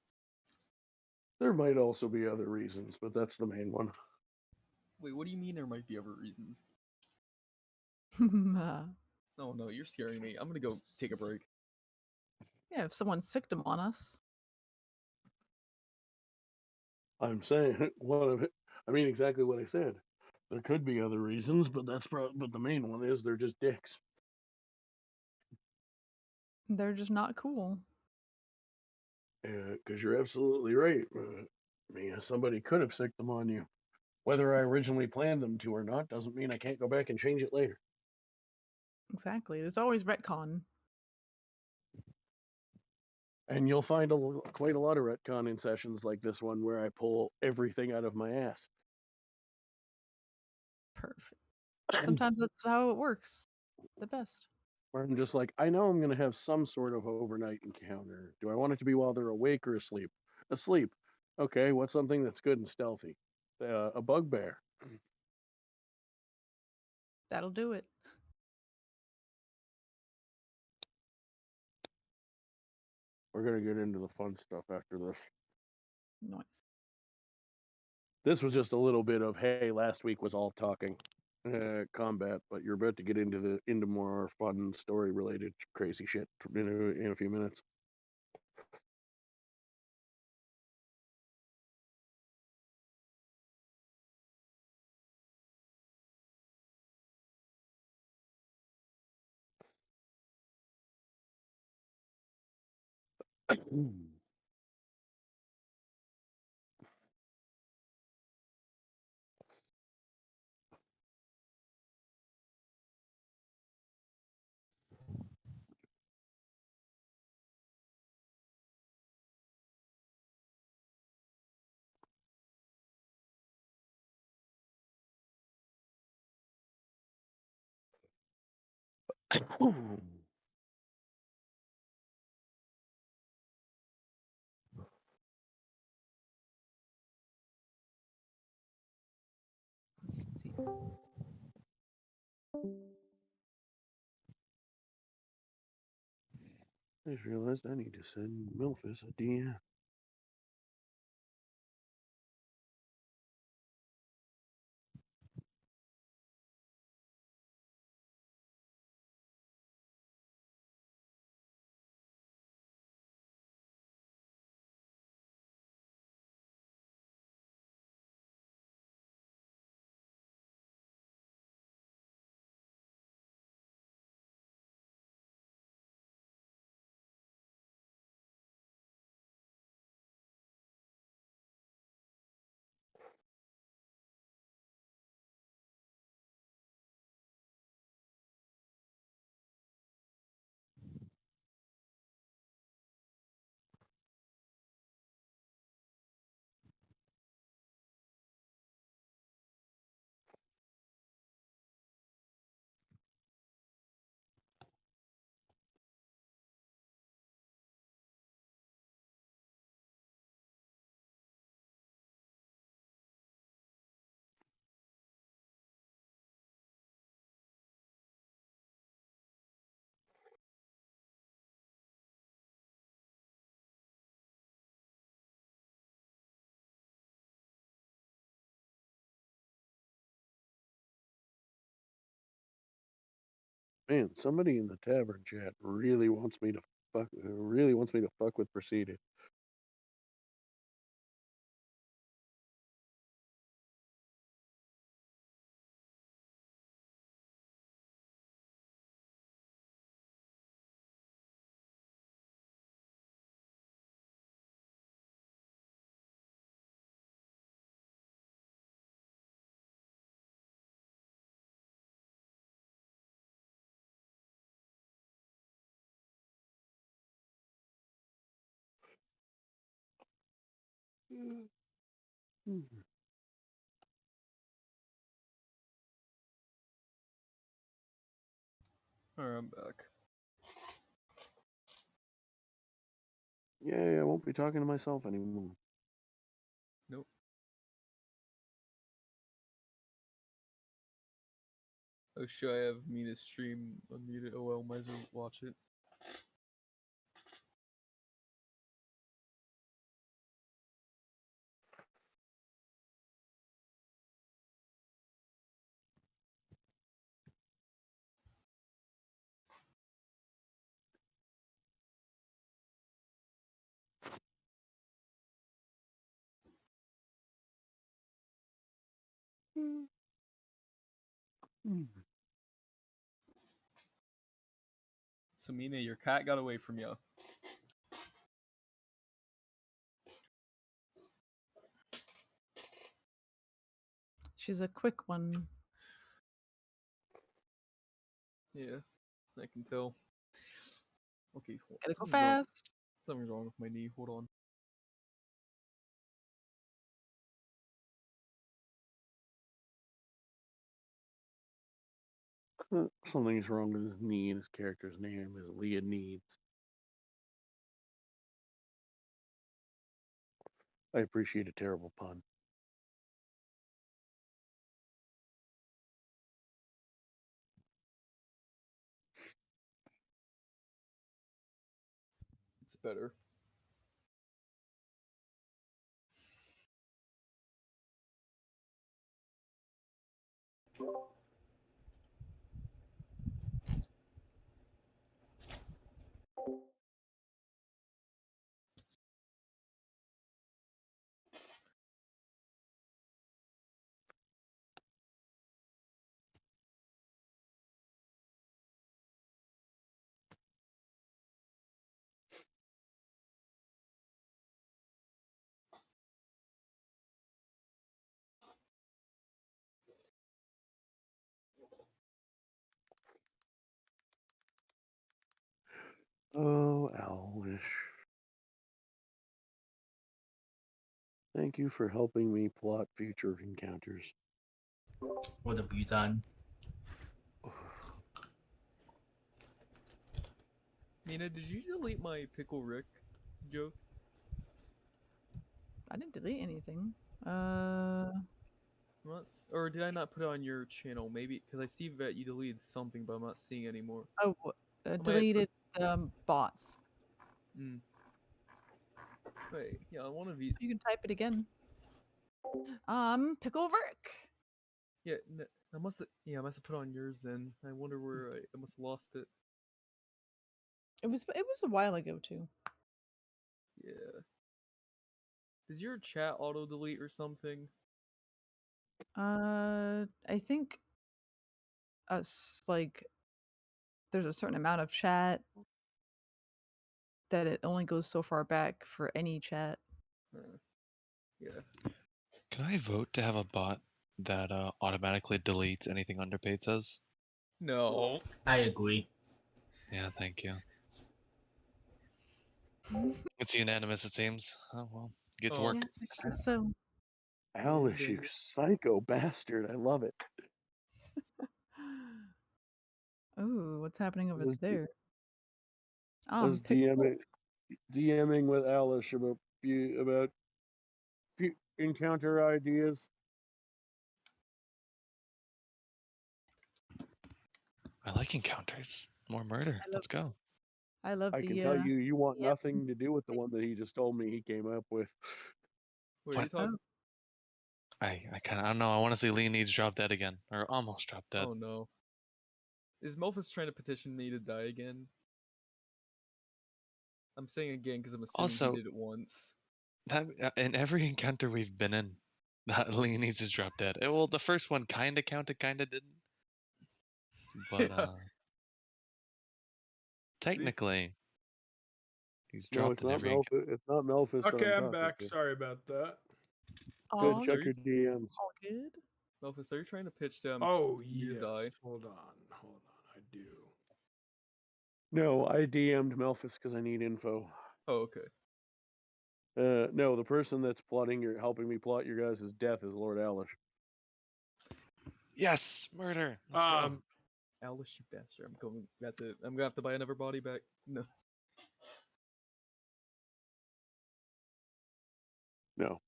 there might also be other reasons, but that's the main one. Wait, what do you mean there might be other reasons? Yeah, Oh no, you're scaring me. I'm gonna go take a break. if someone sicked them on us. I'm saying one of it. I mean exactly what I said. There could be other reasons, but but the main one is they're just dicks. They're just not cool. Because you're absolutely right. I mean, somebody could have sicked them on you. Whether I originally planned them to or not doesn't mean I can't go back and change it later. Exactly. There's always retcon. And you'll find quite a lot of retcon in sessions like this one where I pull everything out of my ass. Perfect. Sometimes that's how it works. The best. Where I'm just like, I know I'm going to have some sort of overnight encounter. Do I want it to be while they're awake or asleep? Asleep. Okay, what's something that's good and stealthy? A bugbear. That'll do it. We're going to get into the fun stuff after this. Nice. This was just a little bit of, hey, last week was all talking combat, but you're about to get into more fun story related crazy shit in a few minutes. Let's see. I just realized I need to send Milphus a DM. Man, somebody in the tavern chat really wants me to fuck with Proceeded. Alright, I'm back. Yay, I won't be talking to myself anymore. Nope. Oh shit, I have Mina's stream unmuted. Oh well, might as well watch it. So Mina, your cat got away from you. She's a quick one. Yeah, I can tell. Okay, Gotta go something's wrong. fast. Something's wrong with my knee. Hold on. Something's wrong with his knee, and his character's name is Leah Needs. I appreciate a terrible pun. It's better. Oh, Owlish. Thank you for helping me plot future encounters. What have you done? Mina, did you delete my Pickle Rick joke? I didn't delete anything. Or did I not put it on your channel? Maybe because I see that you deleted something, but I'm not seeing anymore. Oh, I might have deleted bots. Wait, yeah, one of you. You can type it again. Pickle Rick. Yeah, I must have. Yeah, I must have put on yours then. I wonder where I must have lost it. It was a while ago too. Yeah. Does your chat auto delete or something? I think us like there's a certain amount of chat that it only goes so far back for any chat. Yeah. Can I vote to have a bot that automatically deletes anything underpaid says? No. I agree. Yeah, thank you. It's unanimous, it seems. Oh well, get to Oh, work. Yeah, I guess so. Owlish, you dang it. psycho bastard. I love it. Ooh, what's happening over I was, there? I was Pickle. DMing with Owlish about encounter ideas. I like encounters. More murder. Let's go. I love I the can tell you want yeah. nothing to do with the one that he just told me he came up with. Wait, are What? you talking? I don't know. I want to see Lee needs drop dead again, or almost drop dead. Oh no. Is Melphus trying to petition me to die again? I'm saying again because I'm assuming Also, he did it once. in every encounter we've been in, that Leonese is drop dead. Well, the first one kind of counted, kind of didn't. But Yeah. technically, he's No, dropped it's in not every. Melphis. It's not Melphis that Okay, I'm I'm talking back. to. Sorry about that. Good, Oh, Melphus, check are your you, DMs. all good. Melphus, are you trying to pitch down Oh me to yes. die? Hold on. I do. No, I DM'd Melphis because I need info. Oh, okay. No, the person that's helping me plot your guys' death is Lord Alish. Yes, murder. Let's go. Alice, you bastard. I'm going. That's it. I'm gonna have to buy another body back. No. No,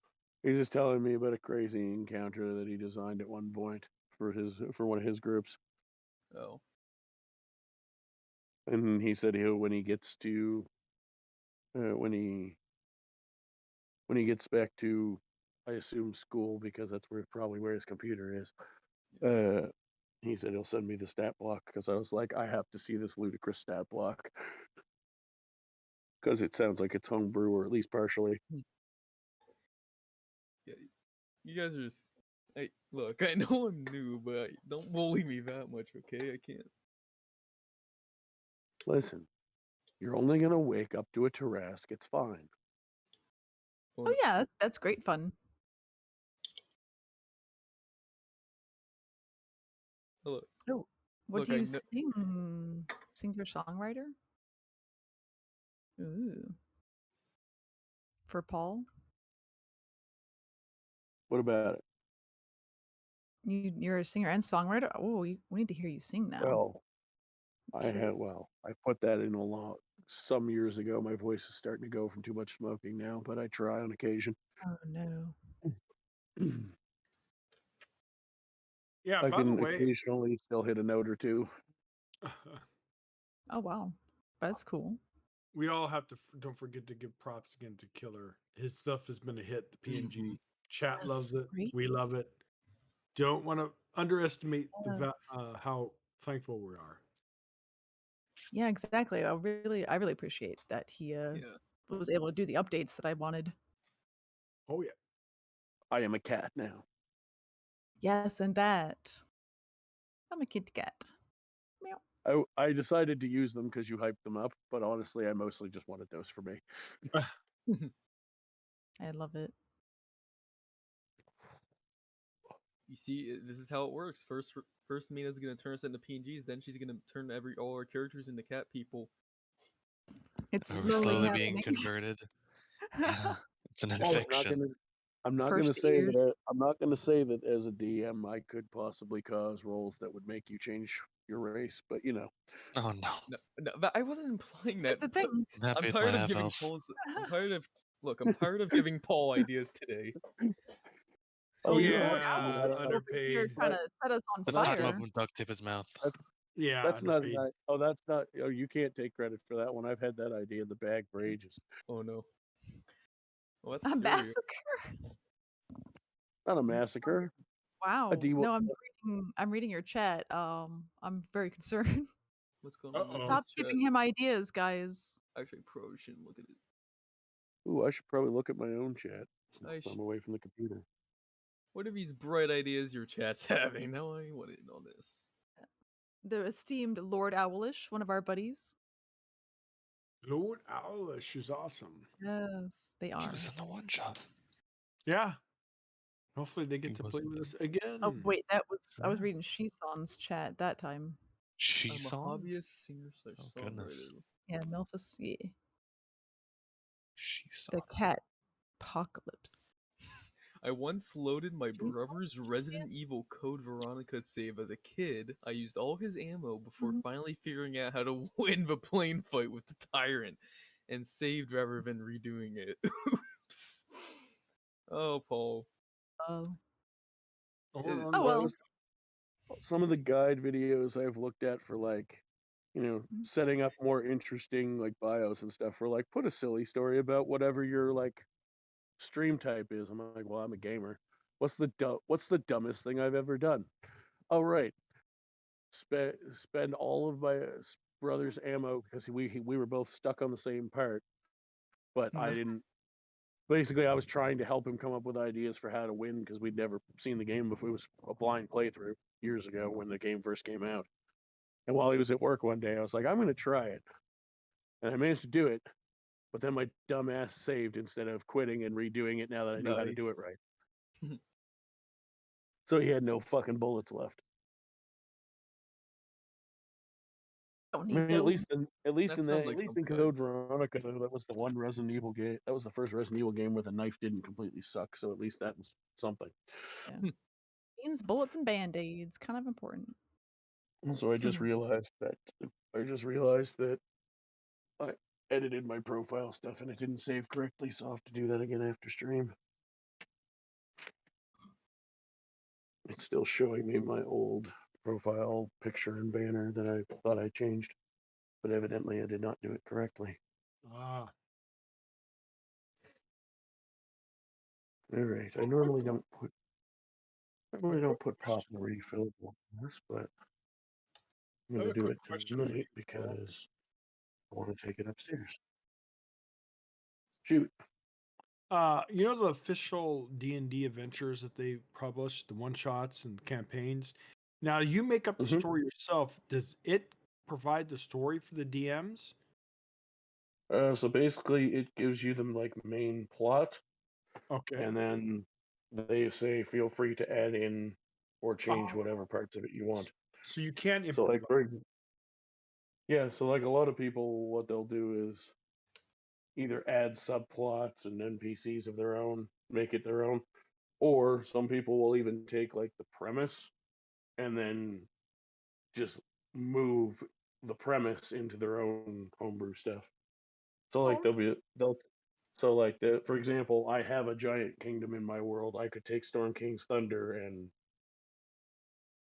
he's just telling me about a crazy encounter that he designed at one point for one of his groups, Oh. and he said when he gets to when he gets back to, I assume, school, because that's probably where his computer is. He said he'll send me the stat block, because I was like, I have to see this ludicrous stat block because it sounds like it's homebrew, or at least partially. Yeah. You guys are just. Hey, look. I know I'm new, but don't bully me that much, okay? I can't. Listen, you're only gonna wake up to a Tarask. It's fine. Oh yeah, that's great fun. Look. Oh, what Look, do I you know. sing? Singer songwriter? Ooh, for Paul. What about it? You're a singer and songwriter. Oh, we need to hear you sing now. Well, Curious. I put that in a lot some years ago. My voice is starting to go from too much smoking now, but I try on occasion. Oh no. Yeah. I By the can way, occasionally still hit a note or two. Oh wow, that's cool. we all have to don't forget to give props again to Killer. His stuff has been a hit. The PNG chat Yes, loves it. great. We love it. Don't want to underestimate Yes. how thankful we are. Yeah, exactly. I really appreciate that he Yeah. was able to do the updates that I wanted. Oh yeah. I am a cat now. Yes, and that. I'm a kitty cat. Meow. I decided to use them because you hyped them up, but honestly, I mostly just wanted those for me. I love it. You see, this is how it works. First, Mina's gonna turn us into PNGs. Then she's gonna turn all our characters into cat people. It's Are we slowly slowly being happening. converted? Yeah, it's an I'm not infection. gonna. I'm not gonna First say ears. that. I'm not gonna say that as a DM I could possibly cause roles that would make you change your race, but you know. Oh no. No, but I wasn't implying that. That's the thing. I'm happy I'm with tired my of half giving elf. Paul's. I'm tired of. Look, I'm tired of giving Paul ideas today. Oh, you don't have Lord to do Albert Yeah, that. is over here underpaid. trying to set us on Let's That's cut him fire. up and duct tape his mouth. Yeah, that's not. underpaid. Oh, that's not. Oh, you can't take credit for that one. I've had that idea in the bag for ages. Oh no. Well, that's A scary. massacre. Not a massacre. Wow. D1. No, I'm reading your chat. I'm very concerned. What's going on? in the Stop chat? giving him ideas, guys. Actually, probably shouldn't look at it. Ooh, I should probably look at my own chat I since I'm away from the computer. What are these bright ideas your chat's having? Now I want in on this. The esteemed Lord Owlish, one of our buddies. Lord Owlish is awesome. Yes, they He are. was in the one shot. Yeah. Hopefully they get He to play wasn't. with us again. Oh wait, I was Yeah. reading Shison's chat that time. She I'm a saw. hobbyist singer slash Oh, songwriter. goodness. Yeah, Melphus. Yeah. She saw. The cat apocalypse. I once loaded my Should we song? brother's Resident Evil Code Veronica save as a kid. I used all his ammo before Mhm. finally figuring out how to win the plane fight with the tyrant, and saved rather than redoing it. Oops. Oh, Paul. Oh. Or Oh well. Some of the guide videos I've looked at for Mm. setting up more interesting like bios and stuff were like, put a silly story about whatever your like stream type is. I'm like, well, I'm a gamer. What's the dumbest thing I've ever done? Oh, right. spend all of my brother's ammo because we were both stuck on the same part, but I didn't. Basically, I was trying to help him come up with ideas for how to win because we'd never seen the game before. It was a blind playthrough years ago when the game first came out. And while he was at work one day, I was like, I'm going to try it. And I managed to do it, but then my dumb ass saved instead of quitting and redoing it now that I knew how to do it right. So he had no fucking bullets left. Don't I need mean, those. at least That sounds like in something Code Veronica, though, that was the one Resident Evil game. That was the first Resident Evil game where the knife didn't completely suck. So at least that was something. Yeah. Means bullets and band-aids, kind of important. So I just realized that I edited my profile stuff and it didn't save correctly, so I'll have to do that again after stream. It's still showing me my old profile picture and banner that I thought I changed, but evidently I did not do it correctly. Ah, All right, I a normally don't quick put pop question. and refill on this, but I'm I going have to a do quick it question for tonight you, Paul. because I want to take it upstairs. Shoot. You know the official D&D adventures that they publish, the one-shots and campaigns? Now, you make up the Mhm. story yourself. Does it provide the story for the DMs? So basically, it gives you the main plot, Okay. and then they say feel free to add in or change Oh, whatever parts of it you want. so you can So improvise. so like a lot of people, what they'll do is either add subplots and NPCs of their own, make it their own, or some people will even take like the premise and then just move the premise into their own homebrew stuff. So like Oh, they'll so like for example, I have a giant kingdom in my world. I could take Storm King's Thunder and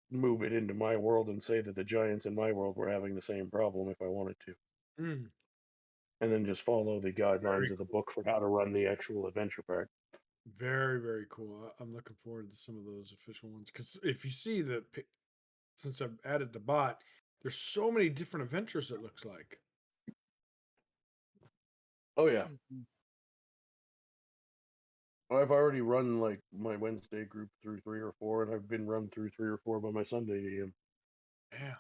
move it into my world and say that the giants in my world were having the same problem if I wanted to. mm, And then just follow the guidelines very, of the book for how to run the actual adventure part. very, very cool. I'm looking forward to some of those official ones because if you see since I've added the bot, there's so many different adventures. It looks like. Oh yeah. Mhm. I've already run like my Wednesday group through 3 or 4, and I've been run through 3 or 4 by my Sunday DM. Yeah,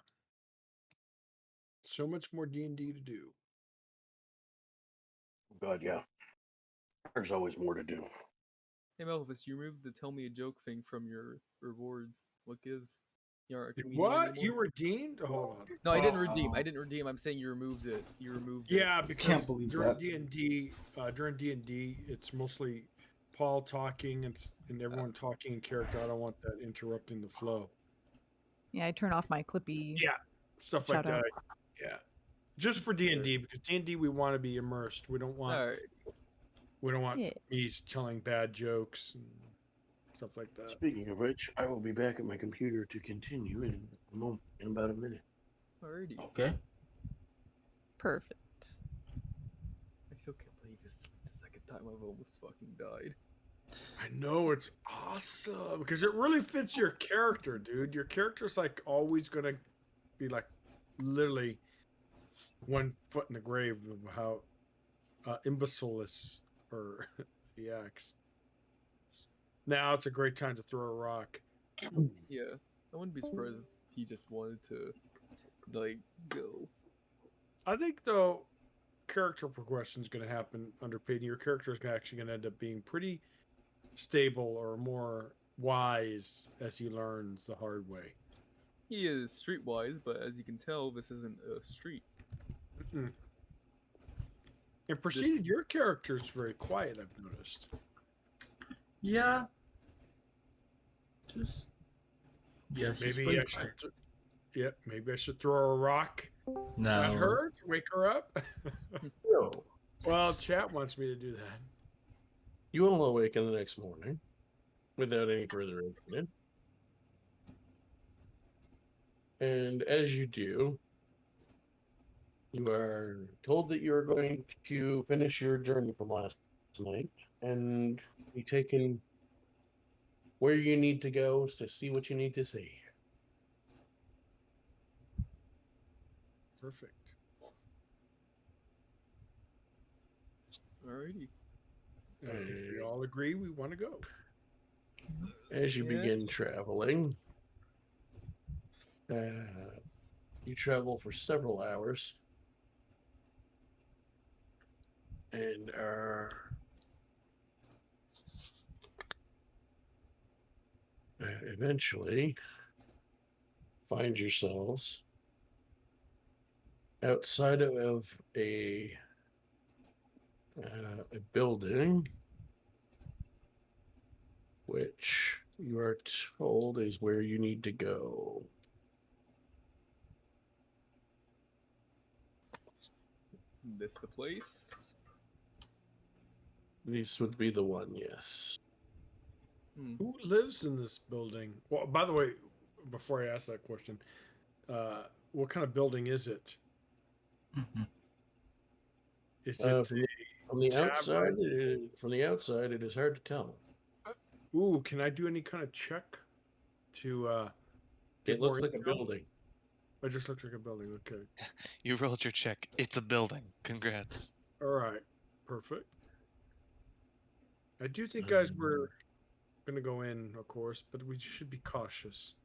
so much more D&D to do. God, yeah. There's always more to do. Hey Melvis, you removed the tell me a joke thing from your rewards. What gives? You aren't a comedian What? anymore? You redeemed? Hold on. No, I didn't redeem. I didn't redeem. I'm saying you removed it. You removed it. Yeah, Can't because believe during that. D&D, it's mostly Paul talking and everyone talking in character. I don't want that interrupting the flow. Yeah, I turn off my Clippy Yeah, stuff like shout that. out. Yeah, just for D&D because D&D we want to be immersed. We don't want Alright. me Yeah. telling bad jokes and stuff like that. Speaking of which, I will be back at my computer to continue in a moment, in about a minute. Alrighty. Okay. Perfect. I still can't believe this is like the second time I've almost fucking died. I know it's awesome because it really fits your character, dude. Your character's like always gonna be like literally one foot in the grave of how imbecilist or EX. Now it's a great time to throw a rock. Yeah. I wouldn't be surprised if he just wanted to, like, go. I think though character progression is going to happen under Peyton. Your character is actually going to end up being pretty stable or more wise as he learns the hard way. He is streetwise, but as you can tell, this isn't a street. Mm-mm. And proceeded, your character is very quiet. I've noticed. Yeah. Just yeah, she's Maybe pretty I should. quiet. Maybe I should throw a rock at No. her to wake her up. No. Well, chat wants me to do that. You will awaken the next morning without any further incident. And as you do, you are told that you are going to finish your journey from last night and be taken where you need to go to see what you need to see. Perfect. Alrighty. I think we all agree we want to go. As you Yeah. begin traveling, you travel for several hours and are eventually find yourselves outside of a building, which you are told is where you need to go. This the place? This would be the one, yes. Who lives in this building? Well, by the way, before I ask that question, what kind of building is it? Mhm. Is it From the outside, tavern? from the outside, it is hard to tell. Ooh, can I do any kind of check to get It more looks like a intel? building. It just looks like a building. Okay. You rolled your check. It's a building. Congrats. All right. Perfect. I do think, guys, we're going to go in, of course, but we should be cautious.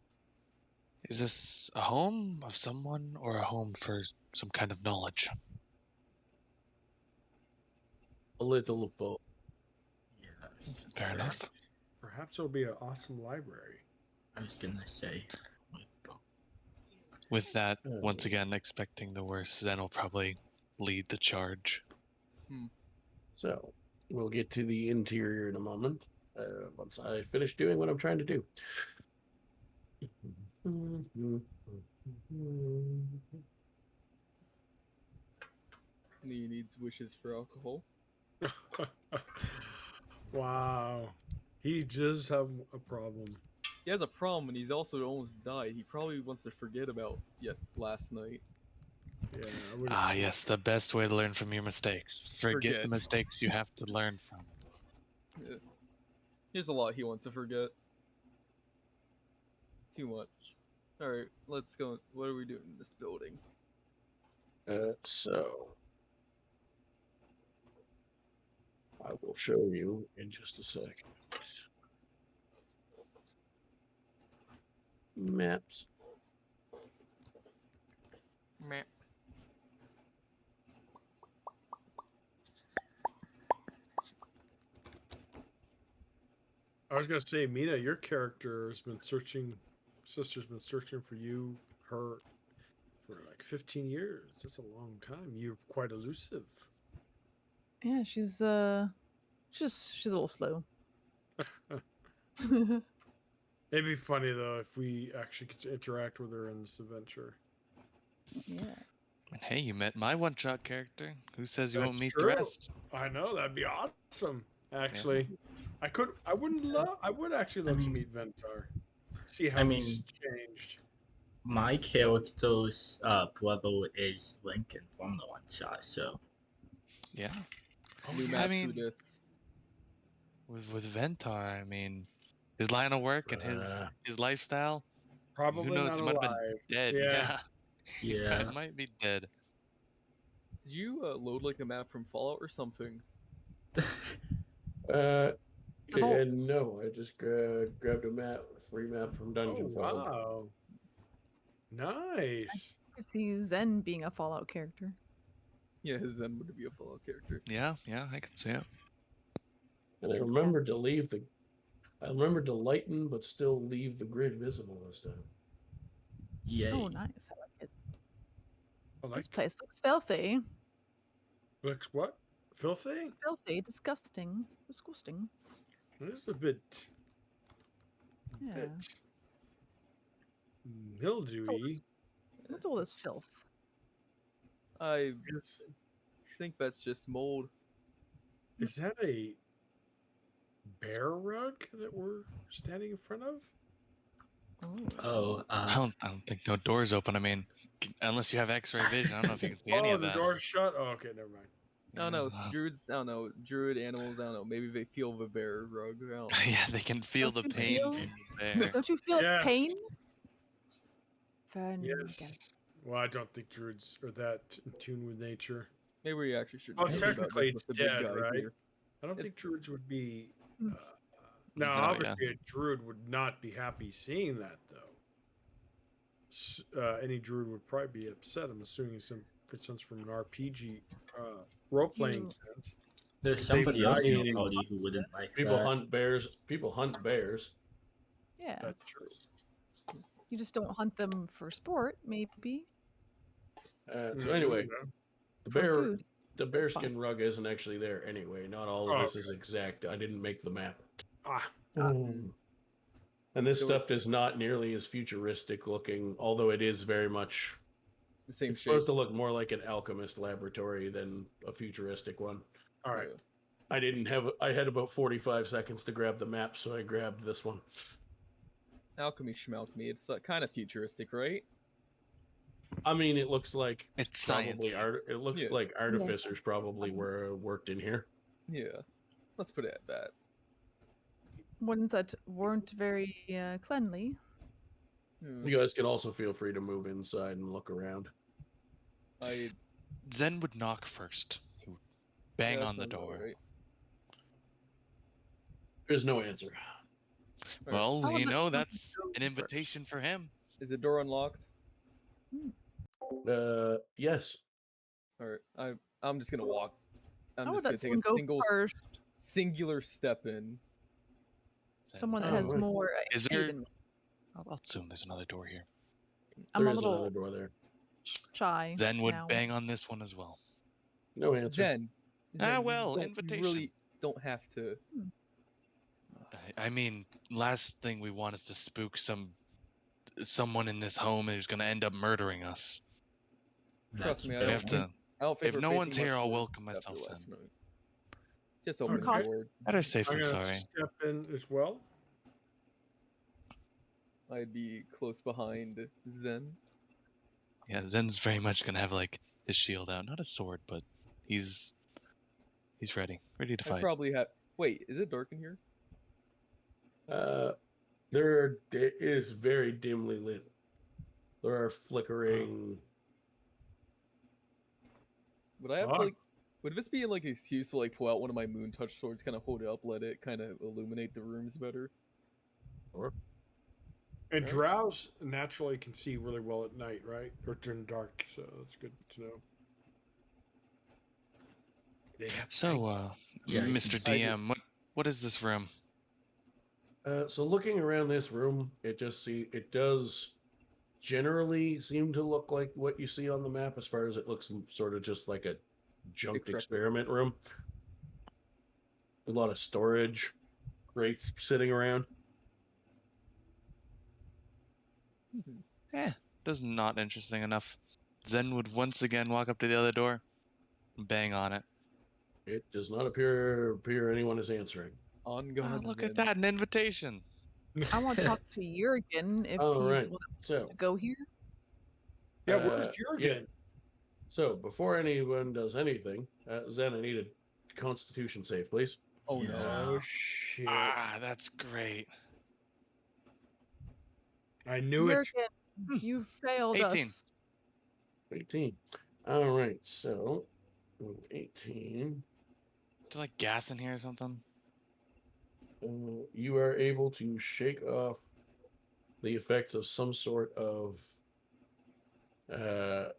Is this a home of someone or a home for some kind of knowledge? A little of both. Yes. Fair enough. Perhaps it'll be an awesome library. I was gonna say, let's go. With that, once again, expecting the worst, Zen will probably lead the charge. So, we'll get to the interior in a moment. Once I finish doing what I'm trying to do. He needs wishes for alcohol. Wow. He does have a problem. He has a problem, and he's also almost died. He probably wants to forget about last night. Yeah, I would. Ah, yes, the best way to learn from your mistakes. Forget the Forget. mistakes you have to learn from. Yeah. There's a lot he wants to forget. Too much. Alright, let's go. What are we doing in this building? So, I will show you in just a second. Maps. Meh. I was gonna say, Mina, your character has been searching. Sister's been searching for you, her, for like 15 years. That's a long time. You're quite elusive. Yeah, she's a little slow. It'd be funny though if we actually get to interact with her in this adventure. Yeah. And hey, you met my one-shot character. Who says you That's won't meet true. the rest? I know that'd be awesome. Actually, I would actually love to meet Ventar. See how I he's mean- changed. My character's brother is Lincoln from the one shot, so Yeah. New yeah. map I mean- to this. With Ventar, I mean, his line of work and his lifestyle. Probably Who knows? not He might have been alive. dead. Yeah. He yeah. might be dead. Did you load like a map from Fallout or something? vault. No, I just grabbed a free map from Oh Dungeon File. wow. Nice. I could see Zen being a Fallout character. Yeah, his Zen would be a Fallout character. Yeah, I can see it. And I remembered to lighten but still leave the grid visible this time. Yay. Oh, nice. I like it. I like This place looks filthy. looks what? Filthy? Filthy, disgusting. Disgusting. This is a bit Yeah. mildewy. What's all this filth? I Is, think that's just mold. is that a bear rug that we're standing in front of? Oh, I don't think no doors open. I mean, unless you have X-ray vision, I don't know if you can see any of the that. door's shut. Oh, okay, never mind. I don't know. Yeah. Druids, I don't know. Druid animals, I don't know. Maybe they feel the bear rug. I don't know. Yeah, they can feel the Don't you pain feel- from the bear. Don't you feel Yes. pain? Fern, Yes. Well, I don't think druids are that in tune with nature. Maybe we actually should Well, talk Maybe. about technically this it's with the big dead, guy right? here. I don't think It's druids would be. Hmm. Now, No, yeah. obviously, a druid would not be happy seeing that, though. Any druid would probably be upset. I'm assuming some sense from an RPG role playing You- sense. There's They've somebody not else in your eating- party who wouldn't like People that. hunt bears. People hunt bears. Yeah. That's true. You just don't hunt them for sport, maybe. So anyway, the For bear, food. the That's bearskin fine. rug isn't actually there anyway. Not all of Oh, this is exact. I didn't make the map. Ah, And this So- stuff is not nearly as futuristic looking, although it is very much. the same It's shape. supposed to look more like an alchemist laboratory than a futuristic one. all right. Yeah. I had about 45 seconds to grab the map, so I grabbed this one. Alchemy schmalchemy. It's kind of futuristic, right? I mean, it looks like It's probably science. it looks Yeah. like artificers probably were worked in here. Yeah. Let's put it at that. Ones that weren't very cleanly. Hmm. You guys can also feel free to move inside and look around. Zen would knock first. He would bang Yeah, that on the sounds about door. right. There's no answer. Alright. Well, How you would know, that that's go an first? invitation for him. Is the door unlocked? Yes. Alright. I'm just gonna walk. I'm How would just gonna that take a someone go first? singular step in. Zen Someone would- that has right. more Is AP there- than me. I'll assume there's another door here. I'm There a is another little door there. shy. Zen would now. bang on this one as well. No answer. Zen. Ah, you well, don't- invitation. You really don't have to. I mean, last thing we want is to spook someone in this home who's going to end up murdering us. Trust me, I We don't have to. I don't If favor no one's facing here, much I'll worse welcome after myself last in. night. Just open Okay. the door. Better safe I'm than gonna sorry. step in as well. I'd be close behind Zen. Yeah, Zen's very much going to have like his shield out, not a sword, but he's ready to I fight. probably have. Wait, is it dark in here? It is very dimly lit. There are flickering. Would I have Ah. like? Would this be like an excuse to like pull out one of my moon touch swords, kind of hold it up, let it kind of illuminate the rooms better? Or And Alright. drows naturally can see really well at night, right? Or during dark, so that's good to know. They have So, Yeah, I Mr. can- DM, what is this room? so looking around this room, it does generally seem to look like what you see on the map, as far as it looks sort of just like a junked Decrepit. experiment room. A lot of storage crates sitting around. Does not interesting enough. Zen would once again walk up to the other door, and bang on it. It does not appear anyone is answering. On Ah, God, look Zen. at that, an invitation. I want to talk to Jurgen if All he's right. willing So to go here. Yeah, where's yeah. Jurgen? So before anyone does anything, Zen, I need a Constitution save, please. Oh no. Oh shit! Ah, that's great. I knew it. Jurgen, you failed 18. us. 18. All right. So 18. Is there like gas in here or something? You are able to shake off the effects of some sort of uh,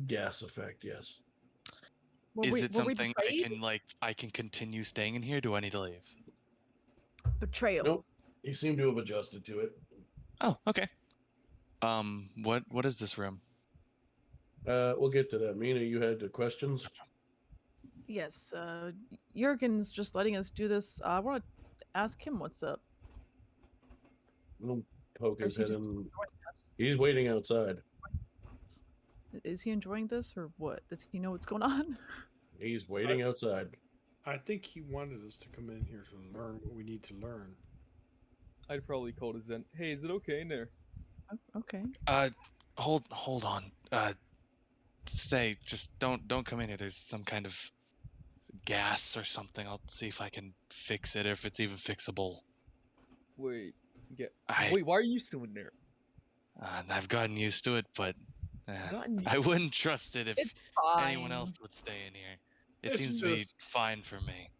gas effect. Yes. Is it something I can continue staying in here? Do I need to leave? Betrayal. Nope. You seem to have adjusted to it. Oh, okay. What is this room? We'll get to that. Mina, you had questions? Yes, Jurgen's just letting us do this. I want to ask him what's up. We'll poke Or his is he head just in. enjoying this? He's waiting outside. Is he enjoying this or what? Does he know what's going on? He's waiting outside. I think he wanted us to come in here to learn what we need to learn. I'd probably call to Zen. Hey, is it okay in there? Okay. Hold on. Stay. Just don't come in here. There's some kind of gas or something. I'll see if I can fix it, or if it's even fixable. Wait, get. I Wait, why are you still in there? I've gotten used to it, but Gotten I wouldn't trust it if It's anyone fine. else would stay in here. It It's seems to be just- fine for me.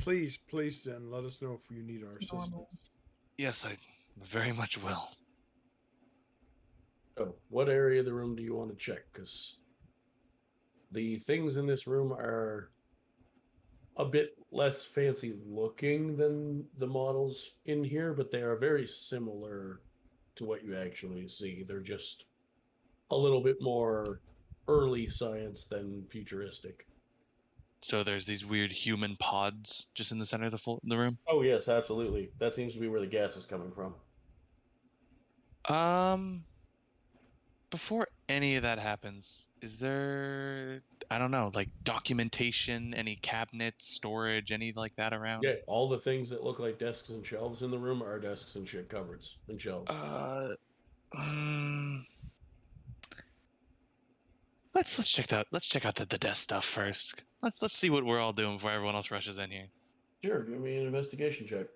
Please, please, then let us know if you need our It's normal. assistance. Yes, I very much will. Oh, what area of the room do you want to check? Because the things in this room are a bit less fancy looking than the models in here, but they are very similar to what you actually see. They're just a little bit more early science than futuristic. So there's these weird human pods just in the center of the room. Oh yes, absolutely. That seems to be where the gas is coming from. Before any of that happens, is there, I don't know, like documentation, any cabinets, storage, any like that around? Yeah, all the things that look like desks and shelves in the room are desks and shit cupboards and shelves. Um, let's check out the desk stuff first. Let's see what we're all doing before everyone else rushes in here. Sure, give me an investigation check.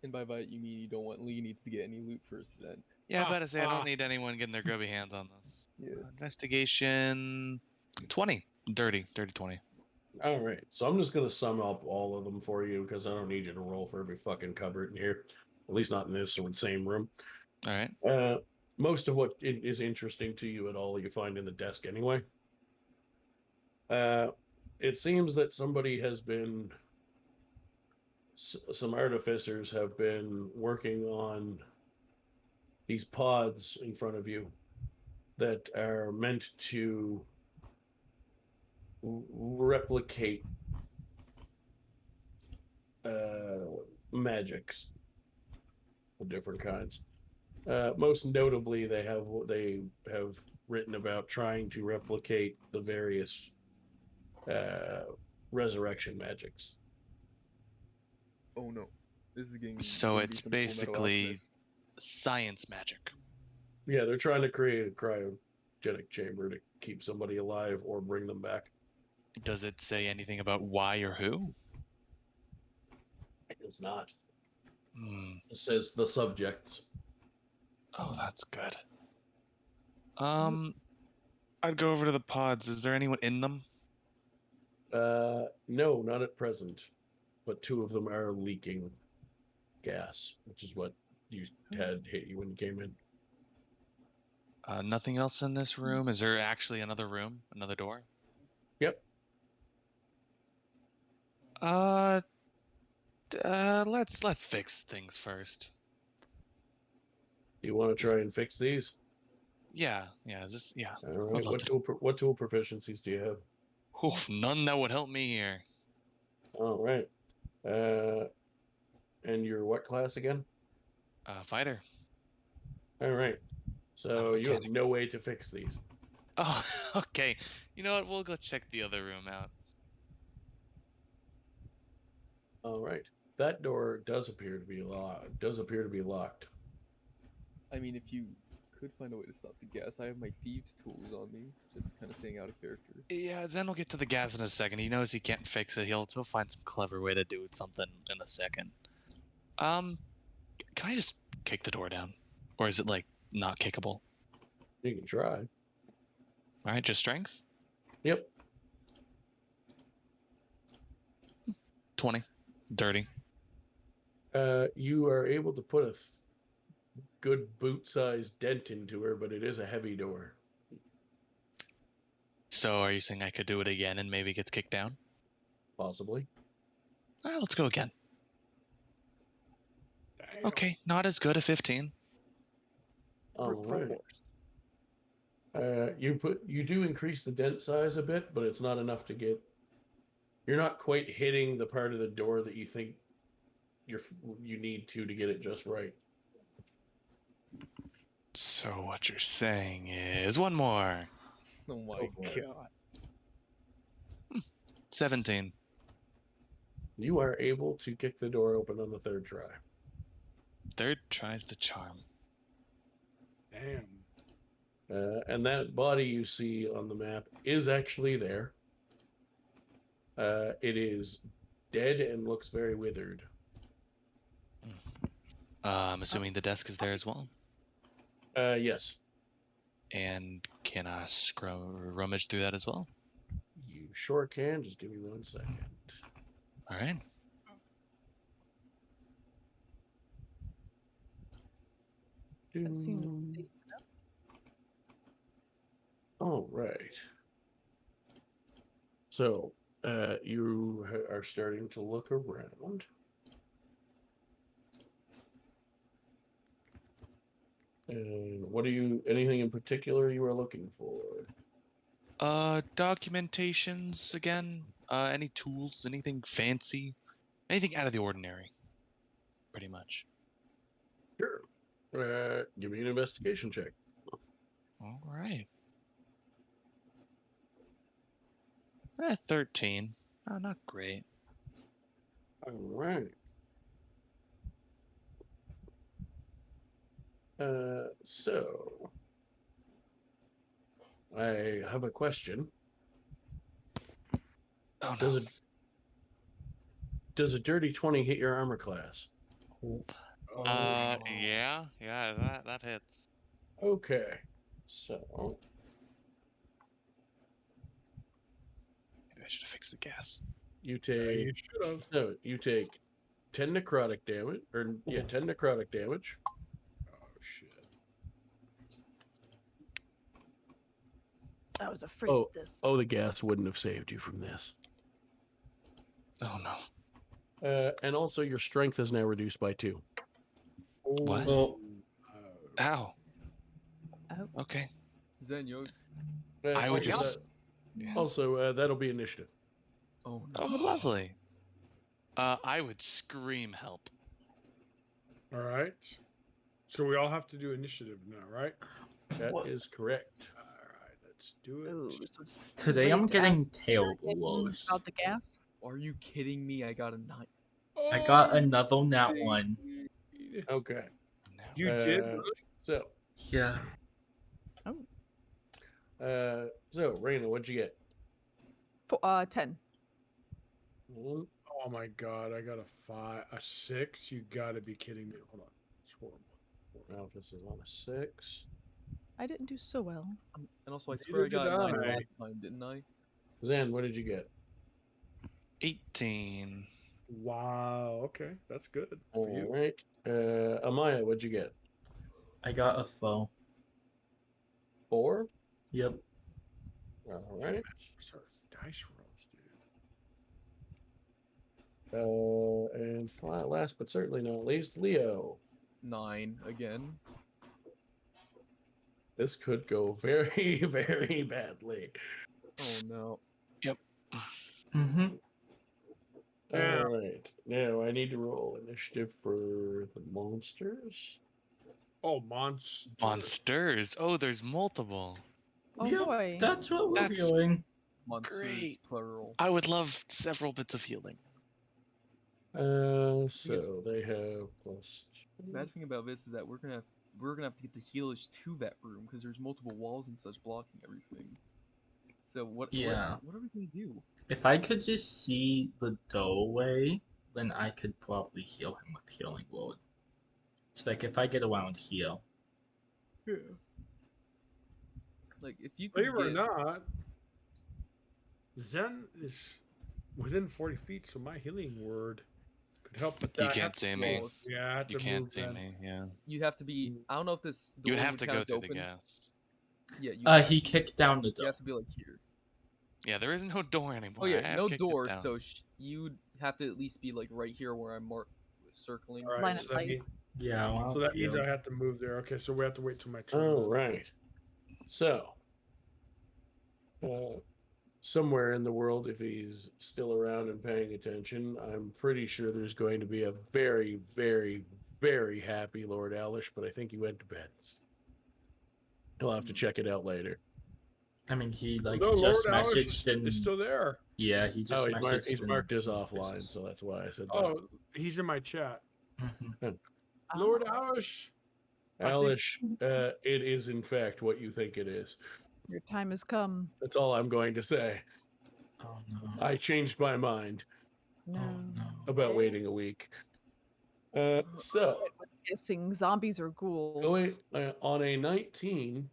And by that you mean you don't want Lee needs to get any loot first then. Yeah, I better say I don't need anyone getting their grubby hands on this. Yeah. Investigation 20. Dirty 20. All right, so I'm just gonna sum up all of them for you because I don't need you to roll for every fucking cupboard in here, at least not in this same room. All right. Most of what is interesting to you at all you find in the desk anyway. It seems that somebody has been, some artificers have been working on these pods in front of you that are meant to replicate magics of different kinds. Most notably, they have written about trying to replicate the various resurrection magics. Oh no. This is getting So gonna be it's some Full Metal basically Alchemist. science magic. Yeah, they're trying to create a cryogenic chamber to keep somebody alive or bring them back. Does it say anything about why or who? It's not. Hmm. It says the subjects. Oh, that's good. I'd go over to the pods. Is there anyone in them? No, not at present. But two of them are leaking gas, which is what you had hit you when you came in. Nothing else in this room? Is there actually another room? Another door? Yep. Let's fix things first. You want to try and fix these? Yeah. Is this, yeah. All right. What tool proficiencies do you have? Oof, none that would help me here. All right. And you're what class again? Fighter. All right. So I'm you have mechanic. no way to fix these. Oh, okay. You know what? We'll go check the other room out. All right. That door does appear to be locked. I mean, if you could find a way to stop the gas, I have my thieves' tools on me. Just kind of staying out of character. Yeah, Zen will get to the gas in a second. He knows he can't fix it. He'll find some clever way to do it something in a second. Can I just kick the door down? Or is it, like, not kickable? You can try. Alright, just strength? Yep. 20. Dirty. You are able to put a good boot-sized dent into her, but it is a heavy door. So are you saying I could do it again and maybe it gets kicked down? Possibly. Let's go again. Damn. Okay, not as good a 15. All Brute right. force. You do increase the dent size a bit, but it's not enough to get. You're not quite hitting the part of the door that you think you need to get it just right. So what you're saying is one more. Oh my Go for it. god. 17. You are able to kick the door open on the third try. Third tries the charm. Damn. And that body you see on the map is actually there. It is dead and looks very withered. I'm assuming the desk is there as well. Yes. And can I rummage through that as well? You sure can. Just give me 1 second. All right. That seems Doom. safe. All right. So, you are starting to look around. And what are you? Anything in particular you are looking for? Documentations again. Any tools? Anything fancy? Anything out of the ordinary? Pretty much. Sure. Give me an investigation check. All right. 13. Oh, not great. All right. So I have a question. Oh no. Does a dirty 20 hit your armor class? Yeah, that hits. Okay. So Maybe I should have fixed the gas. you Yeah, take you should have. no, you take 10 necrotic damage, or yeah, 10 necrotic damage. Oh shit. I was afraid Oh, of this. oh, the gas wouldn't have saved you from this. Oh no. And also your strength is now reduced by 2. What? Well, Ow. Oh. Okay. Zen, yo. I would also just. that'll be initiative. Oh no. Oh, lovely. I would scream help. All right. So we all have to do initiative now, right? That is correct. All right, let's do it. Ooh, so it's too today I'm late to getting ask terrible him rolls. about the gas. Are you kidding me? I got a 9. I got Oh, another nat 1. Okay. No. You did? Really? So, Yeah. so Raina, what'd you get? 10. Mm, Oh my god, I got a 6. You gotta be kidding me. Hold on. It's horrible. Alphys is on a 6. I didn't do so well. And also, I swear I Neither got did 9 I. last time, didn't I? Zen, what did you get? 18. Wow. Okay, that's good for All you. right. Amaya, what'd you get? I got a foe. 4. Yep. All right. Where's our dice rolls, dude? And last but certainly not least, Leo. 9 again. This could go very, very badly. Oh no. Mm-hmm. Yeah. All right. Now I need to roll initiative for the monsters. Oh, monster. Monsters. Oh, there's multiple. Oh Yep, boy. that's what we're That's doing. Monsters, Great. plural. I would love several bits of healing. So they have plus. The bad thing about this is that we're gonna have to get the healers to that room because there's multiple walls and such blocking everything. So Yeah. what are we gonna do? If I could just see the doorway, then I could probably heal him with healing word. It's like if I get around here. Yeah. Like if you could Believe it or get not, Zen is within 40 feet, so my healing word could help with that. You I have can't to see move. me. Yeah, I have You to can't move see then. me. Yeah. you'd have to be I don't know if this You door would have to count go as through open. the gas. Yeah, you have He to. kicked down the You door. have to be like here. Yeah, there is no door anymore. Oh I yeah, have no kicked it door, down. so you'd have to at least be like right here where I'm circling. All right, Line of so that, sight. Yeah, well, so that means I have to move there. Okay, so we have to wait till my turn. All right. So, somewhere in the world, if he's still around and paying attention, I'm pretty sure there's going to be a very, very, very happy Lord Alish, but I think he went to bed. He'll have to check it out later. I mean, he like No, Lord just Alice messaged and is still there. yeah, he just Oh, messaged. he's and marked as no offline, business. so that's why I said that. Oh, he's in my chat. Mhm. Lord Alice. Alish, it is in fact what you think it is. Your time has come. That's all I'm going to say. Oh no. I changed my mind No. Oh no. about waiting a week. So I was guessing zombies or ghouls. going on a 19,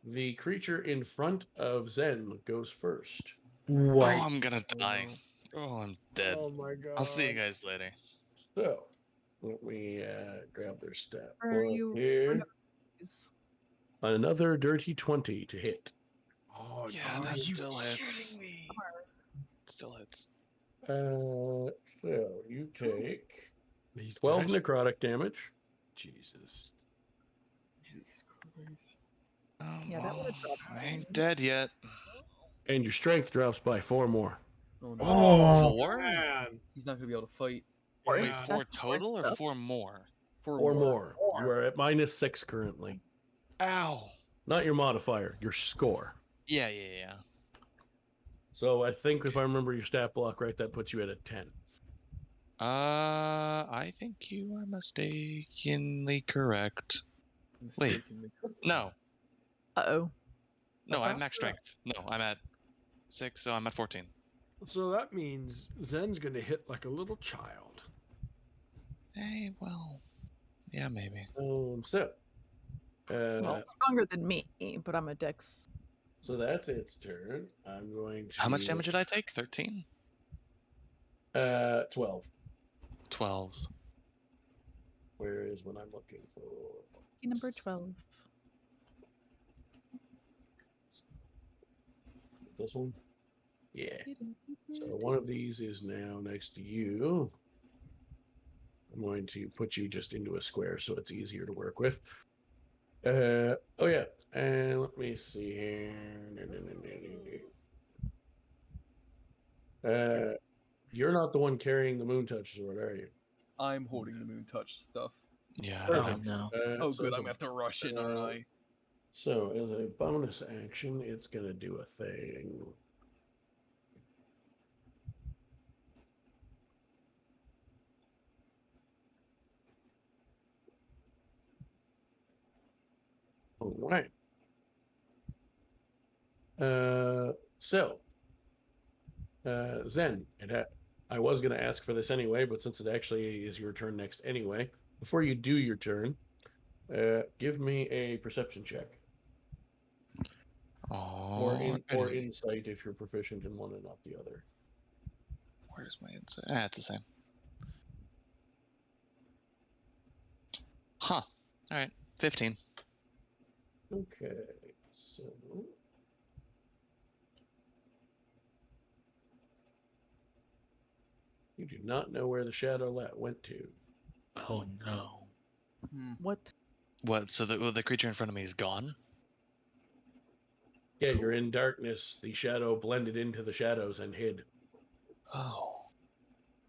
the creature in front of Zen goes first. Oh, I'm gonna die. no. Oh, I'm dead. Oh my god. I'll see you guys later. So let me grab their stat Where are book you? here. Is- Another dirty 20 to hit. Oh, Yeah, dude. that you still hits. kidding me? Still hits. So you take These 12 guys. necrotic damage. Jesus. Jesus Christ. Oh, Yeah, that well, would've dropped I ain't me. dead yet. And your strength drops by 4 more. Oh no. Oh, Four? man. He's not gonna be able to fight. Or Wait, Yeah. four that's total or stuff. four more? For 4 more. You are at -6 currently. Ow. Not your modifier, your score. Yeah. So I think if I remember your stat block right, that puts you at a 10. I think you are mistakenly correct. mistakenly. No, Uh-oh. I'm max strength. No, I'm at 6, so I'm at 14. So that means Zen's going to hit like a little child. Hey, well, yeah, maybe. So Well, stronger than me, but I'm a dex. so that's its turn. I'm going to How much damage did I take? 13? 12. 12. Where is what I'm looking for? Number 12. This one? Yeah. So one of these is now next to you. I'm going to put you just into a square so it's easier to work with. Oh yeah, and let me see here. You're not the one carrying the moon touch sword, are you? I'm holding the moon touch stuff. Yeah. Oh no. Oh So good, as I'm gonna have to rush in, aren't I? So as a bonus action, it's gonna do a thing. All right. Zen, I was going to ask for this anyway, but since it actually is your turn next anyway, before you do your turn, give me a perception check or Oh, insight if you're proficient in one and not the other. where's my insight? It's the same. Huh. All right. 15. Okay, so you do not know where the shadow went to. Oh no. What? What? So the creature in front of me is gone? Yeah, you're in darkness. The shadow blended into the shadows and hid. Oh,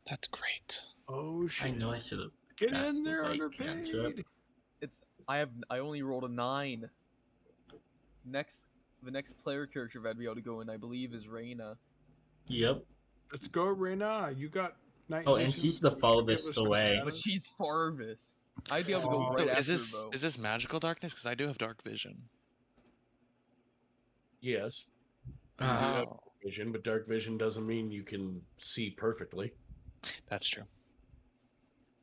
that's great. Oh, shit. I know I should have Get cast in the there, right underpaid. cantrip. I only rolled a 9. The next player character I'd be able to go in, I believe, is Reyna. Yep. Let's go, Reyna. You got night Oh, and vision. she's the You should be able farthest to see away. But shadows. she's farthest. I'd be able to go Oh. right So after her, though. is this magical darkness? Because I do have dark vision. Yes, you do Ah, have Oh, dark vision, but dark vision doesn't mean you can see perfectly. that's true.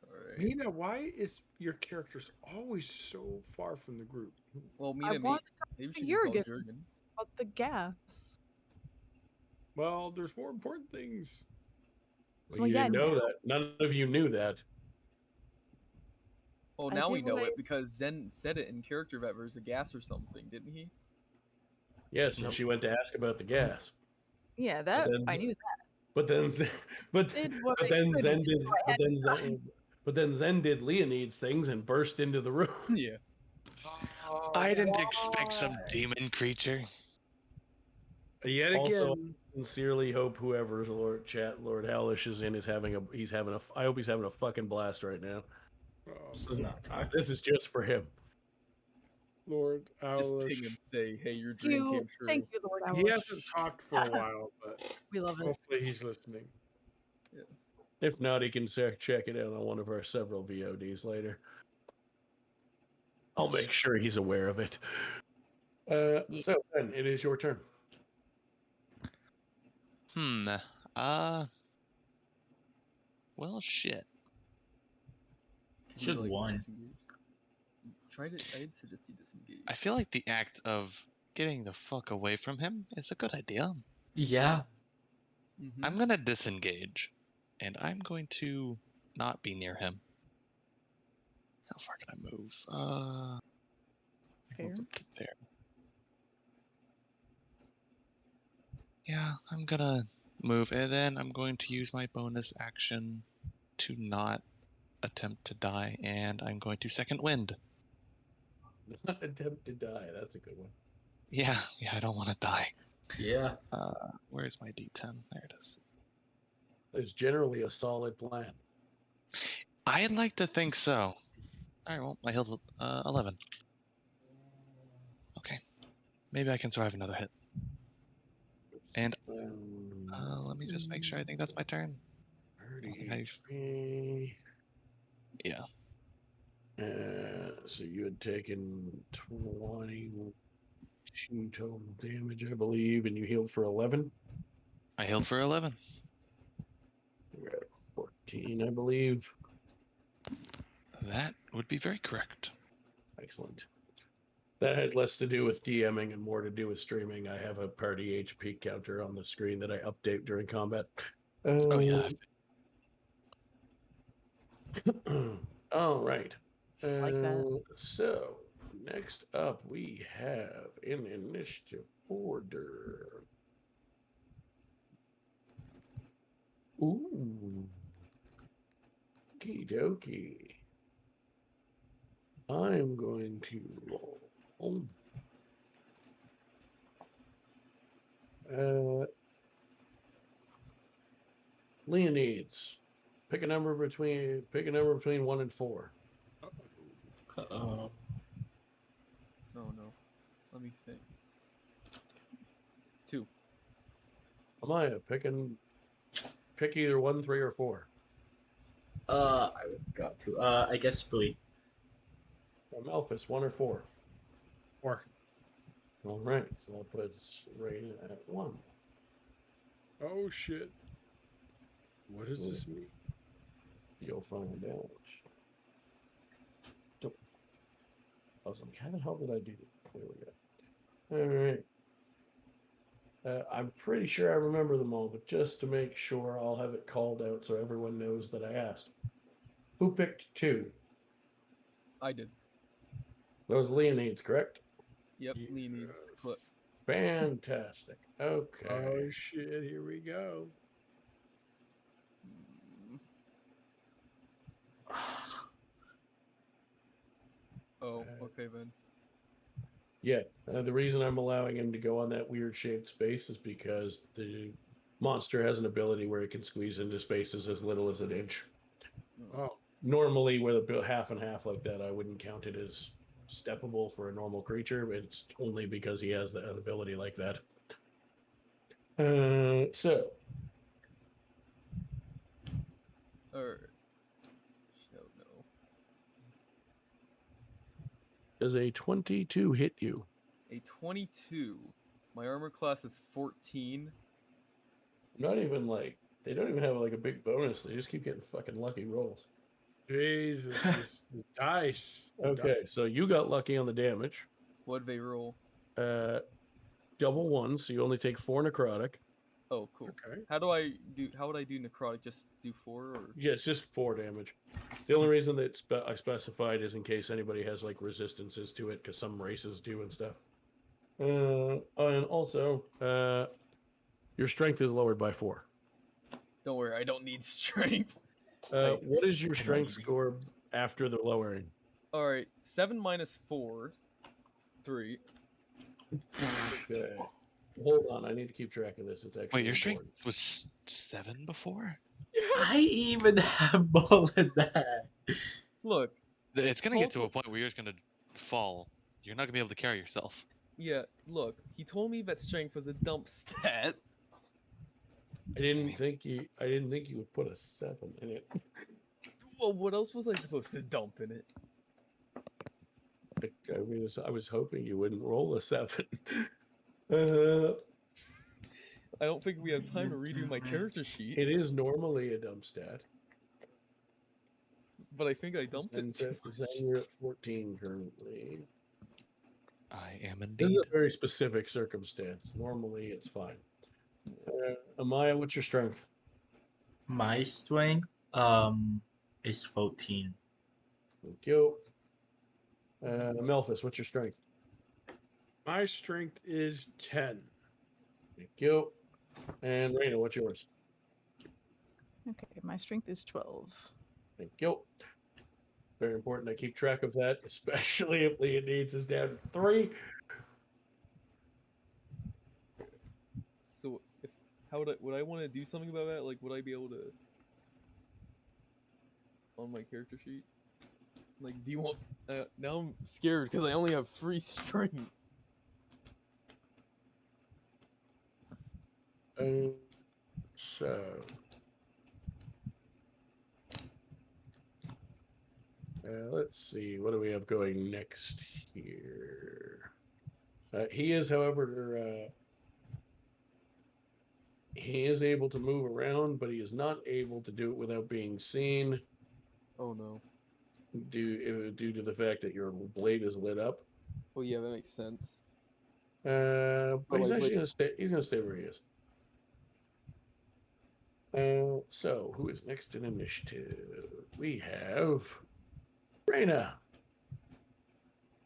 Alright. Nina, why is your characters always so far from the group? Well, I Mina, want maybe to she can call Jurgen. Jurgen. about the gas. Well, there's more important things. Well, Well, you yeah, didn't know that. None of you knew that. Oh, I now did we know what I- it because Zen said it in character vet versus a gas or something, didn't he? Yes, and Nope. she went to ask about the gas. Yeah, that then- I knew that. But then, but Did what but I then could Zen do, did. I But had then Zen did Leonide's things and burst into the room. Yeah. I didn't expect some demon creature. Yet Also, again. sincerely hope whoever's Lord Hellish is in is having a. I hope he's having a fucking blast right now. this is not toxic. This is just for him. Lord Just Owlish. ping and say, hey, your dream came true. Thank you, Lord He Owlish. hasn't talked for a while, but We love it. hopefully he's listening. If not, he can check it out on one of our several VODs later. I'll make sure he's aware of it. So then, it is your turn. Well, shit. You Should like one. disengage. I'd suggest you disengage. I feel like the act of getting the fuck away from him is a good idea. Yeah. Mm-hmm. I'm gonna disengage, and I'm going to not be near him. How far can I move? Move Fair. up to there. Yeah, I'm gonna move, and then I'm going to use my bonus action to not attempt to die, and I'm going to second wind. Not attempt to die. That's a good one. Yeah, I don't want to die. Yeah. Where's my D10? There it is. It's generally a solid plan. I'd like to think so. All right, well, my heal's 11. Okay, maybe I can survive another hit. And let me just make sure. I think that's my turn. I don't think 30 HP. Yeah. So you had taken 22 total damage, I believe, and you healed for 11. I healed for 11. You're at 14, I believe. That would be very correct. Excellent. That had less to do with DMing and more to do with streaming. I have a party HP counter on the screen that I update during combat. Oh yeah. All right. Like that. So next up, we have in initiative order. Ooh. Okie dokie. I'm going to roll. Leonides. Pick a number between 1 and 4. Uh-oh. No. Let me think. 2. Amaya, pick either 1, 3, or 4. I got to. I guess 3. Malphus, 1 or 4. 4. All right, so that puts Rain at 1. Oh shit. What does this mean? You'll find out. Awesome. How the hell did I do that? There we go. All right. I'm pretty sure I remember them all, but just to make sure, I'll have it called out so everyone knows that I asked. Who picked 2? I did. Those Leonides, correct? Yep. Leonids. Clip. Fantastic. Okay. Oh shit, here we go. Oh, okay then. Yeah, the reason I'm allowing him to go on that weird shaped space is because the monster has an ability where it can squeeze into spaces as little as an inch. Oh. Normally, with a half and half like that, I wouldn't count it as steppable for a normal creature. It's only because he has an ability like that. So. Or. No. Does a 22 hit you? A 22. My armor class is 14. Not even like, they don't even have like a big bonus. They just keep getting fucking lucky rolls. Jesus, this the dice. Okay, so you got lucky on the damage. What'd they roll? Double 1, so you only take 4 necrotic. Oh, cool. Okay. How would I do necrotic? Just do 4 or? Yeah, it's just 4 damage. The only reason that I specified is in case anybody has like resistances to it, because some races do and stuff. And also, your strength is lowered by 4. Don't worry, I don't need strength. What is your strength score after the lowering? All right, 7 minus 4, 3. Okay. Hold on, I need to keep track of this. It's actually Wait, your strength important. was 7 before? I even have more than that. Look, It's gonna get to a point where you're just gonna fall. You're not gonna be able to carry yourself. yeah, look, he told me that strength was a dump stat. I didn't think you would put a 7 in it. Well, what else was I supposed to dump in it? I was hoping you wouldn't roll a 7. I don't think we have time to redo my character sheet. It is normally a dump stat. but I think I dumped it too much. Zen, you're at 14 currently. I am This is indeed. a very specific circumstance. Normally, it's fine. Amaya, what's your strength? My strength is 14. Thank you. Melphis, what's your strength? My strength is 10. Thank you. And Raina, what's yours? Okay, my strength is 12. Thank you. Very important I keep track of that, especially if Leonides is down to 3. So if would I want to do something about that? Like, would I be able to on my character sheet? Like, do you want? Now I'm scared because I only have 3 strength. So let's see, what do we have going next here? He is, however, he is able to move around, but he is not able to do it without being seen Oh no. due to the fact that your blade is lit up. Oh yeah, that makes sense. But But he's like, actually gonna stay. He's gonna stay where he is. So who is next in initiative? We have Raina.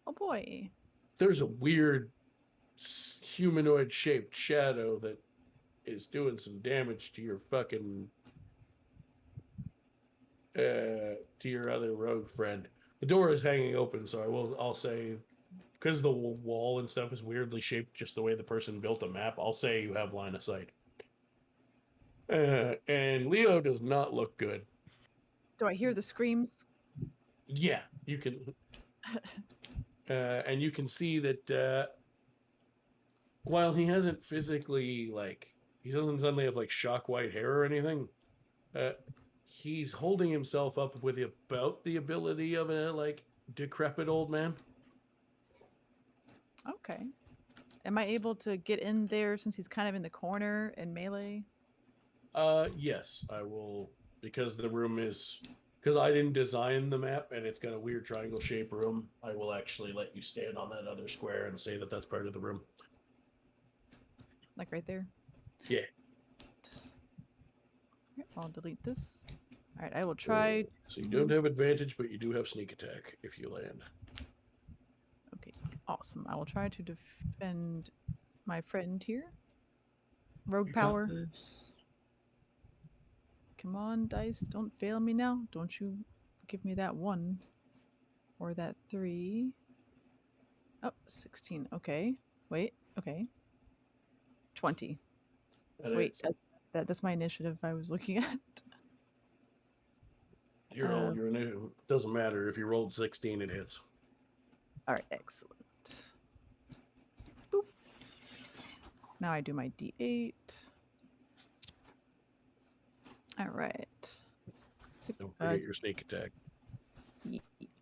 Oh boy. There's a weird humanoid shaped shadow that is doing some damage to your fucking to your other rogue friend. The door is hanging open, so I'll say, because the wall and stuff is weirdly shaped just the way the person built a map, I'll say you have line of sight. And Leo does not look good. Do I hear the screams? Yeah, you can. And you can see that while he hasn't physically, like, he doesn't suddenly have, like, shock white hair or anything, he's holding himself up with about the ability of a, like, decrepit old man. Okay. Am I able to get in there since he's kind of in the corner and melee? Yes, I will, because the room is, because I didn't design the map and it's got a weird triangle shaped room, I will actually let you stand on that other square and say that that's part of the room. Like right there? Yeah. Okay, I'll delete this. All right, I will try. So you don't have advantage, but you do have sneak attack if you land. Okay, awesome. I will try to defend my friend here. Rogue You got power. this. Come on, dice. Don't fail me now. Don't you give me that 1 or that 3. Oh, 16. Okay. Wait. Okay. 20. And Wait, that's my initiative I was looking at. your new doesn't matter if you rolled 16, it hits. All right, excellent. Boop. Now I do my D8. All right. Don't forget your sneak attack.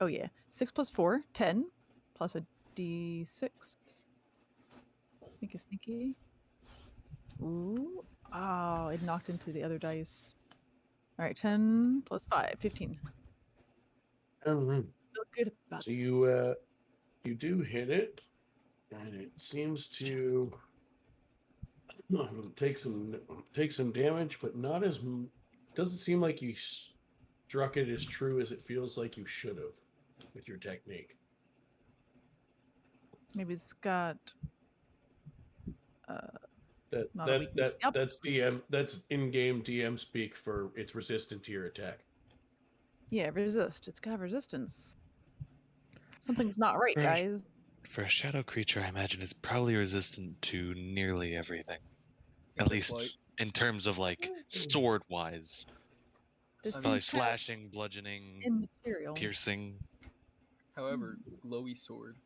Oh yeah, 6 plus 4, 10, plus a D6. Sneaky, sneaky. Ooh. Oh, it knocked into the other dice. All right, 10 plus 5, 15. Mm-hmm. Feel good about So this. you do hit it, and it seems to take some damage, but not as doesn't seem like you struck it as true as it feels like you should have with your technique. Maybe it's got not a weakness. That's DM. That's in-game DM speak for it's resistant to your attack. Yeah, resist. It's got resistance. Something's not right, guys. For a shadow creature, I imagine it's probably resistant to nearly everything. At Except least light. in terms of, like, sword-wise. This Probably seems kind of slashing, bludgeoning, immaterial. piercing. However, glowy sword.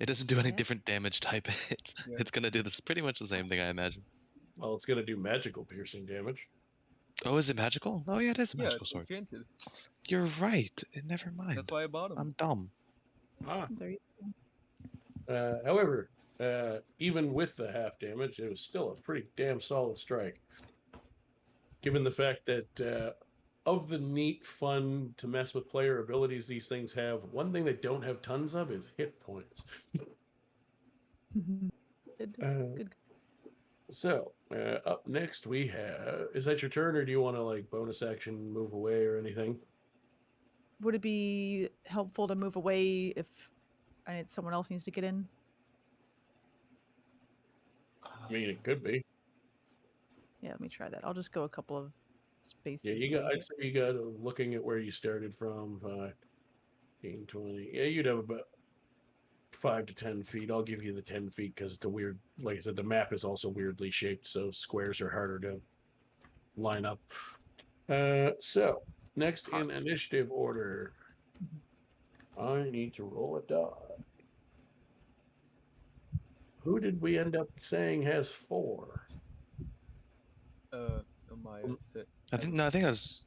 It doesn't do any Yeah. different damage type. It's gonna do this pretty much the same thing, I imagine. Well, it's gonna do magical piercing damage. Oh, is it magical? Oh yeah, it is a Yeah, magical it's sword. enchanted. You're right. Never mind. That's why I bought them. I'm dumb. There you go. However, even with the half damage, it was still a pretty damn solid strike. Given the fact that of the neat, fun to mess with player abilities these things have, one thing they don't have tons of is hit points. Good. Uh, Good. So, up next we have. Is that your turn, or do you want to like bonus action move away or anything? Would it be helpful to move away if someone else needs to get in? I mean, it could be. Yeah, let me try that. I'll just go a couple of spaces Yeah, you away got. here. I'd say you got. Looking at where you started from, 15, 20. Yeah, you'd have about 5 to 10 feet. I'll give you the 10 feet because it's a weird. Like I said, the map is also weirdly shaped, so squares are harder to line up. So next in initiative order, I need to roll a die. Who did we end up saying has 4? Amaya said. I think no, I think it was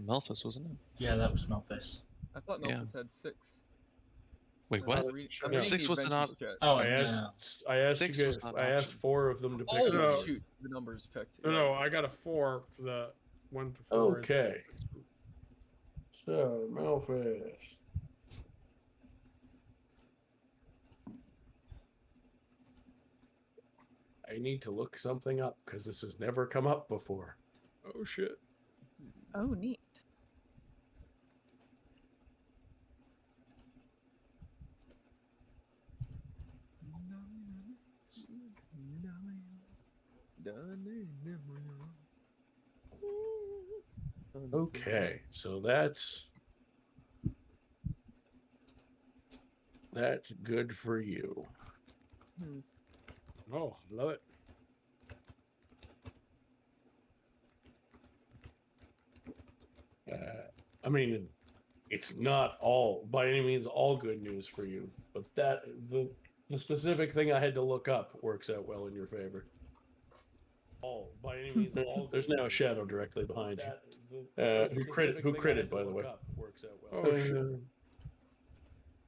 Melphis, wasn't it? Yeah, that was Melphis. I thought Yeah. Melphis had 6. Wait, I'm what? reading No. the 6 was adventures not. chat. Oh, I asked. no. I asked 6 you was guys. not I asked option. 4 of them to pick. Oh No. shoot, the numbers picked. No, I got a 4 for the 1 to 4. Okay. So Melfish. I need to look something up because this has never come up before. Oh shit. Oh, neat. Okay, so that's good for you. Oh, love it. I mean, it's not all by any means all good news for you, but the specific thing I had to look up works out well in your favor. All by any means all. There's now a shadow directly behind you. Who critted by the way? Works out well. Oh shit.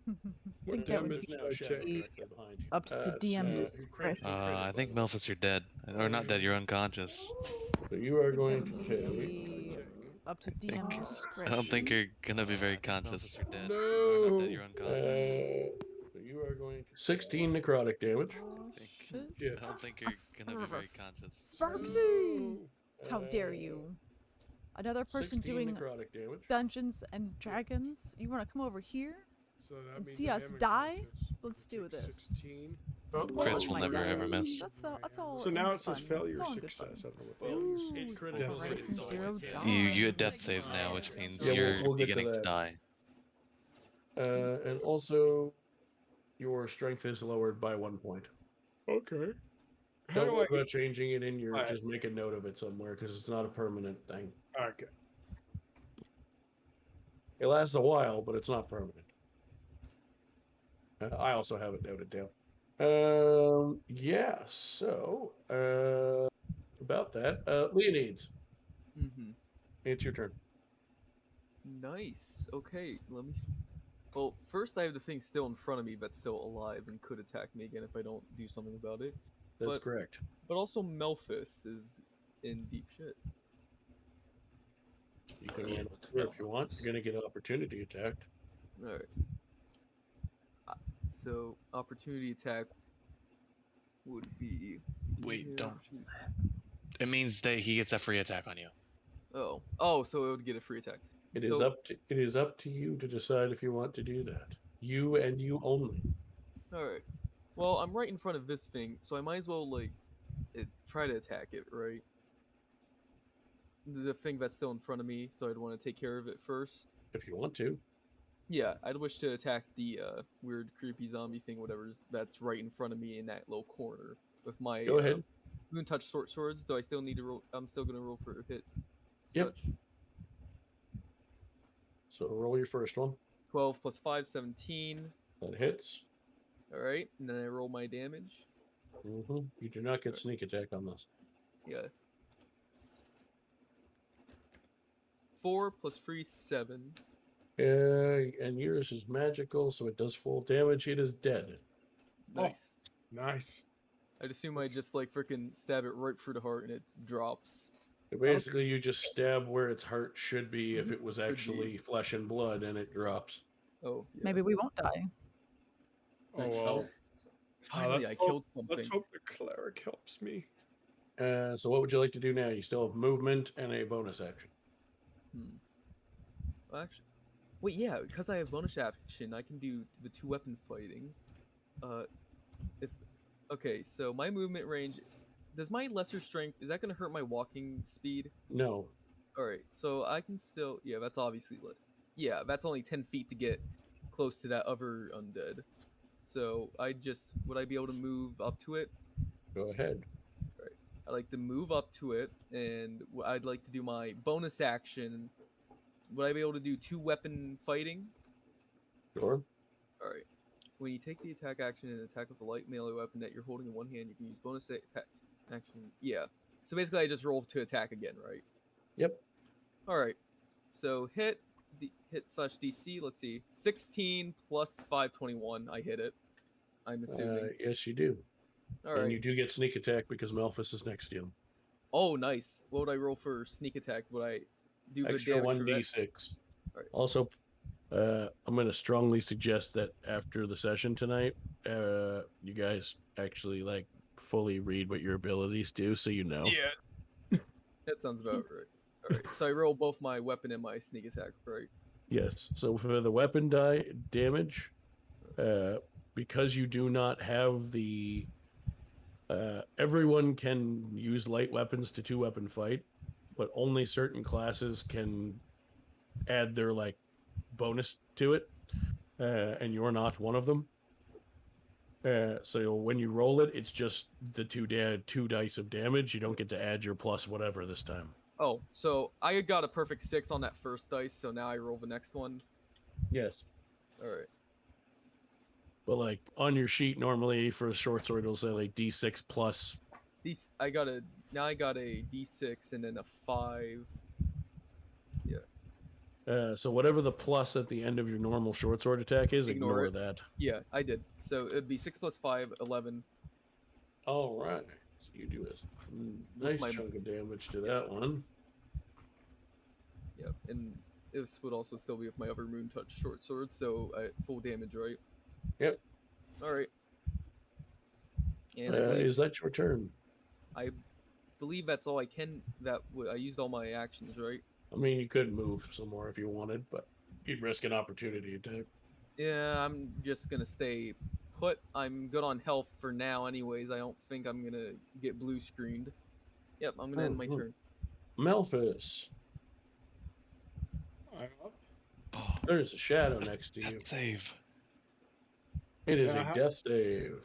I What think that would damage did I take? be up to the DM discretion. I think Melphis, you're dead, or not dead. You're unconscious. So you are That going would to take. be up to DM I discretion. don't think you're gonna be very conscious. You're dead. Or No. not dead. You're unconscious. So you are going to 16 necrotic damage. Oh, shit. Shit. I don't think you're gonna be very conscious. Sparksy! No. How dare you? Another person 16 doing necrotic damage. Dungeons and Dragons. You want to come over here? So that And means see I us am die? unconscious. Let's I do take this. 16. Crits will my never ever God. miss. That's all. So in now good it says fun. failure It's all in good success. fun. I don't know what that Ooh, means. It's critical Death Horizon saving. Zero Dawn. You get death saves now, which means Yeah, you're we'll get to beginning to that. die. And also, your strength is lowered by 1 point. Okay. How Don't do worry I? about changing it in your. Alright. Just make a note of it somewhere because it's not a permanent thing. Okay. It lasts a while, but it's not permanent. I also have it noted down. Yeah. So, about that, Leonides, Mm-hmm. it's your turn. Nice. Okay, let me. Well, first I have the thing still in front of me that's still alive and could attack me again if I don't do something about it. That's But- correct. But also Melphis is in deep shit. You can run over if you want. You're gonna get an opportunity attacked. All right. So opportunity attack would be. Wait, Yeah, don't. opportunity- It means that he gets a free attack on you. Oh, so it would get a free attack. It is So- up to you to decide if you want to do that. You and you only. All right. Well, I'm right in front of this thing, so I might as well try to attack it, right? The thing that's still in front of me, so I'd want to take care of it first. If you want to. Yeah, I'd wish to attack the weird, creepy zombie thing, whatever's that's right in front of me in that little corner with my. Go ahead. Moon touch short swords. Do I still need to roll? I'm still gonna roll for a hit. Yep. Such. So roll your first one. 12 plus 5, 17. That hits. All right, and then I roll my damage. You do not get sneak attack on this. Yeah. 4 plus 3, 7. And yours is magical, so it does full damage. It is dead. Nice. Nice. I'd assume I just like freaking stab it right through the heart and it drops. Basically, you just stab where its heart should be if Mhm. it was be. actually flesh and blood, and it drops. Oh, yeah. Maybe we won't die. Oh Nice. well. Finally, I Let's hope- killed something. Let's hope the cleric helps me. So what would you like to do now? You still have movement and a bonus action. Well, actually, wait, yeah, because I have bonus action, I can do the 2-weapon fighting. If okay, so my movement range, does my lesser strength, is that going to hurt my walking speed? No. All right, so I can still, yeah, that's obviously yeah, that's only 10 feet to get close to that other undead. So would I be able to move up to it? Go ahead. Right. I'd like to move up to it, and I'd like to do my bonus action. Would I be able to do 2-weapon fighting? Sure. All right. When you take the attack action and attack with a light melee weapon that you're holding in one hand, you can use bonus attack action. Yeah. So basically, I just roll to attack again, right? Yep. All right. So hit slash DC. Let's see, 16 plus 521. I hit it. I'm assuming. Yes, you do. All And right. you do get sneak attack because Malphus is next to you. Oh, nice. What would I roll for sneak attack? Would I do good Extra damage for that? 1d6. Alright. Also, I'm going to strongly suggest that after the session tonight, you guys actually like fully read what your abilities do, so you know. Yeah. That sounds about right. All right. So I roll both my weapon and my sneak attack, right? Yes. So for the weapon damage, because you do not have the everyone can use light weapons to 2-weapon fight, but only certain classes can add their like bonus to it, and you're not one of them. So when you roll it, it's just the two dice of damage. You don't get to add your plus whatever this time. Oh, so I got a perfect 6 on that first dice, so now I roll the next one. Yes. All right. But like on your sheet, normally for a short sword, it'll say like D6 plus. I got a D6 and then a 5. Yeah. So whatever the plus at the end of your normal short sword attack is, Ignore ignore it. that. Yeah, I did. So it'd be 6 plus 5, 11. All right. So you do a nice chunk of damage to that one. Yep, and this would also still be with my other Moon Touch short sword, so full damage, right? Yep. All right. And Is that your turn? I believe that's all I can. I used all my actions, right? I mean, you could move some more if you wanted, but you'd risk an opportunity attack. Yeah, I'm just gonna stay put. I'm good on health for now, anyways. I don't think I'm gonna get blue screened. Yep, I'm gonna end my turn. Malphus. There's a shadow next to you. Death save. It is a death save.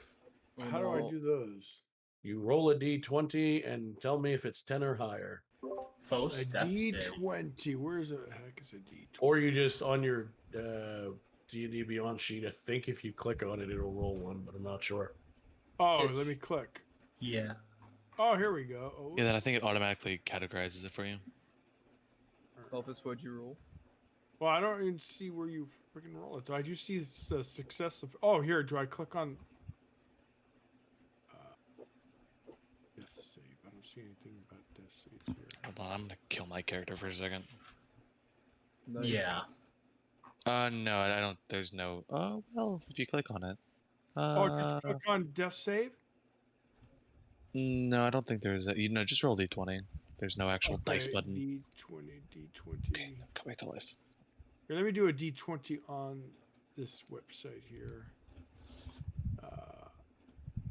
How do I do those? You roll a d20 and tell me if it's 10 or higher. A D20. Where's the heck is a D20? Or you just on your D&D Beyond sheet, I think if you click on it, it'll roll one, but I'm not sure. Oh, let me click. Yeah. Oh, here we go. Oh, Yeah, then I think it automatically categorizes it for you. Elvis, what'd you roll? Well, I don't even see where you freaking roll it. I do see the success of. Oh, here. Do I click on? Death save. I don't see anything about death saves here. Hold on, I'm gonna kill my character for a second. Nice. Yeah. No, I don't. There's no. Oh well, if you click on it. Just click on death save. No, I don't think there's. Just roll d20. There's no actual dice button. D20. Okay, come back to life. Here, let me do a D20 on this website here.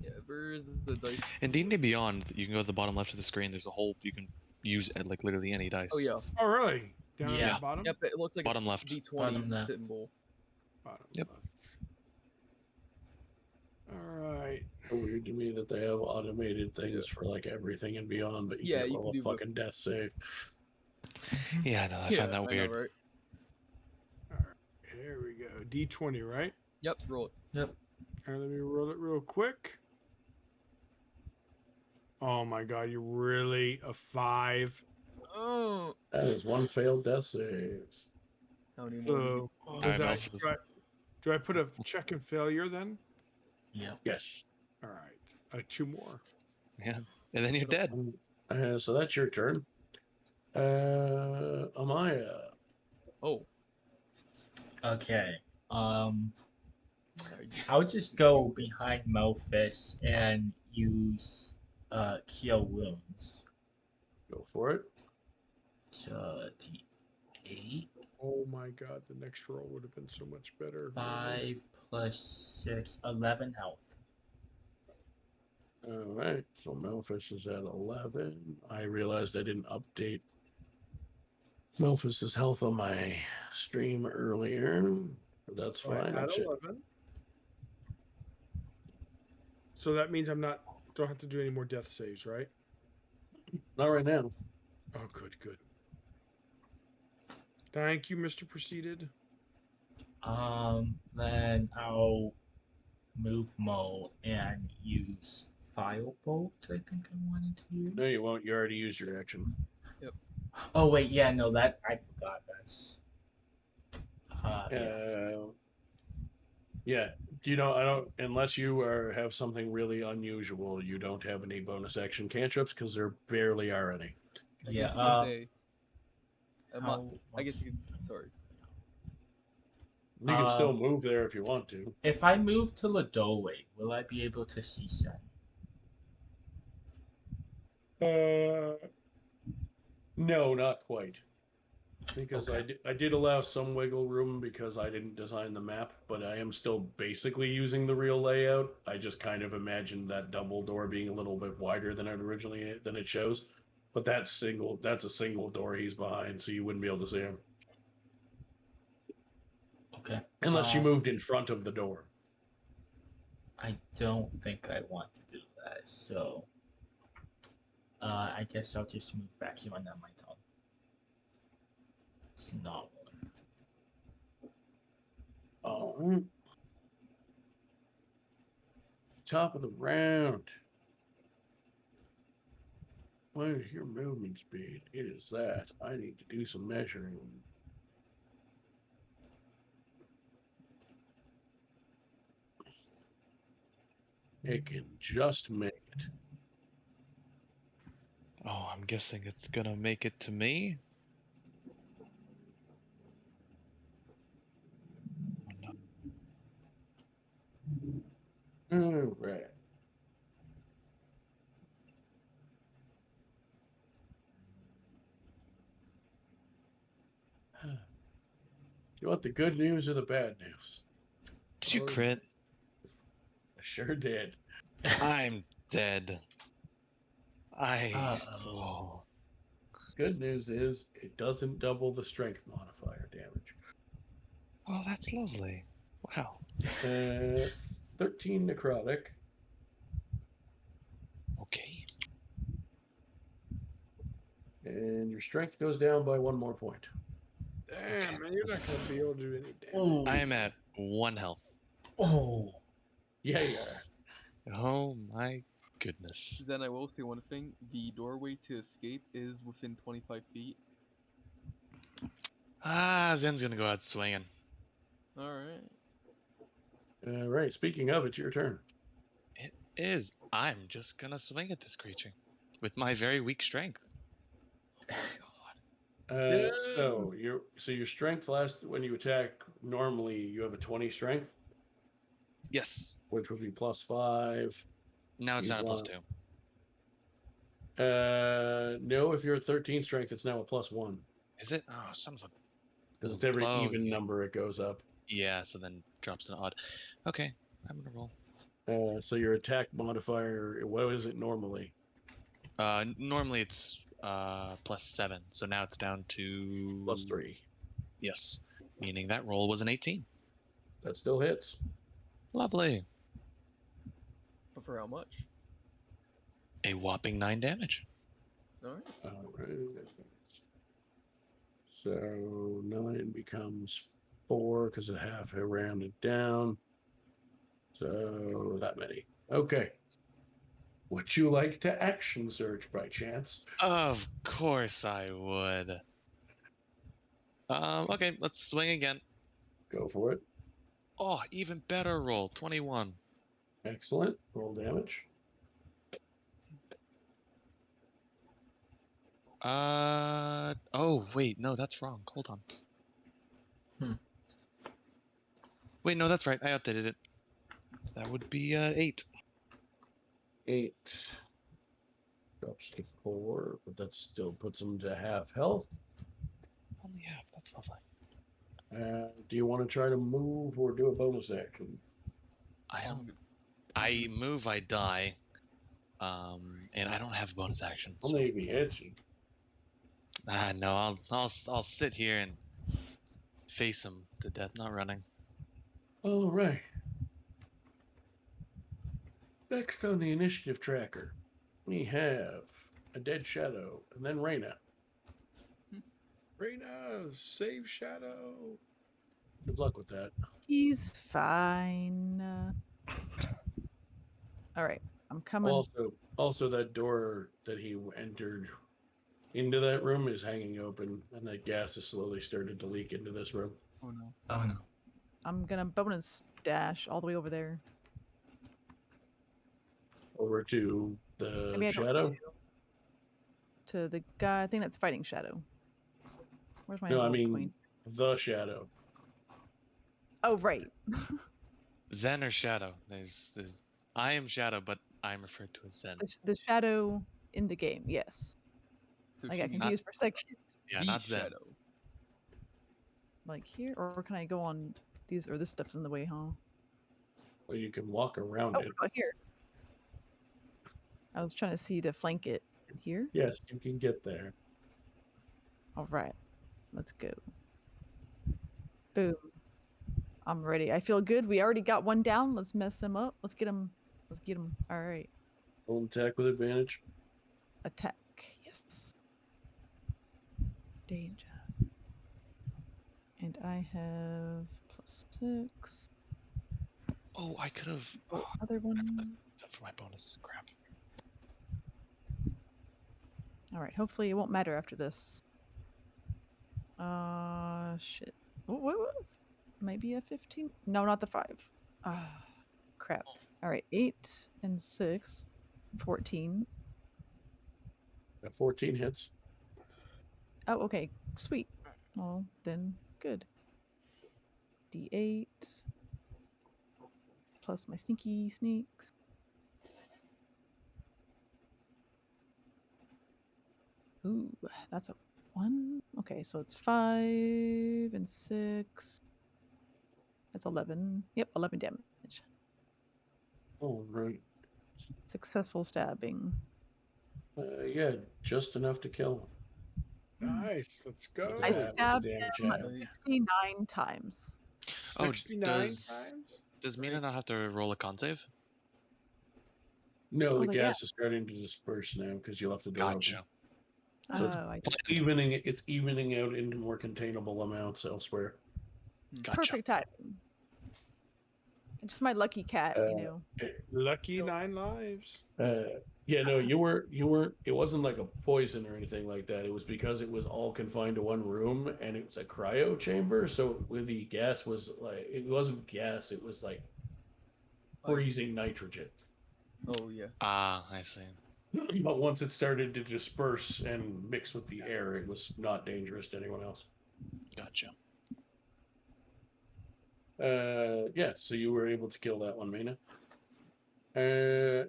Yeah, where's the dice? In D&D Beyond, you can go to the bottom left of the screen. There's a whole you can use like literally any dice. Oh yeah. Oh really? Down Yeah. at the bottom. Yep, it looks like Bottom a left. D20 Bottom left. symbol. Bottom Yep. left. All right. Weird to me that they have automated things for like everything and beyond, but you Yeah, can't you roll can a do fucking death save. Yeah, I know. I find that weird. Know, right? All right. Here we go. D20, right? Yep, roll it. Yep. All right, let me roll it real quick. Oh my god, you're really a 5. Oh. That is one failed death save. How many more does So he... does Alright, that, do I put a check and failure then? Yeah. Yes. All right. 2 more. Yeah, and then you're dead. So that's your turn. Amaya. Oh, Okay. are you I would just did go you behind Melfish and use Cure Wounds. Go for it. So the 8, Oh my god, the next roll would have been so much better. Really. 5 plus 6, 11 health. All right. So Melfish is at 11. I realized I didn't update Melfish's health on my stream earlier. But that's So I fine. I'll add check. 11. So that means don't have to do any more death saves, right? Not right now. Oh, good, good. Thank you, Mr. Proceeded. Then I'll move Mo and use Firebolt, I think I wanted to use. No, you won't. You already used your action. Oh, wait, yeah, no, that, I forgot, that's... Yeah. Do you know? I don't. Unless you have something really unusual, you don't have any bonus action cantrips because there barely are any. I Yeah, guess you could say how I guess much- you could sorry. You can still move there if you want to. If I move to the doorway, will I be able to see Sen? No, not quite. Because Okay. I did allow some wiggle room because I didn't design the map, but I am still basically using the real layout. I just kind of imagined that double door being a little bit wider than it shows. But that's a single door he's behind, so you wouldn't be able to see him. Okay. Unless you moved in front of the door. I don't think I want to do that, so I guess I'll just move back here on my turn. It's not Alright. Top of the round. What is your movement speed? It is that. I need to do some measuring. It can just make it. Oh, I'm guessing it's gonna make it to me. All right. You want the good news or the bad news? Did you crit? I sure did. I'm dead. Uh-oh. Oh. Good news is it doesn't double the strength modifier damage. Oh, that's lovely. Wow. 13 necrotic. Okay. And your strength goes down by 1 more point. Damn, Okay. man, you're not going to be able to do any damage. Oh. I am at 1 health. Oh. Yeah, you are. Oh my goodness. Then I will say one thing: the doorway to escape is within 25 feet. Zen's gonna go out swinging. All right. Right. Speaking of, it's your turn. It is. I'm just gonna swing at this creature with my very weak strength. So your strength last when you attack normally you have a 20 strength, Yes. which would be +5. Now it's You down to want- +2. No, if you're at 13 strength, it's now a +1 Is it? Oh, sounds like. because it's every Oh, even yeah. number it goes up. Yeah, so then drops to odd. Okay, I'm gonna roll. So your attack modifier, what is it normally? Normally it's +7, so now it's down to +3. Yes, meaning that roll was an 18. That still hits. Lovely. But for how much? A whopping 9 damage. All right. All right. So 9 becomes 4 because I have to round it down. So that many. Okay. Would you like to action search by chance? Of course I would. Okay, let's swing again. Go for it. Oh, even better roll, 21. Excellent. Roll damage. Oh, wait. No, that's wrong. Hold on. Hmm. Wait, no, that's right. I updated it. That would be 8. 8 drops to 4, but that still puts him to half health. Only half. That's lovely. Do you want to try to move or do a bonus action? I move, I die. And I don't have bonus actions. So. Only if he hits you. No, I'll sit here and face him to death, not running. All right. Next on the initiative tracker, we have a dead shadow, and then Reyna. Reyna, save Shadow. Good luck with that. He's fine. All right, I'm coming. Also, that door that he entered into that room is hanging open, and that gas has slowly started to leak into this room. Oh no. Oh no. I'm gonna bonus dash all the way over there. Over to the Maybe I don't shadow. need to the guy. I think that's fighting Shadow. Where's my No, I little mean point? the shadow. Oh, right. Zen or Shadow? I am Shadow, but I'm referred to as Zen. The Shadow in the game. Yes. So I she got means confused for a second. Yeah, the not Zen. shadow. Like here, or can I go on these? Or this stuff's in the way, huh? Well, you can walk around Oh, it. what about here? I was trying to see to flank it here. Yes, you can get there. All right, let's go. Boom. I'm ready. I feel good. We already got one down. Let's mess him up. Let's get him. Let's get him. All right. Roll attack with advantage. Attack. Yes. Danger. And I have +6. Oh, I could have. Oh, other one. For my bonus. Crap. All right. Hopefully it won't matter after this. Shit. What? Maybe a 15? No, not the 5. Ah, crap. All right. 8 and 6. 14. Got 14 hits. Oh, okay. Sweet. Well, then good. D8 plus my sneaky sneaks. Ooh, that's a 1. Okay, so it's 5 and 6. That's 11. Yep, 11 damage. All right. Successful stabbing. Yeah, just enough to kill him. Nice. Let's go. Look I at that with the stabbed damage him half. Nice. 69 times. Oh, 69 does times? Mina not have to roll a con save? No, Oh, the the gas is starting to disperse now because you left the door Gotcha. open. Oh, So I it's see. evening out into more containable amounts elsewhere. Gotcha. Perfect timing. Just my lucky cat, you know. Lucky 9 lives. Yeah, no, you weren't. It wasn't like a poison or anything like that. It was because it was all confined to one room, and it was a cryo chamber. So with the gas was like it wasn't gas. It was like freezing nitrogen. Oh yeah. Ah, I see. But once it started to disperse and mix with the air, it was not dangerous to anyone else. Gotcha. Yeah, so you were able to kill that one, Mina.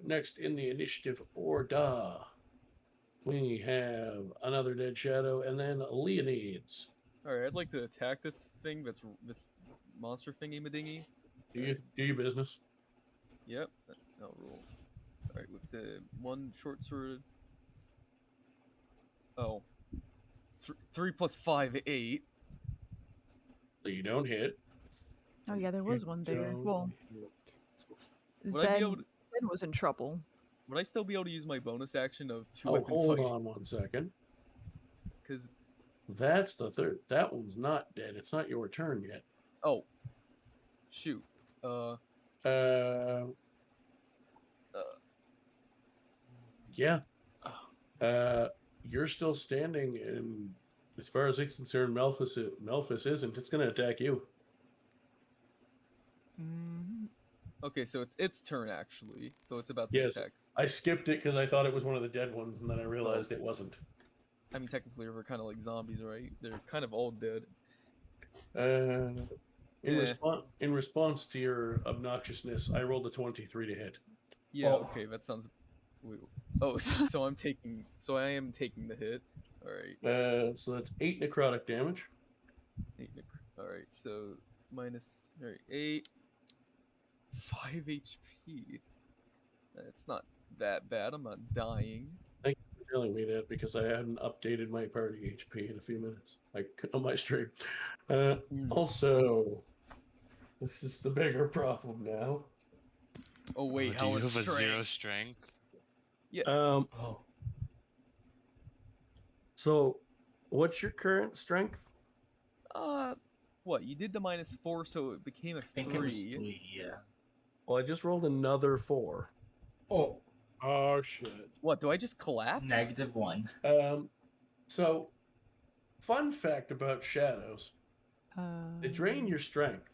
Next in the initiative order, we have another dead shadow, and then Leonides. All right, I'd like to attack this thing. That's this monster thingy madingy. Do your business. Yep. I'll roll. All right, with the one short sword. Oh. 3 plus 5, 8. So you don't hit. Oh yeah, there was one there. Don't Well, hit. Would I be able Zen, to- Zen was in trouble. Would I still be able to use my bonus action of 2 Oh, weapon hold fight? on 1 second. Because That's the third. That one's not dead. It's not your turn yet. oh, shoot. Uh, yeah. You're still standing, and as far as it's concerned, Melphis isn't. It's going to attack you. Okay, so it's its turn actually. So it's about to Yes, attack. I skipped it because I thought it was one of the dead ones, and then I realized it wasn't. I mean, technically, we're kind of like zombies, right? They're kind of all dead. In Yeah. response to your obnoxiousness, I rolled a 23 to hit. Yeah. Oh. Okay, that sounds. Wait, oh, so I'm taking. So I am taking the hit. All right. So that's 8 necrotic damage. All right. So minus. All right. 8. 5 HP. It's not that bad. I'm not dying. Thank you for telling me that because I hadn't updated my party HP in a few minutes. On my stream. Also, this is the bigger problem now. Oh wait, do how you much have a 0 strength? strength? Yeah. Oh. So, what's your current strength? What? You did the -4, so it became a I think it was 3. 3, yeah. Well, I just rolled another 4. Oh, Oh shit. What? Do I just collapse? -1. So, fun fact about shadows: they drain your Um, strength.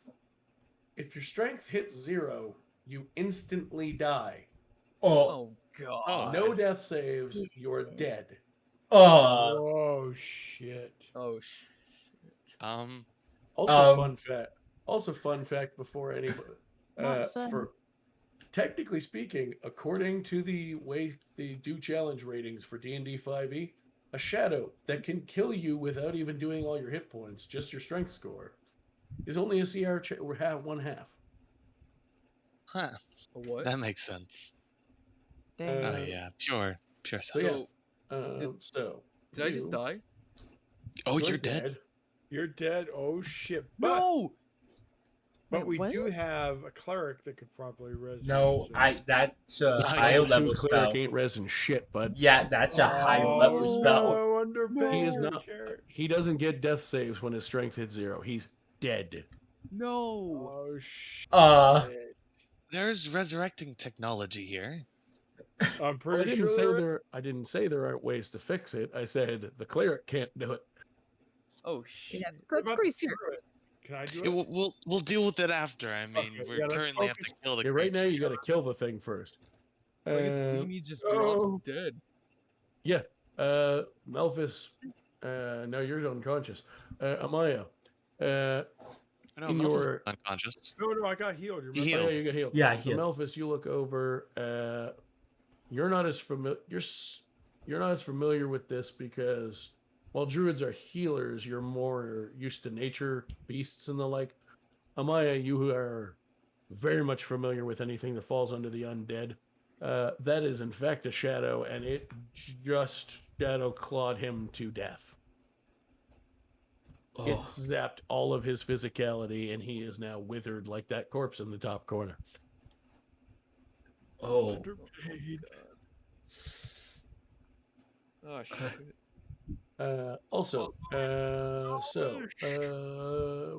If your strength hits 0, you instantly die. Oh. Oh god. No death saves, you're dead. Oh. Oh shit. Oh shit. Also, fun fact before anybody. Not son. For technically speaking, according to the way they do challenge ratings for D&D 5e, a shadow that can kill you without even doing all your hit points, just your strength score, is only a CR 1/2. Huh. A what? That makes sense. Dang. Oh yeah, pure So yeah. sense. Did I just die? Oh, you're dead. You're dead. Oh shit. No. But Wait, we what? do have a cleric that could probably res you, No, so- that's a Not higher yet. level Cleric spell. ain't resin shit, bud. Yeah, that's a higher level Oh spell. no, underpaid. He is not. He doesn't get death saves when his strength hits 0. He's dead. No. Oh shit. There's resurrecting technology here. I'm I pretty didn't sure say there. I didn't say there aren't ways to fix it. I said the cleric can't do it. Oh shit. Yeah, What that's about pretty the serious. druid? Can I do Yeah, it? we'll deal with it after. I mean, Okay, we yeah, let's currently have to focus. kill the Yeah, right now creature. you got to kill the thing first. So I guess Timmy's just drops dead. Yeah. Melvis. No, you're unconscious. Amaya. No, In Mel's your unconscious. No, I got healed. You He remember? Oh, yeah, healed. you got healed. Yeah, So healed. Melvis, you look over. You're not as familiar. You're not as familiar with this because while druids are healers, you're more used to nature, beasts, and the like. Amaya, you are very much familiar with anything that falls under the undead. That is in fact a shadow, and it just shadow clawed him to death. It Oh. zapped all of his physicality, and he is now withered like that corpse in the top corner. Oh. Underpaid. Oh shit.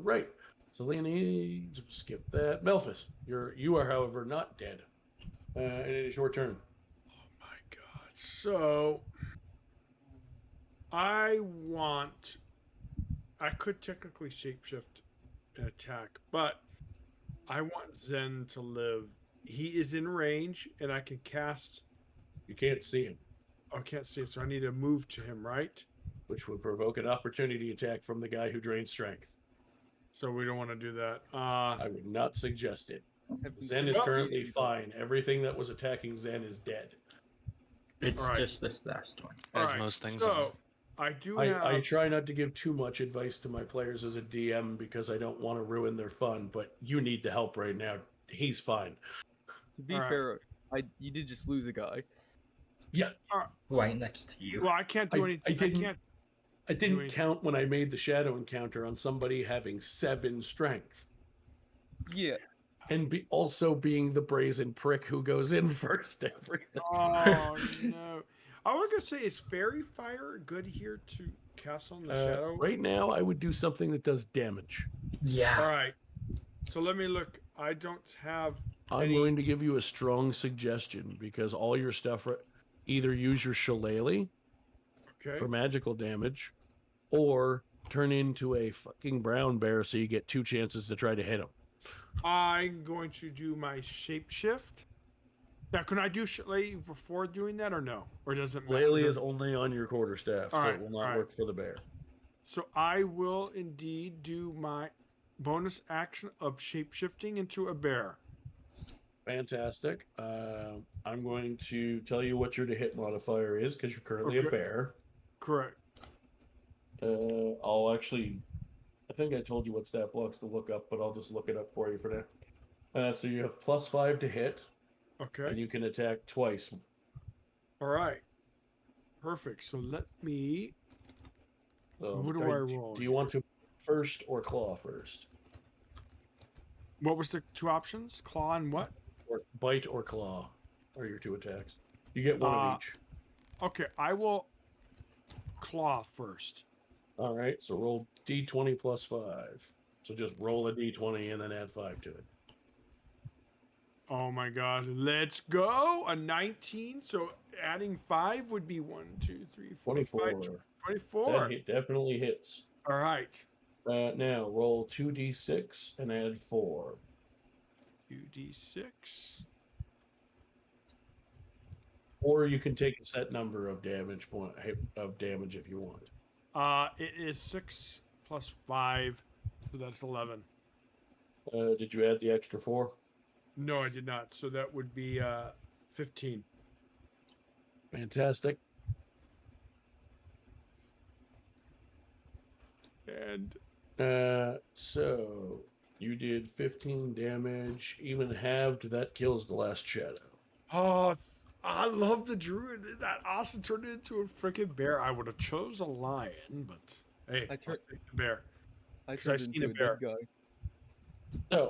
Right. So Leonid, skip that. Melphis, you are, however, not dead. And it is your turn. Oh my god. So I could technically shapeshift and attack, but I want Zen to live. He is in range and I can cast. You can't see him, I can't see him, so I need to move to him, right? which would provoke an opportunity attack from the guy who drains strength. So we don't want to do that. I would not suggest it. Have been Zen is so currently easy. fine. Everything that was attacking Zen is dead. It's Alright. just this last one. As Alright, most things so I do have. I try not to give too much advice to my players as a DM because I don't want to ruin their fun, but you need the help right now. He's fine. To be Alright. fair, you did just lose a guy. Yeah, Right next to you. Well, I can't do anything. I didn't anything. count when I made the shadow encounter on somebody having 7 strength. Yeah. And also being the brazen prick who goes in first every Oh no! I was gonna say, is fairy fire good here to cast on the shadow? Right now, I would do something that does damage. Yeah. All right. So let me look. I don't have. I'm going to give you a strong suggestion because all your stuff, either use your shillelagh Okay. for magical damage, or turn into a fucking brown bear so you get 2 chances to try to hit him. I'm going to do my shapeshift. Now, can I do shillelagh before doing that or no? Or does it matter? Shillelagh is only on your quarterstaff, so All right, it will not all right. work for the bear. So I will indeed do my bonus action of shape-shifting into a bear. Fantastic. I'm going to tell you what your to hit modifier is because you're currently a Okay. bear. Correct. I'll actually, I think I told you what stat blocks to look up, but I'll just look it up for you for now. So you have +5 to hit, Okay. and you can attack twice. All right. Perfect. So let me. What do I roll? Do you want to first or claw first? What was the two options? Claw and what? Or bite or claw are your two attacks. You get one of each. Okay, I will claw first. All right, so roll d20 +5. So just roll a d20 and then add 5 to it. Oh my god, let's go! A 19, so adding 5 would be 1, 2, 3, 4, 5, 24. 24. That definitely hits. All right. Now roll 2d6 and add 4. 2d6. Or you can take a set number of damage if you want. It is 6 plus 5, so that's 11. Did you add the extra 4? No, I did not. So that would be 15. Fantastic. And so you did 15 damage, even halved. That kills the last shadow. oh, I love the druid. That also turned into a freaking bear. I would have chose a lion, but hey, I'll take the bear. I 'Cause I've turned seen into a a bear. dead guy.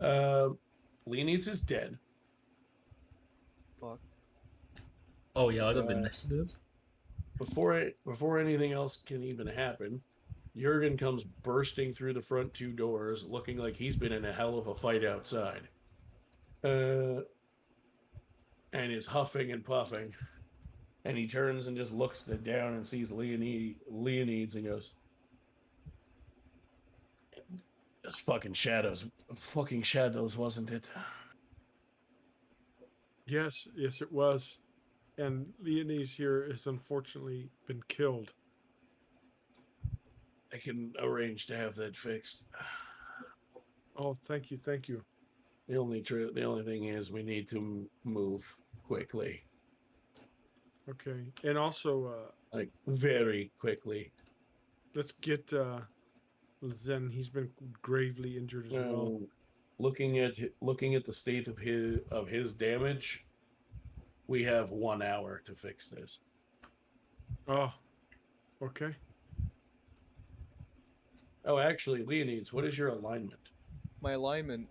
So, Leonidas is dead. Fuck. Oh yeah, I'd have initiative. Before anything else can even happen, Jurgen comes bursting through the front two doors, looking like he's been in a hell of a fight outside. And is huffing and puffing. And he turns and just looks down and sees Leonides and goes, "Those fucking shadows, wasn't it?" Yes, it was. And Leonese here has unfortunately been killed. I can arrange to have that fixed. Oh, thank you. The only thing is we need to move quickly. Okay. And also, Like very quickly. let's get Zen. He's been gravely injured as well. Looking at the state of his damage, we have 1 hour to fix this. Oh, okay. Oh, actually, Leonides, what is your alignment? My alignment.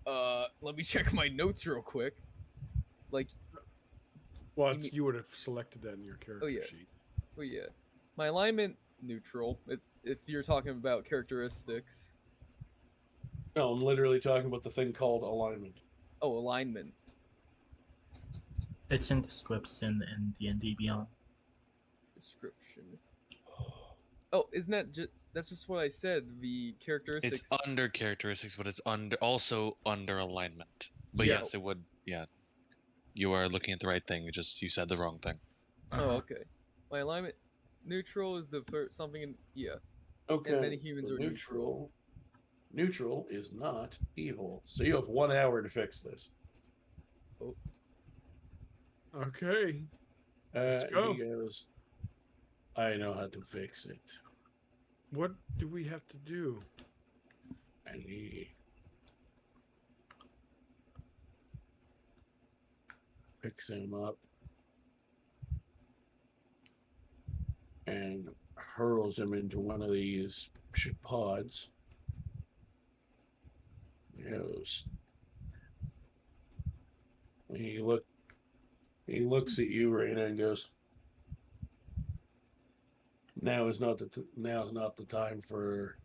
Let me check my notes real quick. Like, Well, you would have selected that in your character sheet. Oh yeah, my alignment neutral. If you're talking about characteristics. No, I'm literally talking about the thing called alignment. Oh, alignment. It's in the scripts in D&D Beyond. Description. Oh, isn't that just? That's just what I said. The characteristics. It's under characteristics, but it's also under alignment. But Yeah. yes, it would. Yeah, you are looking at the right thing. You said the wrong thing. Oh, okay. My alignment neutral is the first something in Okay. And many humans so are neutral. Neutral is not evil. So you have 1 hour to fix this. Oh. Okay. Let's go. He goes, "I know how to fix it." What do we have to do? And he picks him up and hurls him into one of these pods. He goes. He looks at you, Raina, and goes, now is not the time for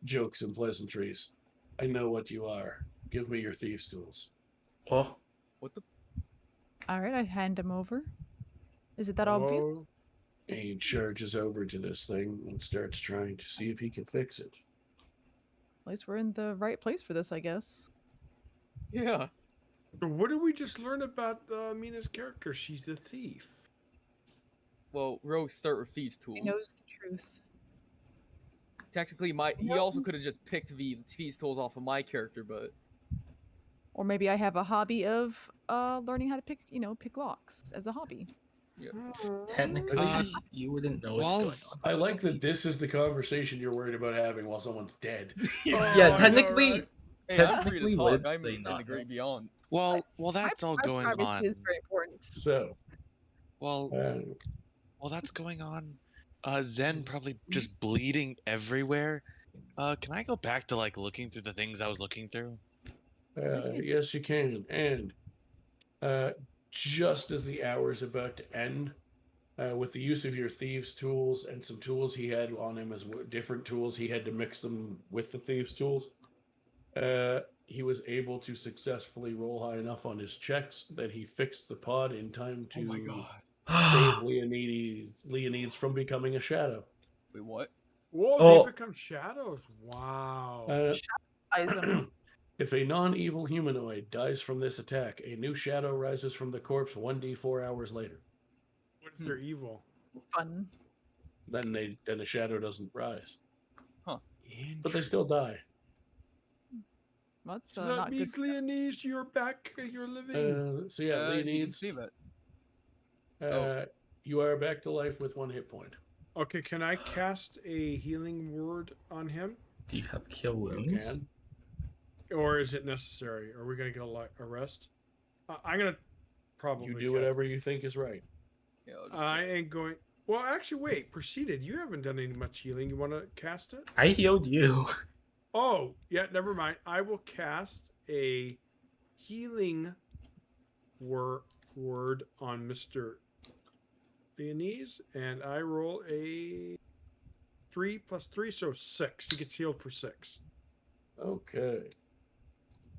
jokes and pleasantries. I know what you are. Give me your thieves' tools." Oh, What the? All right, I hand him over. Is it that obvious? Oh, And he charges over to this thing and starts trying to see if he can fix it. At least we're in the right place for this, I guess. Yeah. So what did we just learn about Mina's character? She's a thief. Well, rogues start with thieves' He knows tools. the truth. Technically, he also could have just picked the thieves' tools off of my character, but Or maybe I have a hobby of learning how to pick locks as a hobby. yeah. Technically, you wouldn't know what's Well, going on. I like that this is the conversation you're worried about having while someone's dead. Yeah. Yeah, I know, technically, right? Hey, I'm free to technically, talk. would I'm they in not the know? great beyond. well, My, that's all my going privacy on. is very important. So, Well, uh, that's going on. Zen probably just bleeding everywhere. Can I go back to like looking through the things I was looking through? yes, you can. And just as the hour is about to end, with the use of your thieves' tools and some tools he had on him as different tools, he had to mix them with the thieves' tools. He was able to successfully roll high enough on his checks that he fixed the pod in time Oh my to god. save Leonides from becoming a shadow. Wait, what? Whoa, they Oh, become shadows. Wow. Eyes him. If a non-evil humanoid dies from this attack, a new shadow rises from the corpse 1d4 hours later. What's their evil? Fun. Then the shadow doesn't rise, but they Interesting. still die. That's So that not good. means Leonese, you're back. You're living. So yeah, You didn't Leonides, say that. you are back to life with 1 hit point. Okay, can I cast a healing word on him, do you have kill You wounds? can. or is it necessary? Are we gonna get a rest? I'm gonna probably. You do whatever you think is right. Yeah, I'll just I ain't going. Well, actually, wait. Proceeded. You haven't done any much healing. You want to cast it? I healed you. Oh, yeah. Never mind. I will cast a healing word on Mister Leonese, and I roll a 3 plus 3, so 6. He gets healed for 6. Okay.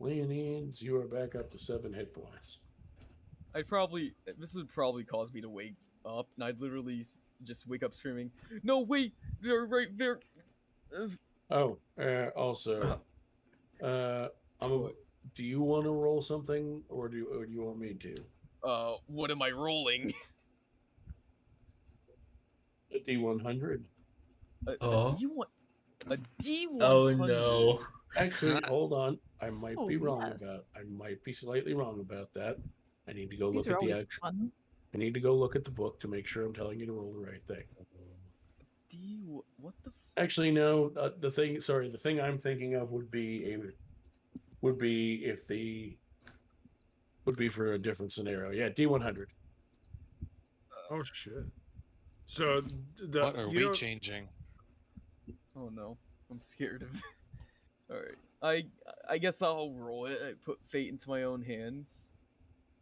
Leonides, you are back up to 7 hit points. this would probably cause me to wake up, and I'd literally just wake up screaming, "No, wait, they're right there." Oh, also, What? do you want to roll something, or do you want me to? What am I rolling? A D100. A Oh. D1, a D100. Oh no. Actually, hold on. I might Oh, be wrong yes. I might be slightly wrong about that. I need to go These look are at the always fun. I need to go look at the book to make sure I'm telling you to roll the right thing. What the? Actually, no. The thing I'm thinking of would be for a different scenario. Yeah, D100. Oh shit! So What are we changing? Oh no, I'm scared of. All right, I guess I'll roll it. I put fate into my own hands.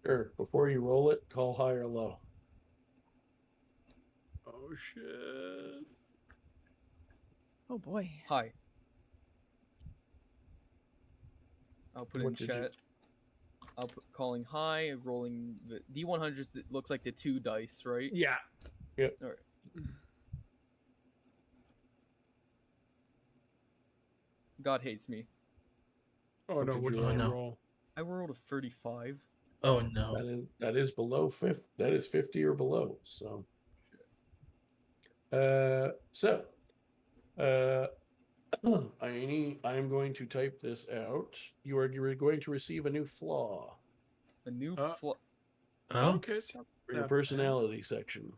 Sure. Before you roll it, call high or low. Oh shit! Oh boy. Hi. I'll put What in did chat. I'll put calling high, rolling the D100s. It looks like the 2 dice, right? Yeah. Yep. All right. God hates me. Oh What no! did What you did roll? you Oh, no. roll? I rolled a 35. Oh no. That is below 50. That is 50 or below. So. I am going to type this out. You're going to receive a new flaw A new Oh. Okay, so for your personality section.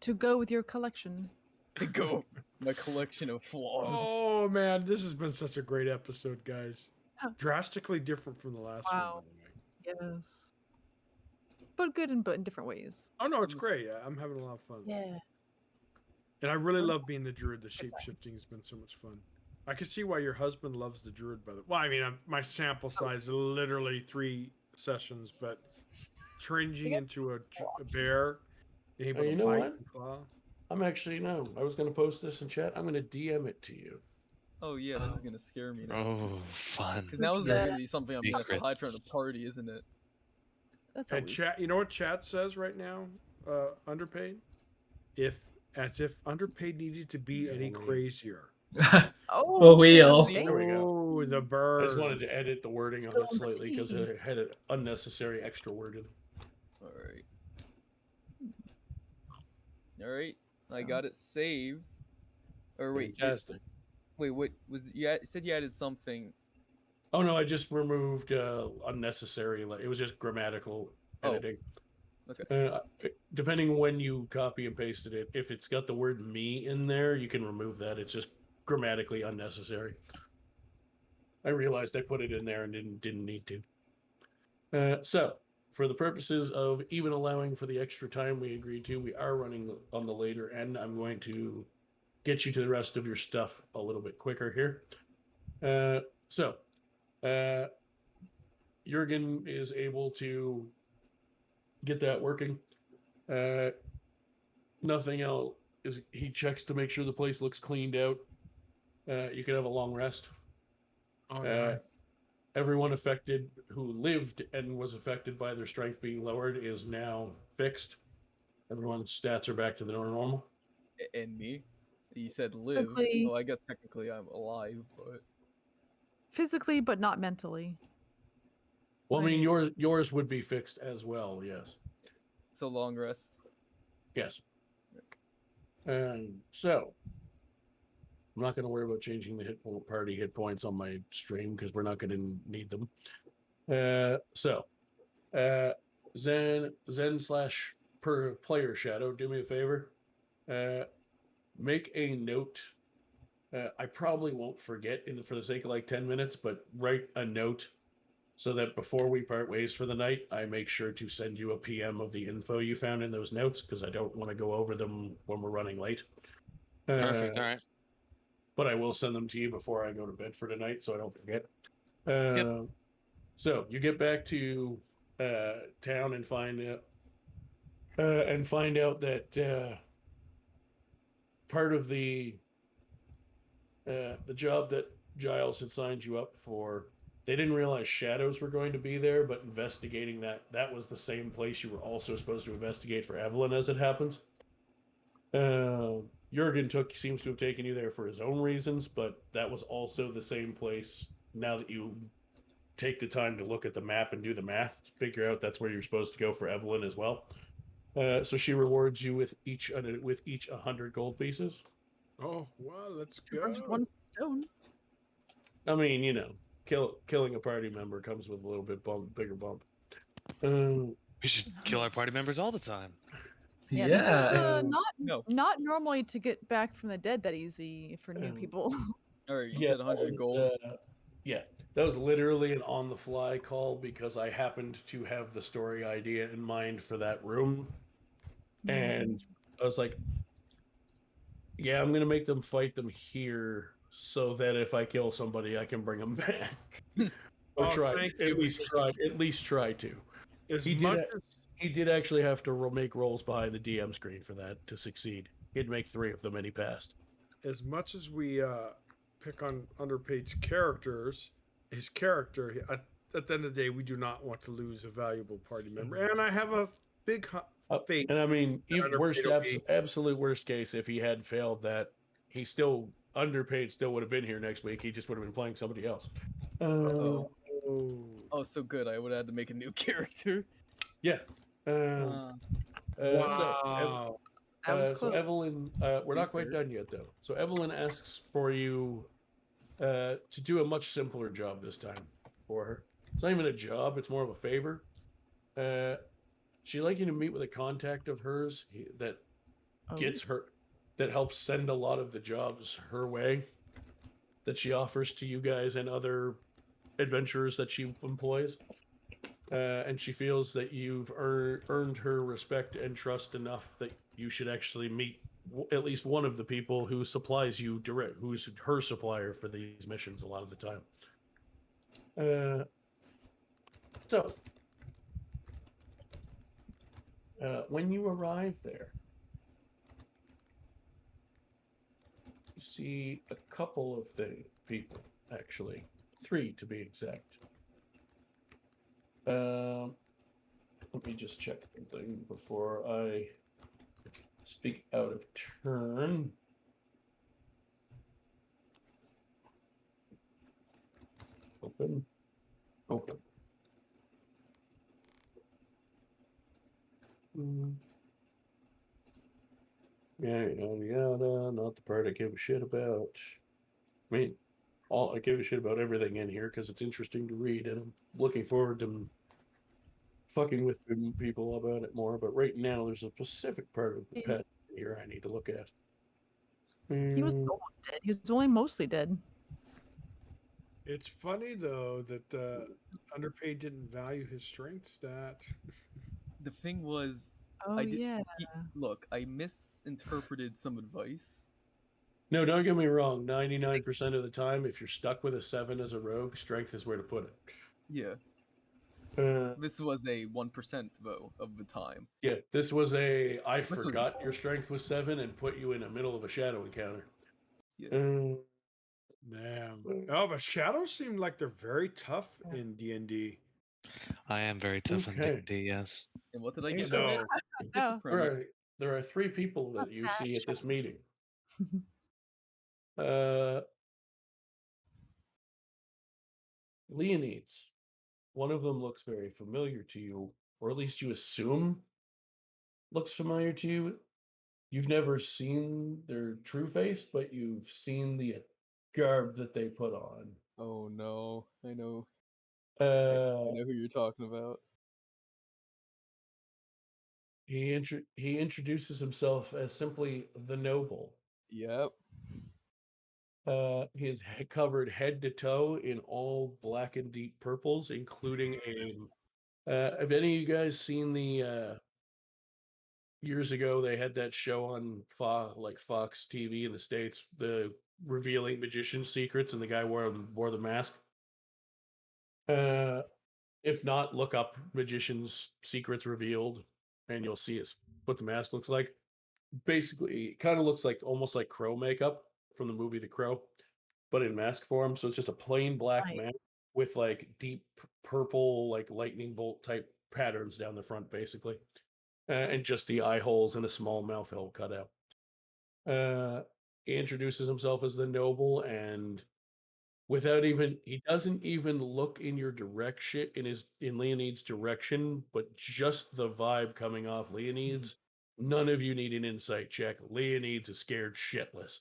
To go with your collection. to go. My collection of flaws. Oh man, this has been such a great episode, guys. Huh. Drastically different from the last one, by Wow. the way. Yes. But good but in different ways. Oh no, it's great. I'm having a lot of fun. Yeah. And I really love being the druid. The shape shifting has been so much fun. I can see why your husband loves the druid, by the way. Well, I mean, my sample size is literally 3 sessions, but changing into a bear, able to You know bite what? and claw. I was going to post this in chat. I'm going to DM it to you. Oh yeah, this is gonna scare me now. Oh, fun. Because now this is Yeah. gonna be something I'm gonna have to hide from the Secrets. party, isn't it? That's And always chat, you know what chat says right now? Underpaid, as if underpaid needed to be any crazier. Oh, For real. damn. There we go. Oh, Oh, the I bird. just wanted to edit the wording on it Spill the slightly because tea. it had an unnecessary extra word in it. All right. All right. I got it saved. Or wait, Fantastic. what was said you added something? Oh no, I just removed unnecessary. It was just grammatical Oh, editing. okay. Depending when you copy and pasted it, if it's got the word "me" in there, you can remove that. It's just grammatically unnecessary. I realized I put it in there and didn't need to. So, for the purposes of even allowing for the extra time we agreed to, we are running on the later end. I'm going to get you to the rest of your stuff a little bit quicker here. So, Jurgen is able to get that working. Nothing else is he checks to make sure the place looks cleaned out. You can have a long rest. All Uh, right. Everyone affected who lived and was affected by their strength being lowered is now fixed. Everyone's stats are back to their normal. And me? You said live. Physically, Well, I guess technically I'm alive, but physically, but not mentally. Well, I mean, Like, yours would be fixed as well. Yes, so long rest. yes. And so I'm not going to worry about changing the party hit points on my stream because we're not going to need them. Zen slash per player shadow, do me a favor. Make a note. I probably won't forget for the sake of like 10 minutes, but write a note so that before we part ways for the night, I make sure to send you a PM of the info you found in those notes because I don't want to go over them when we're running late. Perfect. All right. But I will send them to you before I go to bed for tonight so I don't forget. Yep. So you get back to town and find out that part of the job that Giles had signed you up for, they didn't realize shadows were going to be there, but investigating that was the same place you were also supposed to investigate for Evelyn, as it happens. Jurgen seems to have taken you there for his own reasons, but that was also the same place. Now that you take the time to look at the map and do the math, figure out that's where you're supposed to go for Evelyn as well. So she rewards you with each 100 gold pieces. Oh, well, let's two birds with go. one stone. I mean, killing a party member comes with a little bit bigger bump. We should kill our party members all the time. Yeah, this is Yeah. No. not normally to get back from the dead that easy for new Um, people. All right, you Yeah, said 100 gold. that was literally an on-the-fly call because I happened to have the story idea in mind for that room, and I was like, "Yeah, I'm gonna make them fight them here, so that if I kill somebody, I can bring them back, or Oh, thank you. at least try to." As He much did. as He did actually have to make rolls behind the DM screen for that to succeed. He'd make 3 of them, and he passed. we pick on Underpaid's characters, his character, at the end of the day, we do not want to lose a valuable party member. And I have a big faith. And I mean, Underpaid will be- absolute worst case, if he had failed that, he still Underpaid still would have been here next week. He just would have been playing somebody else. Oh. Oh. Oh, so good. I would have had to make a new character. Yeah. Uh, Wow. That was So close. Evelyn, we're not quite done yet though. So Evelyn asks for you to do a much simpler job this time for her. It's not even a job; it's more of a favor. She'd like you to meet with a contact of hers that gets her, that helps send a lot of the jobs her way, that she offers to you guys and other adventurers that she employs. And she feels that you've earned her respect and trust enough that you should actually meet at least one of the people who supplies you direct, who's her supplier for these missions a lot of the time. So, when you arrive there, you see a couple of people, actually, 3 to be exact. Let me just check something before I speak out of turn. Open. Open. Yada, yada. Not the part I give a shit about. I mean, I give a shit about everything in here because it's interesting to read, and I'm looking forward to fucking with people about it more. But right now, there's a specific part of the pet here I need to look at. He was almost dead. He was only mostly dead. It's funny though that underpaid didn't value his strength stat. The thing was, Oh I did. yeah. Look, I misinterpreted some advice. No, don't get me wrong. 99% of the time, if you're stuck with a 7 as a rogue, strength is where to put it. Yeah, Uh, this was a 1% though of the time. yeah, this was I This was forgot your strength was 7 and put you in the middle of a shadow encounter. yeah. Damn. Oh, but shadows seem like they're very tough in D&D. I am very tough on Okay. D&D, yes. And what did I get from So it? No. Schizophrenic. There are 3 people that you bad see at this meeting. Leonides. One of them looks very familiar to you, or at least you assume looks familiar to you. You've never seen their true face, but you've seen the garb that they put on. Oh no, I know. I Uh, know who you're talking about. he introduces himself as simply the noble. Yep. He is covered head to toe in all black and deep purples, including a. Have any of you guys seen the years ago they had that show on Fox TV in the States, the revealing magician secrets, and the guy wore the mask? If not, look up magician's secrets revealed, and you'll see what the mask looks like. Basically, it kind of looks like almost like Crow makeup from the movie The Crow, but in mask form. So it's just a plain black mask with like deep purple, like lightning bolt type patterns down the front, basically, and just the eye holes and a small mouth hole cut out. He introduces himself as the noble, and he doesn't even look in your direction in Leonid's direction, but just the vibe coming off Leonid's. None of you need an insight check. Leonid's is scared shitless.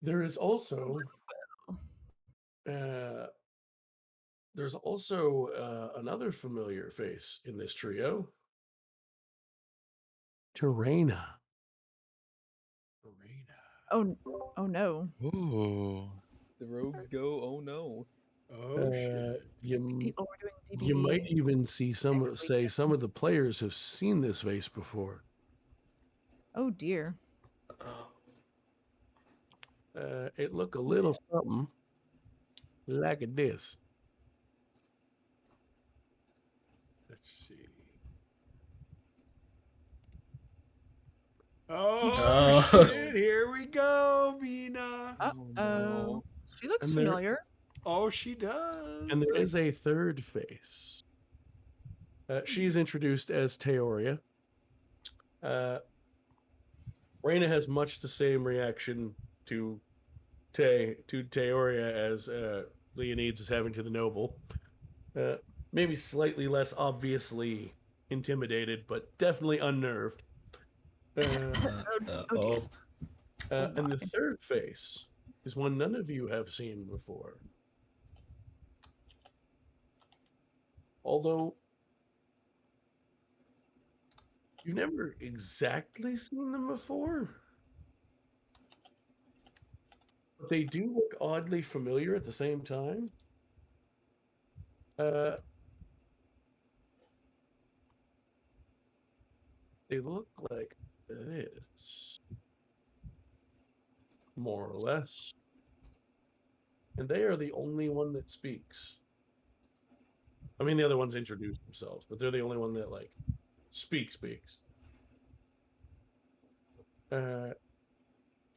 There is also another familiar face in this trio. Terena. Oh no. Ooh. The rogues go, oh no. Oh shit. You Oh, we're doing you might DBD. even see some of the players have seen this face before. Oh dear. It look a little something like this. Let's see. Oh Oh. shit! Here we go, Mina. Oh no. She looks And there- familiar. Oh, she does. And there is a third face. She's introduced as Teoria. Reina has much the same reaction to Teoria as Leonides is having to the noble. Maybe slightly less obviously intimidated, but definitely unnerved. Oh. And the third face is one none of you have seen before. Although you've never exactly seen them before, but they do look oddly familiar at the same time. They look like this, more or less. And they are the only one that speaks. I mean, the other ones introduce themselves, but they're the only one that like speaks. For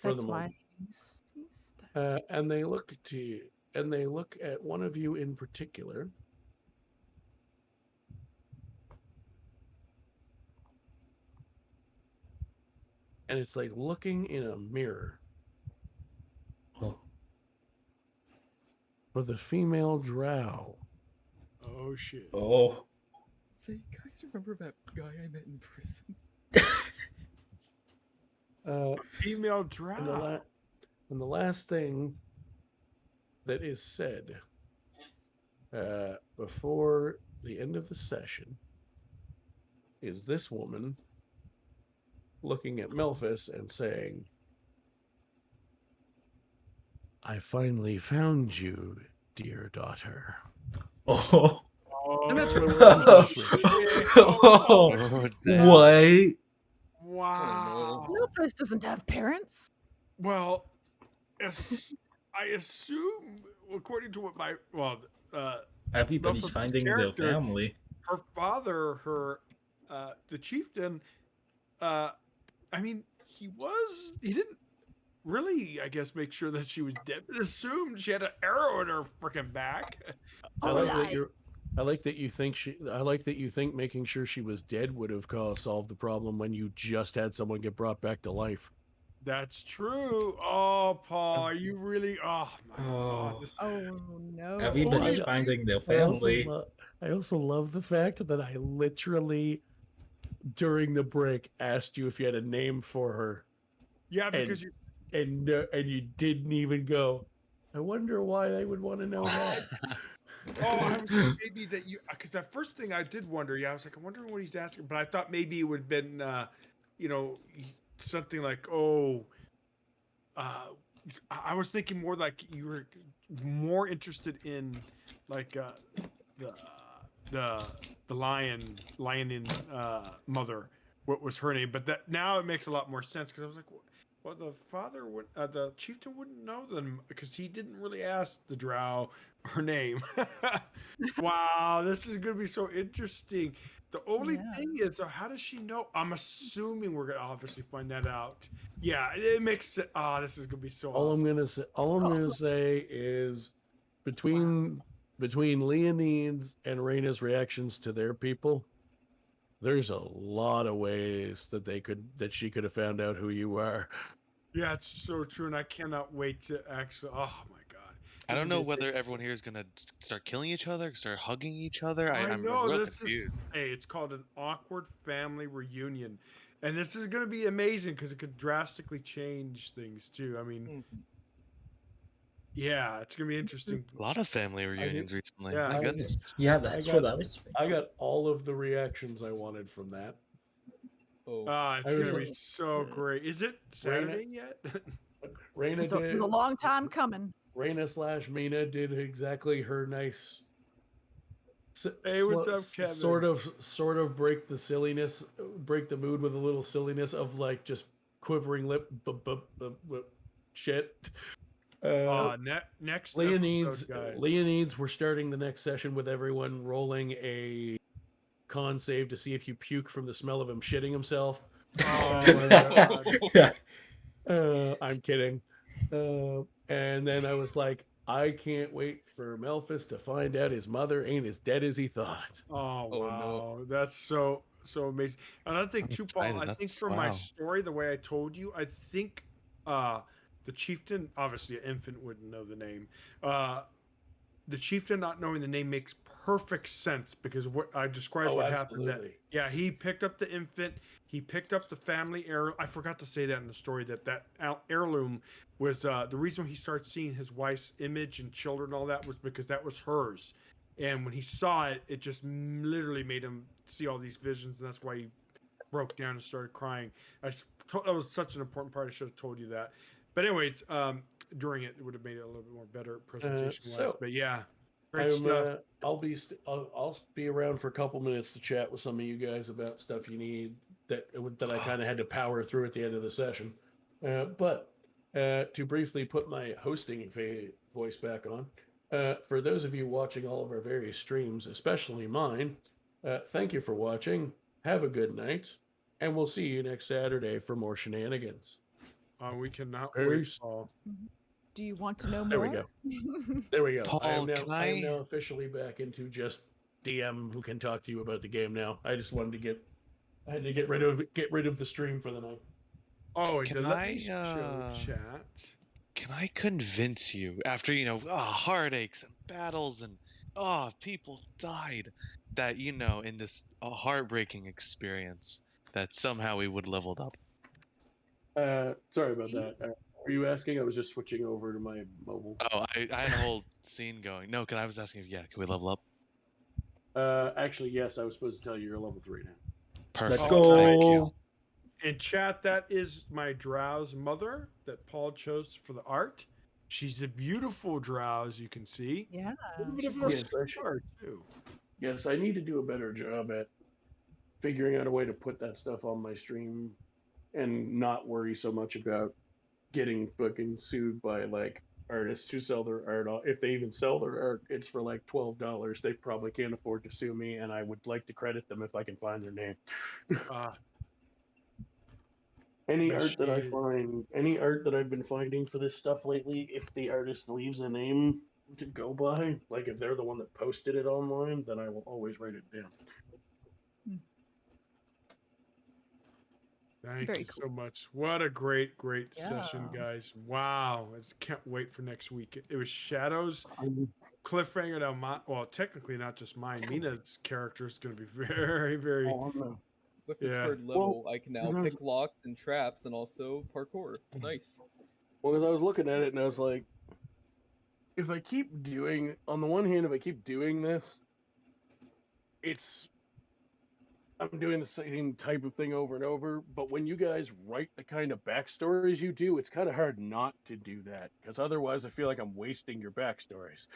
That's the my moment. And they look at one of you in particular. And it's like looking in a mirror. for the female drow. Oh shit. Oh. Say, you guys remember that guy I met in prison? Female And drow. and the last thing that is said before the end of the session is this woman looking at Melphis and saying, I finally found you, dear daughter. Oh. And that's where we're ending this week. shit. Oh. Oh, damn. What? Wow. Milfus doesn't have parents. Well, I assume, according to what Everybody's Buffett's finding their character, family. her father, the chieftain, I mean, he didn't really, I guess, make sure that she was dead, but assumed she had an arrow in her freaking back. I Oh, like that nice. you're. I like that you think making sure she was dead would have solved the problem when you just had someone get brought back to life. That's true. Oh, Paul, are you really? Oh my God! Oh. Oh no. Everybody's Only- finding their I also, family. I also love the fact that I literally, during the break, asked you if you had a name for her, Yeah, because and you didn't even go. I wonder why they would want to know that. I was just maybe that because that first thing I did wonder. Yeah, I was like, I wonder what he's asking, but I thought maybe it would have been, something like, I was thinking more like you were more interested in like the lion mother. What was her name? But that now it makes a lot more sense because I was like, well, the father would, the chieftain wouldn't know them because he didn't really ask the drow her name. Wow, this is gonna be so interesting. The only Yeah. thing is, so how does she know? I'm assuming we're gonna obviously find that out. Yeah, it makes sense. This is gonna be so All awesome. I'm gonna say is between Leonide's and Raina's reactions to their people, there's a lot of ways that she could have found out who you are. Yeah, it's so true, and I cannot wait to actually. Oh my god, I this don't will know be a whether great- everyone here is gonna start killing each other, start hugging each other. I I'm know real this is. confused. Hey, it's called an awkward family reunion, and this is going to be amazing because it could drastically change things too. I mean, yeah, it's going to be interesting. A lot of family reunions recently. Yeah. My goodness. Yeah, that's what I was I thinking. got all of the reactions I wanted from that. Oh, It's I was going to be like- so great. Is it Saturday yet? Raina It was a long time coming. Raina / Mina did exactly her nice Hey, what's up, Kevin? sort of break the silliness, break the mood with a little silliness of like just quivering lip shit. Next Leonides, episode, guys. Leonides, we're starting the next session with everyone rolling a con save to see if you puke from the smell of him shitting himself. Oh my god. Yeah. I'm kidding. And then I was like, I can't wait for Melphis to find out his mother ain't as dead as he thought. Oh Oh, wow, no. that's so amazing. Another thing I'm too, Paul. excited. I think That's- from my wow. story, the way I told you, I think the chieftain, obviously an infant wouldn't know the name. The chieftain not knowing the name makes perfect sense because of what I described Oh, what happened. That, absolutely. yeah, he picked up the infant. He picked up the family heirloom. I forgot to say that in the story that heirloom was the reason he started seeing his wife's image and children and all that was because that was hers. And when he saw it, it just literally made him see all these visions, and that's why he broke down and started crying. That was such an important part. I should have told you that. But anyways, during it would have made it a little bit more better presentation wise. So, But yeah, great stuff. I'll be around for a couple minutes to chat with some of you guys about stuff you need that I kind of had to power through at the end of the session. But to briefly put my hosting voice back on, for those of you watching all of our various streams, especially mine, thank you for watching. Have a good night, and we'll see you next Saturday for more shenanigans. We cannot wait, Peace. Paul. Do you want to know more? There we go. There we go. Paul, I am can now officially back into just DM who can talk to you about the game now. I just wanted to I had to get rid of the stream for the night. Oh, Can let me I, show chat. can I convince you after, heartaches and battles and, people died, that, in this heartbreaking experience, that somehow we would leveled up? Sorry about that. Were you asking? I was just switching over to my mobile. Oh, I had a whole scene going. No, I was asking if, can we level up? Actually, yes, I was supposed to tell you you're level 3 now. Perfect. Let's Thank you. go. In chat, that is my Drow's mother that Paul chose for the art. She's a beautiful Drow, as you can see. Yeah. A little bit of Yes, a scar, too. Yes, I need to do a better job at figuring out a way to put that stuff on my stream and not worry so much about getting fucking sued by like artists who sell their art. If they even sell their art, it's for like $12. They probably can't afford to sue me, and I would like to credit them if I can find their name. Any art that I Appreciate it. find, any art that I've been finding for this stuff lately, if the artist leaves a name to go by, like if they're the one that posted it online, then I will always write it down. Thank Very you cool. so much. What a great Yeah. session, guys. Wow. I just can't wait for next week. It was Shadows, cliffhanger. Now, well, technically not just mine. Mina's character is going to be very, very. Oh, no. With this Yeah. third level, I can now pick locks and traps and also parkour. Nice. Well, as I was looking at it and I was like, if I keep doing, on the one hand, if I keep doing this, I'm doing the same type of thing over and over. But when you guys write the kind of backstories you do, it's kind of hard not to do that because otherwise I feel like I'm wasting your backstories.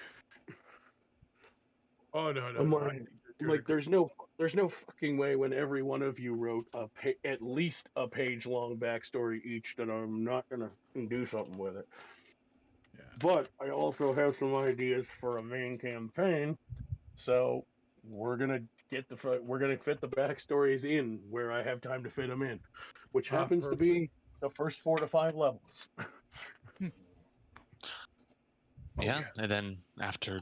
Oh, no. I'm I think you're doing a there's no fucking way when every one of you wrote at least a page long backstory each that I'm not gonna do something with it. Yeah. But I also have some ideas for a main campaign, so we're gonna we're gonna fit the backstories in where I have time to fit them in, which happens to Perfect. be the first 4 to 5 levels. Yeah, and then after,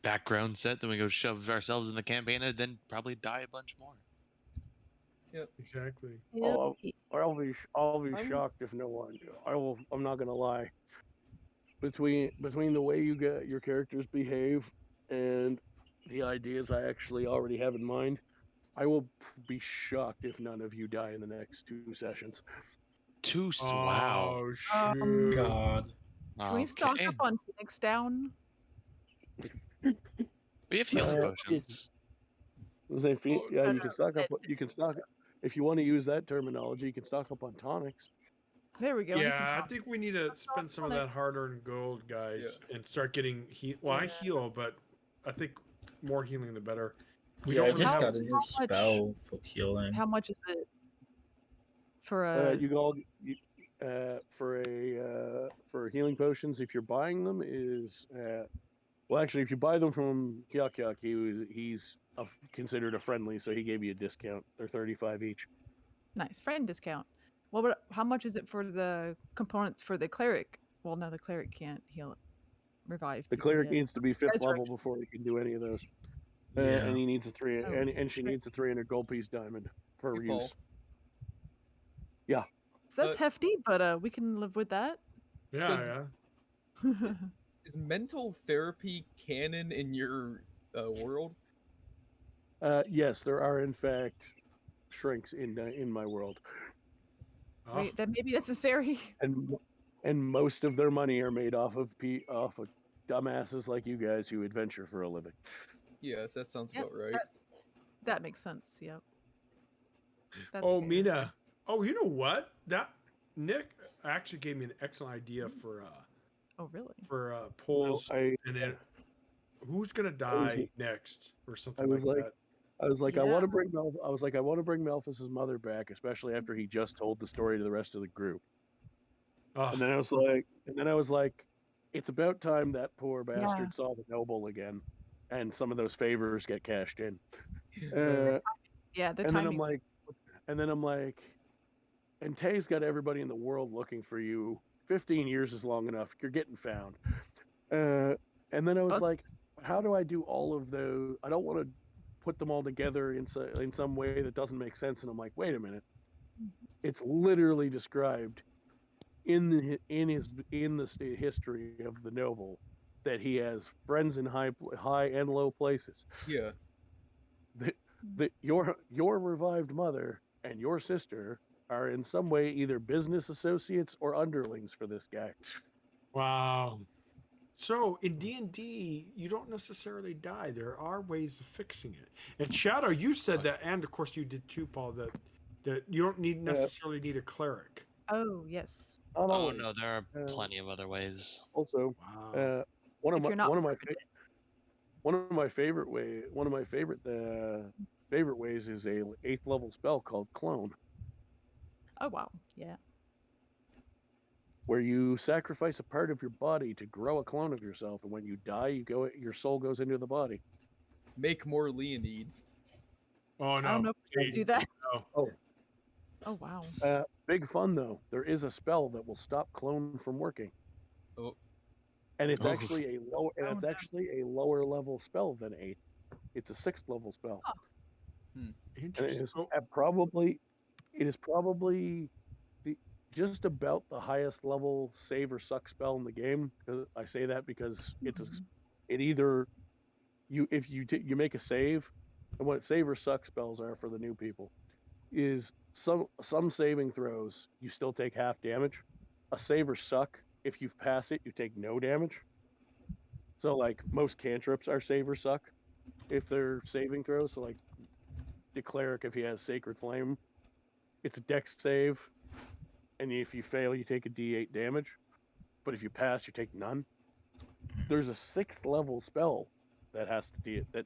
background set, then we go shove ourselves in the campaign and then probably die a bunch more. Yep. Exactly. Oh, I'll be I'm- shocked if no one. I'm not gonna lie. Between the way you get your characters behave and the ideas I actually already have in mind, I will be shocked if none of you die in the next 2 sessions. Wow. Oh, shoot. God. Can we stock Okay. up on Phoenix Down? We have healing Uh, potions. Yeah, you can stock up. You can stock if you want to use that terminology. You can stock up on tonics. There we go. I need some Yeah, I tonic. think we need to spend some of that hard-earned gold, guys, and start getting Well, I heal, but I think more healing the better. We Yeah, I don't really just have. got a new how much- spell for healing. How much is it for a? You can all for healing potions. If you're buying them, is well, actually, if you buy them from Kyak Kyak, he's considered a friendly, so he gave you a discount. They're 35 each. Nice friend discount. Well, but how much is it for the components for the cleric? Well, no, the cleric can't revive. The people cleric yet. needs to be 5th level Resurrection. before he can do any of those. Yeah. And he needs a Oh, and she needs a 300 gold piece diamond per Hey, Paul. use. Yeah. So that's hefty, but we can live with that. Yeah. Is mental therapy canon in your world? Yes, there are in fact shrinks in my world, Wait, that may be necessary. and most of their money are made off of dumbasses like you guys who adventure for a living. Yes, that sounds Yep, about right. That makes sense. Yep. That's Oh, fair. Mina. Oh, you know what? That Nick actually gave me an excellent idea for Oh, really? polls, I and then who's gonna die next or something like that. I was like, I Yeah. want to bring Malthus's mother back, especially after he just told the story to the rest of the group. Oh, And then I was like, it's about time that poor bastard saw the noble again, and some of those favors get cashed in. Yeah, the and timing. then I'm like, and Tay's got everybody in the world looking for you. 15 years is long enough. You're getting found. And then I was like, how do I do all of those? I don't want to put them all together in some way that doesn't make sense. And I'm like, wait a minute. It's literally described in the state history of the noble that he has friends in high and low places. Yeah. That your revived mother and your sister are in some way either business associates or underlings for this guy. Wow. So in D&D, you don't necessarily die. There are ways of fixing it. And Shadow, you said that, and of course you did too, Paul. That you don't necessarily need a cleric. Oh yes. Not Oh always. no, there are Uh, plenty of other ways. Also, Wow. If you're not one of my favorite ways is a 8th level spell called clone, Oh wow. Yeah. where you sacrifice a part of your body to grow a clone of yourself, and when you die, your soul goes into the body. Make more Leonides. Oh I don't no! know if we Please, do that. no. Oh, Oh wow. big fun though. There is a spell that will stop clone from working, Oh, and it's Oh, Oh no. actually a lower level spell than 8. It's a 6th level spell, and Interesting. Oh, it is probably the just about the highest level save or suck spell in the game. I say that because it either you if you you make a save, and what save or suck spells are for the new people is some saving throws you still take half damage. A save or suck, if you pass it, you take no damage. So like most cantrips are save or suck if they're saving throws. So like the cleric, if he has sacred flame, it's a dex save, and if you fail, you take a d8 damage. But if you pass, you take none. There's a 6th level spell that has to that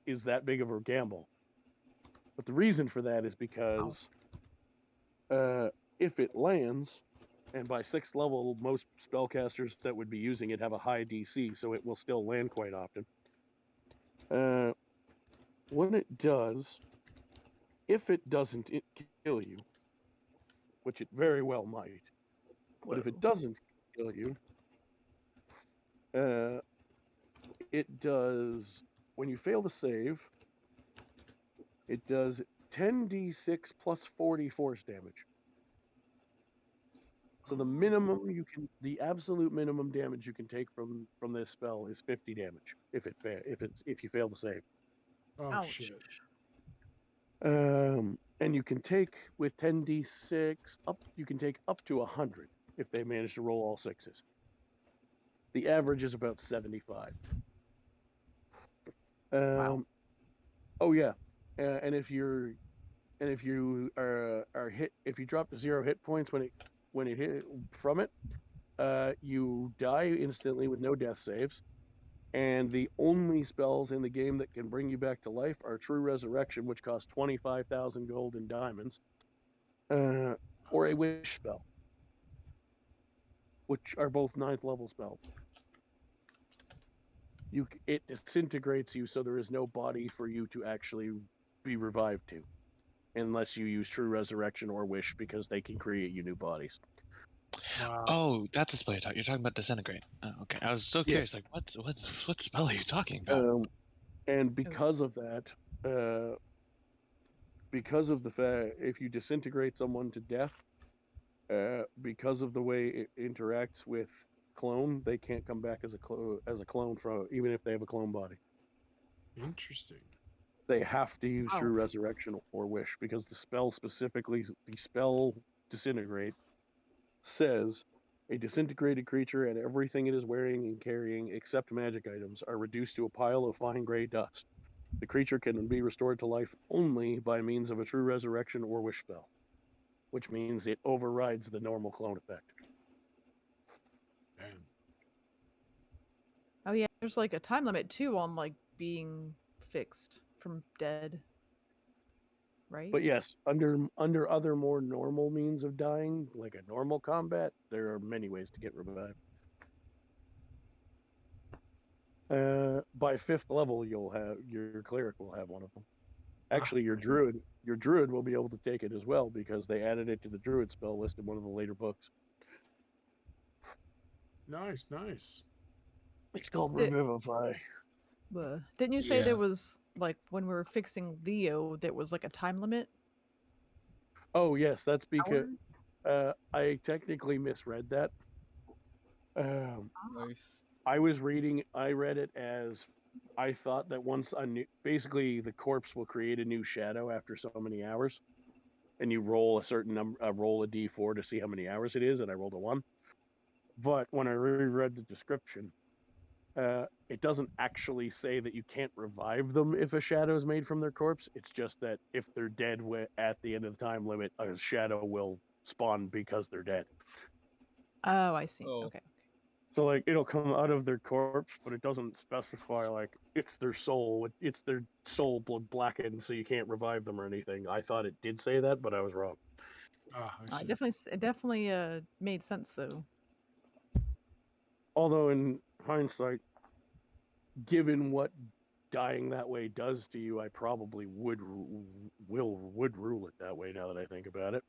is that big of a gamble. But the reason for that is because if it lands, and by 6th level, most spellcasters that would be using it have a high DC, so it will still land quite often. When it does, if it doesn't kill you, which it very well might, but if it Whoa. doesn't kill you, uh, it does, when you fail to save, it does 10d6 plus 40 force damage. So the absolute minimum damage you can take from this spell is 50 damage if you fail to save. oh Ouch. shit. And you can take with 10d6 up. You can take up to 100 if they manage to roll all sixes. The average is about 75. Wow. Oh yeah, and if you are hit, if you drop to 0 hit points when it hit from it, you die instantly with no death saves. And the only spells in the game that can bring you back to life are True Resurrection, which costs 25,000 gold and diamonds, or a Wish spell, which are both 9th level spells. It disintegrates you, so there is no body for you to actually be revived to, unless you use True Resurrection or Wish, because they can create you new bodies. Wow. Oh, that's a spell you're talking. You're talking about disintegrate. Oh, okay. I was so Yeah. curious. Like, what spell are you talking about? And because of that, because of the fact if you disintegrate someone to death, because of the way it interacts with clone, they can't come back as a clone from even if they have a clone body. Interesting. They have to use Wow. True Resurrection or Wish because the spell disintegrate says a disintegrated creature and everything it is wearing and carrying except magic items are reduced to a pile of fine gray dust. The creature can be restored to life only by means of a True Resurrection or Wish spell, which means it overrides the normal clone effect. Damn. Oh yeah. There's like a time limit too on like being fixed from dead. Right? But yes, under other more normal means of dying, like a normal combat, there are many ways to get revived. By 5th level, you'll have your cleric will have one of them. Actually, your druid will be able to take it as well because they added it to the druid spell list in one of the later books. Nice, nice. It's called Did- Revivify. Didn't you say Yeah. there was like when we were fixing Leo, there was like a time limit? Oh yes, that's because I technically misread that. Um, Nice. I read it as I thought that once basically the corpse will create a new shadow after so many hours, and you roll a certain number, roll a d4 to see how many hours it is, and I rolled a 1. But when I reread the description, it doesn't actually say that you can't revive them if a shadow is made from their corpse. It's just that if they're dead at the end of the time limit, a shadow will spawn because they're dead. Oh, I see. Oh. Okay. So like it'll come out of their corpse, but it doesn't specify like it's their soul. It's their soul blackened, so you can't revive them or anything. I thought it did say that, but I was wrong. Ah, I I see. it definitely made sense though. Although in hindsight, given what dying that way does to you, I probably would rule it that way now that I think about it.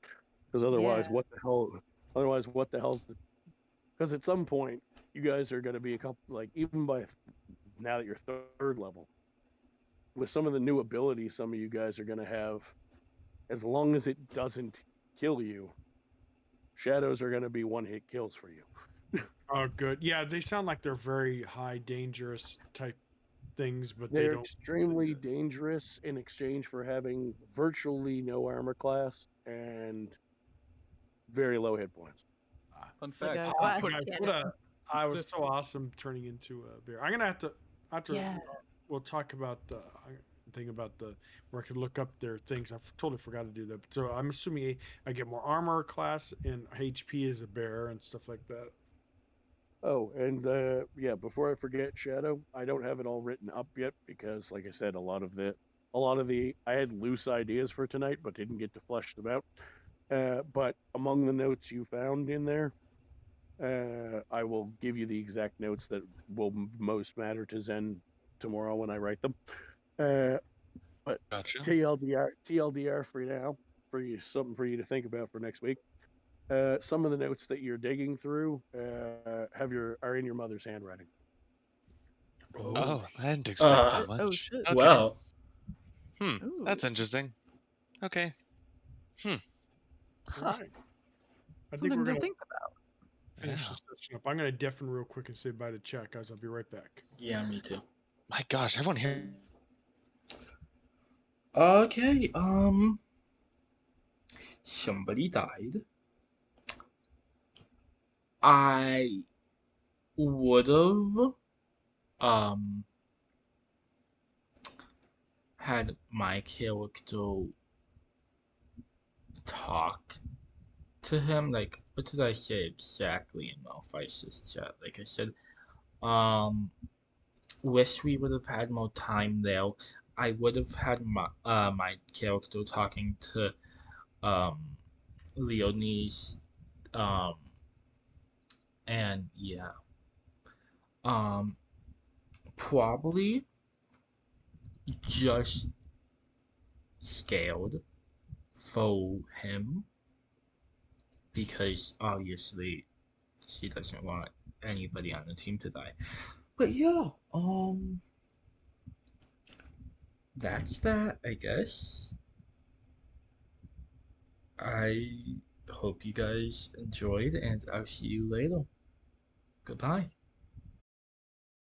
Because otherwise, Yeah. what the hell? Otherwise, what the hell's the? Because at some point, you guys are going to be a couple like even by now that you're third level, with some of the new abilities some of you guys are going to have, as long as it doesn't kill you, shadows are going to be one-hit kills for you. Oh, good. Yeah, they sound like they're very high dangerous type things, but they They're don't. extremely dangerous in exchange for having virtually no armor class and very low hit points. Fun Like fact. a Oh, glass guys, cannon. I was so awesome turning into a bear. I'm gonna have to after Yeah. we'll talk about the thing about the where I could look up their things. I totally forgot to do that. So I'm assuming I get more armor class and HP as a bear and stuff like that. Oh, and yeah, before I forget, Shadow, I don't have it all written up yet because, like I said, a lot of the, I had loose ideas for tonight, but didn't get to flesh them out. But among the notes you found in there, I will give you the exact notes that will most matter to Zen tomorrow when I write them. Uh, but Gotcha. TLDR for now, for you, something for you to think about for next week. Some of the notes that you're digging through are in your mother's handwriting. Oh. Oh, I didn't expect Uh, that Oh much. shit. Okay. well, Ooh. That's interesting. Okay. All Huh. right. I think Something we're to gonna think about. finish Yeah. this session up. I'm gonna deafen real quick and say bye to chat, guys. I'll be right back. yeah, me too. My gosh, everyone here. Okay, somebody died. I would've, um, had my character talk to him. Like, what did I say exactly in Malphice's chat? Like I said, um, wish we would have had more time there. I would have had my character talking to um Leonie's um and yeah um probably just scared for him because obviously she doesn't want anybody on the team to die. But yeah, that's that, I guess. I hope you guys enjoyed, and I'll see you later. Goodbye.